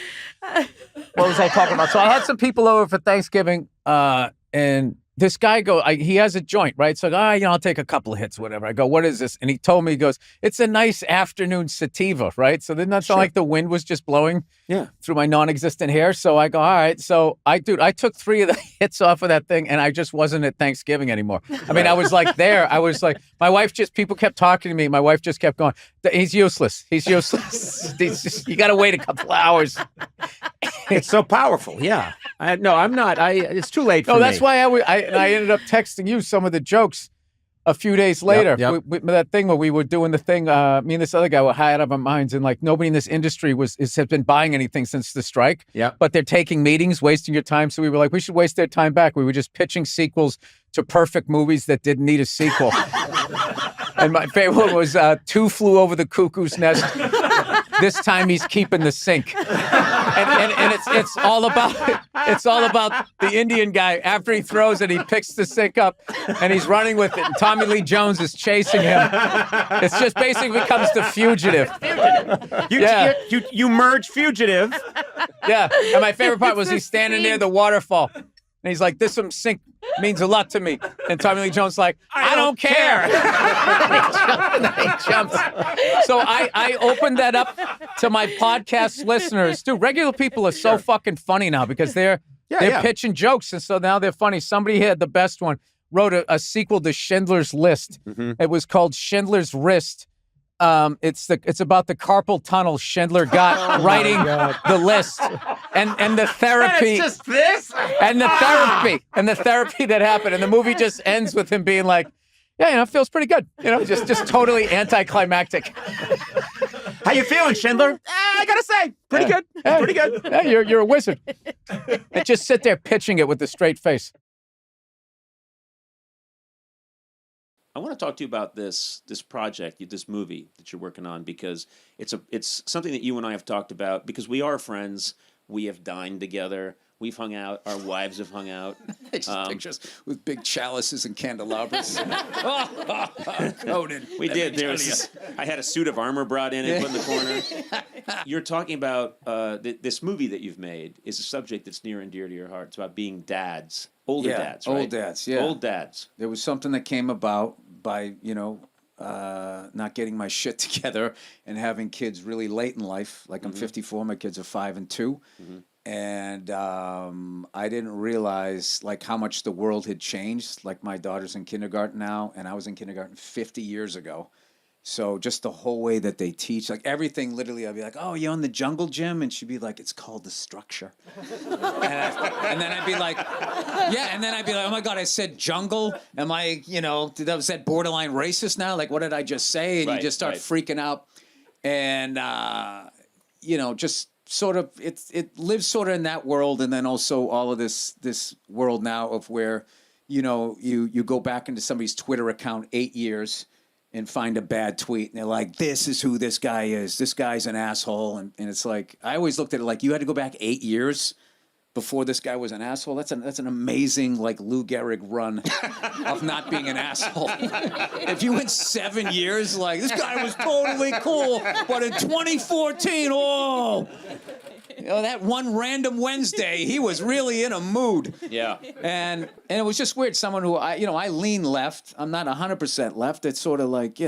what was I talking about? So I had some people over for Thanksgiving, and this guy he has a joint, right? So I'll take a couple of hits, whatever. I go, what is this? And he told me, he goes, it's a nice afternoon sativa, right? So didn't that sound like the wind was just blowing through my non-existent hair? So I go, all right. So I took 3 of the hits off of that thing, and I just wasn't at Thanksgiving anymore. I mean, I was like there. I was like, people kept talking to me. My wife just kept going, he's useless. He's useless. You got to wait a couple of hours. It's so powerful. Yeah. No, I'm not. It's too late for me. No, that's why I ended up texting you some of the jokes a few days later. Yep. That thing where we were doing the thing, me and this other guy were high out of our minds, and like nobody in this industry has been buying anything since the strike. Yeah. But they're taking meetings, wasting your time. So we were like, we should waste their time back. We were just pitching sequels to perfect movies that didn't need a sequel. And my favorite one was Two Flew Over the Cuckoo's Nest. This time he's keeping the sink. And it's all about the Indian guy. After he throws it, he picks the sink up and he's running with it. And Tommy Lee Jones is chasing him. It's just basically becomes The Fugitive. You merge Fugitive. Yeah. And my favorite part was he's standing near the waterfall. And he's like, this sink means a lot to me. And Tommy Lee Jones like, I don't care. He jumps. So I opened that up to my podcast listeners. Dude, regular people are so fucking funny now because they're pitching jokes. And so now they're funny. Somebody had the best one, wrote a sequel to Schindler's List. Mm-hmm. It was called Schindler's Wrist. It's about the carpal tunnel Schindler got writing the list and the therapy. It's just this? And the therapy that happened. And the movie just ends with him being like, yeah, it feels pretty good. Just totally anticlimactic. How you feeling, Schindler? I gotta say, pretty good. Pretty good. Yeah, you're a wizard. And just sit there pitching it with a straight face. I want to talk to you about this project, this movie that you're working on, because it's something that you and I have talked about, because we are friends. We have dined together. We've hung out. Our wives have hung out. Just pictures with big chalices and candelabras. Conan. We did. I had a suit of armor brought in and put in the corner. You're talking about this movie that you've made is a subject that's near and dear to your heart. It's about being dads. Older dads, right? Old dads, yeah. Old dads. There was something that came about by, not getting my shit together and having kids really late in life. Like I'm 54, my kids are 5 and 2. Mm-hmm. And I didn't realize like how much the world had changed. Like my daughter's in kindergarten now, and I was in kindergarten 50 years ago. So just the whole way that they teach, like everything, literally, I'd be like, oh, you on the jungle gym? And she'd be like, it's called the structure. and then I'd be like, oh my God, I said jungle. Am I, was that borderline racist now? Like, what did I just say? And you just start freaking out. And, just sort of, it lives sort of in that world. And then also all of this world now of where, you go back into somebody's Twitter account 8 years and find a bad tweet, and they're like, this is who this guy is. This guy's an asshole. And it's like, I always looked at it like, you had to go back 8 years before this guy was an asshole. That's an amazing, like, Lou Gehrig run of not being an asshole. If you went 7 years, like, this guy was totally cool, but in 2014, that one random Wednesday, he was really in a mood. Yeah. And it was just weird. Someone who, I lean left. I'm not 100% left. It's sort of like,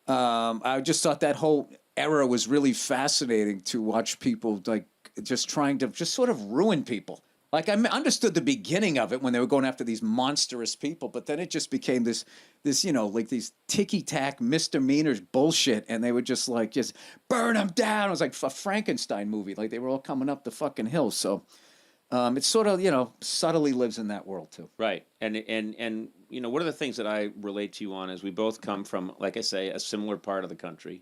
I just thought that whole era was really fascinating to watch people, like, just trying to just sort of ruin people. Like, I understood the beginning of it when they were going after these monstrous people, but then it just became this like these ticky-tack misdemeanors bullshit, and they would just burn them down. It was like a Frankenstein movie. Like, they were all coming up the fucking hill. So it sort of, subtly lives in that world, too. Right. And one of the things that I relate to you on is we both come from, like I say, a similar part of the country.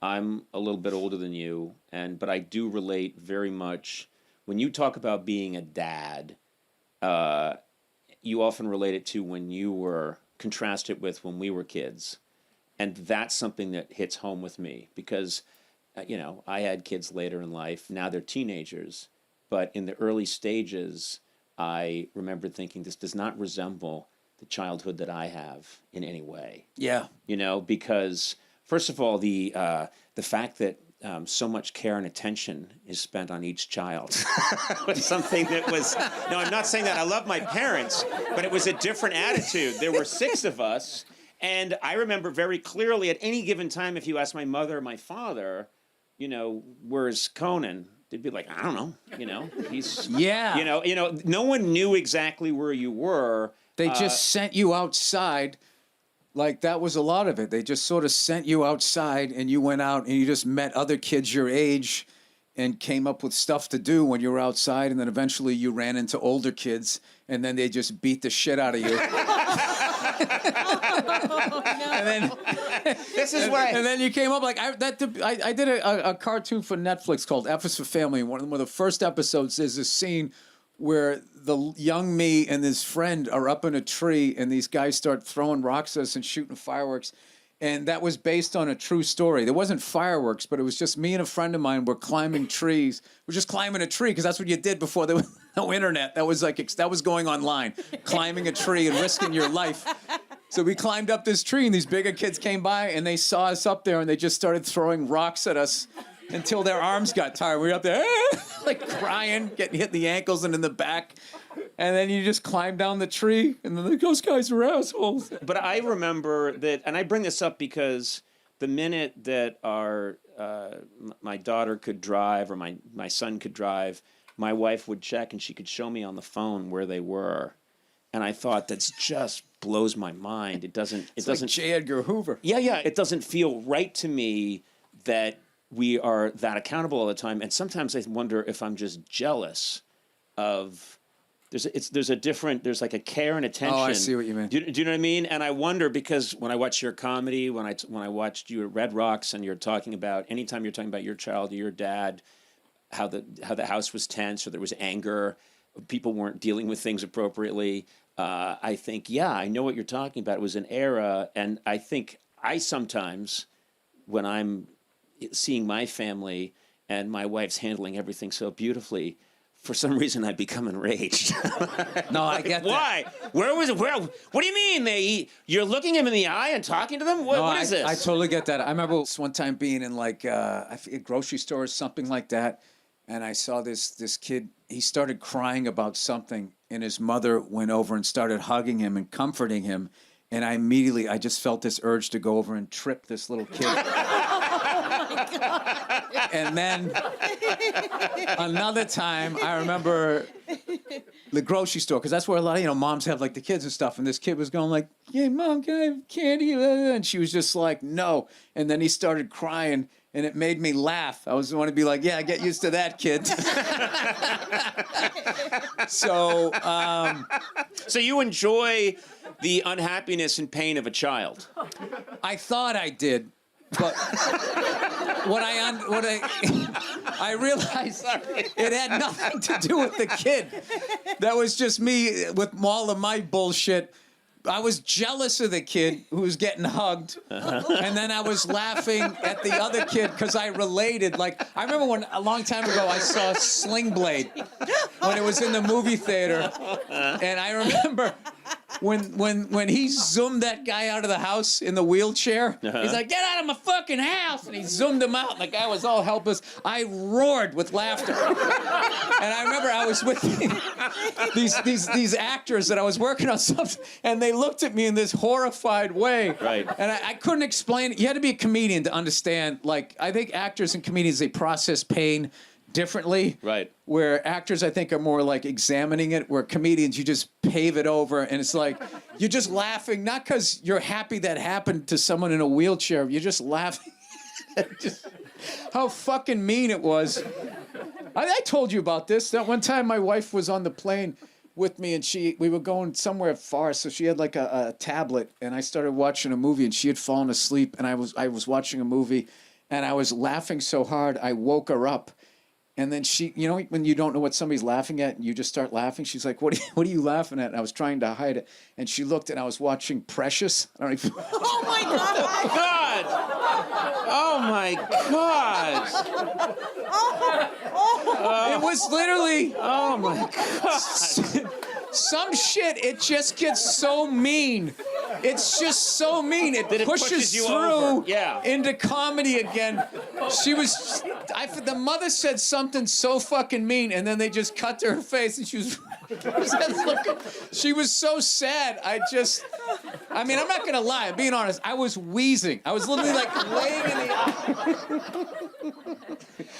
I'm a little bit older than you, but I do relate very much. When you talk about being a dad, you often relate it to when you were contrasted with when we were kids. And that's something that hits home with me because, I had kids later in life. Now they're teenagers. But in the early stages, I remember thinking this does not resemble the childhood that I have in any way. Yeah. Because, first of all, the fact that so much care and attention is spent on each child. It was something that was, no, I'm not saying that. I love my parents, but it was a different attitude. There were 6 of us, and I remember very clearly at any given time, if you ask my mother or my father, you know, where's Conan? They'd be like, I don't know, you know, he's, you know, no one knew exactly where you were. They just sent you outside. Like, that was a lot of it. They just sort of sent you outside, and you went out and you just met other kids your age and came up with stuff to do when you were outside, and then eventually you ran into older kids, and then they just beat the shit out of you. And then this is where and then you came up like I did a cartoon for Netflix called F is for Family. One of the first episodes is a scene where the young me and his friend are up in a tree, and these guys start throwing rocks at us and shooting fireworks. And that was based on a true story. There wasn't fireworks, but it was just me and a friend of mine were climbing trees. We're just climbing a tree because that's what you did before there was no internet. That was going online, climbing a tree and risking your life. So we climbed up this tree, and these bigger kids came by, and they saw us up there, and they just started throwing rocks at us until their arms got tired. We were up there, like crying, getting hit in the ankles and in the back. And then you just climb down the tree, and then those guys are assholes. But I remember that, and I bring this up because the minute that my daughter could drive or my son could drive, my wife would check, and she could show me on the phone where they were. And I thought, that's just blows my mind. It doesn't. Like J. Edgar Hoover. Yeah. It doesn't feel right to me that we are that accountable all the time. And sometimes I wonder if I'm just jealous of. There's like a care and attention. Oh, I see what you mean. Do you know what I mean? And I wonder, because when I watch your comedy, when I watched you at Red Rocks, and you're talking about, anytime you're talking about your child or your dad, how the house was tense or there was anger, people weren't dealing with things appropriately. I think, yeah, I know what you're talking about. It was an era, and I think I sometimes, when I'm seeing my family and my wife's handling everything so beautifully, for some reason I become enraged. No, I get why? that. Where was it? What do you mean? You're looking him in the eye and talking to them? What is this? I totally get that. I remember one time being in like I forget, grocery store or something like that, and I saw this kid. He started crying about something, and his mother went over and started hugging him and comforting him. And I just felt this urge to go over and trip this little kid. And then another time, I remember the grocery store, because that's where a lot of moms have like the kids and stuff. And this kid was going like, "Hey, Mom, can I have candy?" And she was just like, "No." And then he started crying, and it made me laugh. I want to be like, "Yeah, get used to that, kid." So you enjoy the unhappiness and pain of a child? I thought I did, but what I realized it had nothing to do with the kid. That was just me with all of my bullshit. I was jealous of the kid who was getting hugged, and then I was laughing at the other kid because I related. Like, I remember a long time ago, I saw Sling Blade when it was in the movie theater, and I remember when he zoomed that guy out of the house in the wheelchair. He's like, "Get out of my fucking house!" And he zoomed him out, and the guy was all helpless. I roared with laughter, and I remember I was with these actors that I was working on something, and they looked at me in this horrified way. Right. And I couldn't explain it. You had to be a comedian to understand. Like, I think actors and comedians, they process pain differently. Right. Where actors, I think, are more like examining it, where comedians, you just pave it over, and it's like, you're just laughing, not because you're happy that happened to someone in a wheelchair. You're just laughing at just how fucking mean it was. I told you about this. That one time my wife was on the plane with me, and we were going somewhere far, so she had like a tablet, and I started watching a movie, and she had fallen asleep, and I was watching a movie, and I was laughing so hard I woke her up, and then she, when you don't know what somebody's laughing at and you just start laughing, she's like, what are you laughing at? And I was trying to hide it, and she looked, and I was watching Precious. I don't know if Oh my God! Oh my God! It was literally, oh my God! some shit. It just gets so mean. It's just so mean. It pushes you through over. Yeah. into comedy again. she was. The mother said something so fucking mean, and then they just cut to her face, and she was she was so sad. I mean, I'm not gonna lie. I'm being honest. I was wheezing. I was literally like laying in the.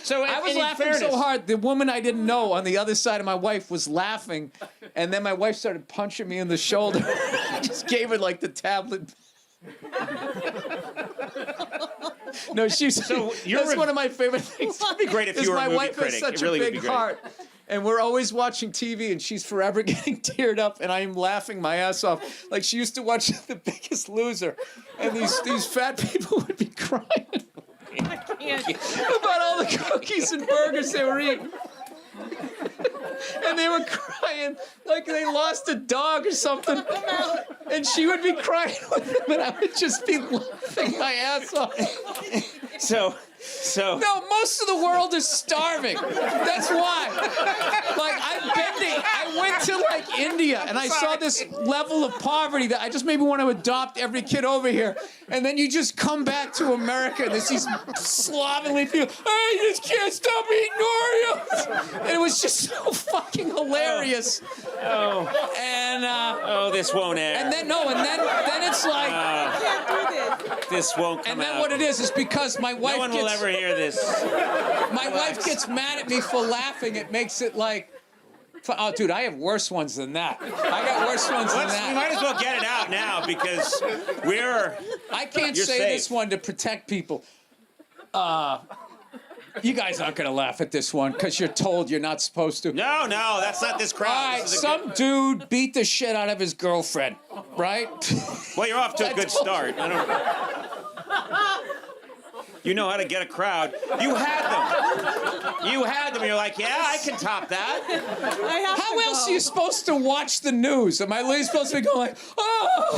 So I was laughing so hard. The woman I didn't know on the other side of my wife was laughing, and then my wife started punching me in the shoulder. I just gave her like the tablet. No, she's. So that's one of my favorite things. It'd be great if you were a movie my wife critic. has such It really a would big be great. heart, and we're always watching TV, and she's forever getting teared up, and I am laughing my ass off. Like she used to watch The Biggest Loser, and these fat people would be crying about all the cookies and burgers they were eating. And they were crying like they lost a dog or something. And she would be crying with them, and I would just be laughing my ass off. So. No, most of the world is starving. That's why. Like, I went to like India, and I saw this level of poverty that I just maybe want to adopt every kid over here. And then you just come back to America, and there's these slovenly people. I just can't stop eating Oreos. And it was just so fucking hilarious. And this won't air. And then it's like I can't do this. This won't come And then out. what it is because my wife No one will ever hear this. My wife gets mad at me for laughing. It makes it like, oh, dude, I have worse ones than that. I got worse ones than that. We might as well get it out now because I can't you're say safe. this one to protect people. You guys aren't gonna laugh at this one because you're told you're not supposed to. No, that's not this crowd. All right, some dude beat the shit out of his girlfriend, right? Well, you're off to a good start. You know how to get a crowd. You had them. You're like, yeah, I can top that. How else are you supposed to watch the news? Am I really supposed to be going like, oh,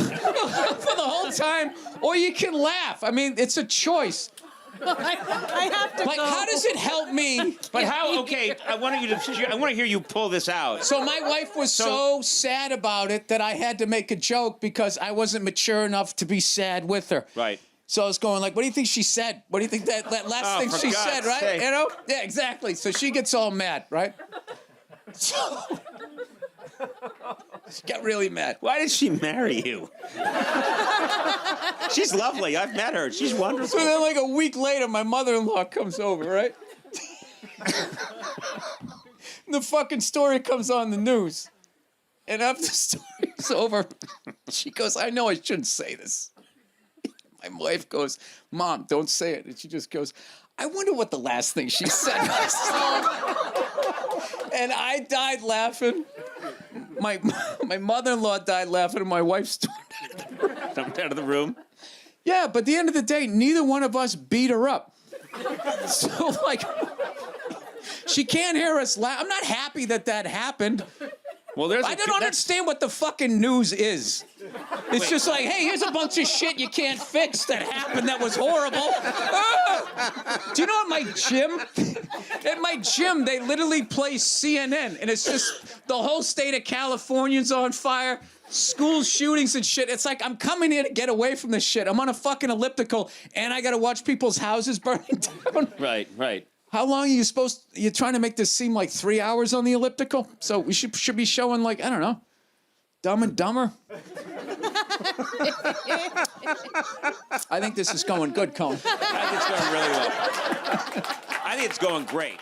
for the whole time? Or you can laugh. I mean, it's a choice. I have to Like, go. how does it help me? But how? Okay, I want to hear you pull this out. So my wife was so sad about it that I had to make a joke because I wasn't mature enough to be sad with her. Right. So I was going like, what do you think she said? What do you think that last thing she said, right? Sake. You know? Yeah, exactly. So she gets all mad, right? So she got really mad. Why did she marry you? She's lovely. I've met her. She's wonderful. So then like a week later, my mother-in-law comes over, right? The fucking story comes on the news. And after the story's over, she goes, I know I shouldn't say this. My wife goes, Mom, don't say it. And she just goes, I wonder what the last thing she said was. And I died laughing. My mother-in-law died laughing, and my wife stormed out of the room. Yeah, but at the end of the day, neither one of us beat her up. So, like, she can't hear us laugh. I'm not happy that happened. Well, I don't understand what the fucking news is. It's just like, hey, here's a bunch of shit you can't fix that happened that was horrible. Do you know at my gym, they literally play CNN, and it's just the whole state of California's on fire, school shootings and shit. It's like, I'm coming here to get away from this shit. I'm on a fucking elliptical, and I gotta watch people's houses burning down. Right. How long are you you're trying to make this seem like 3 hours on the elliptical? So we should be showing like, I don't know, Dumb and Dumber. I think this is going good, Conan. I think it's going really well. I think it's going great.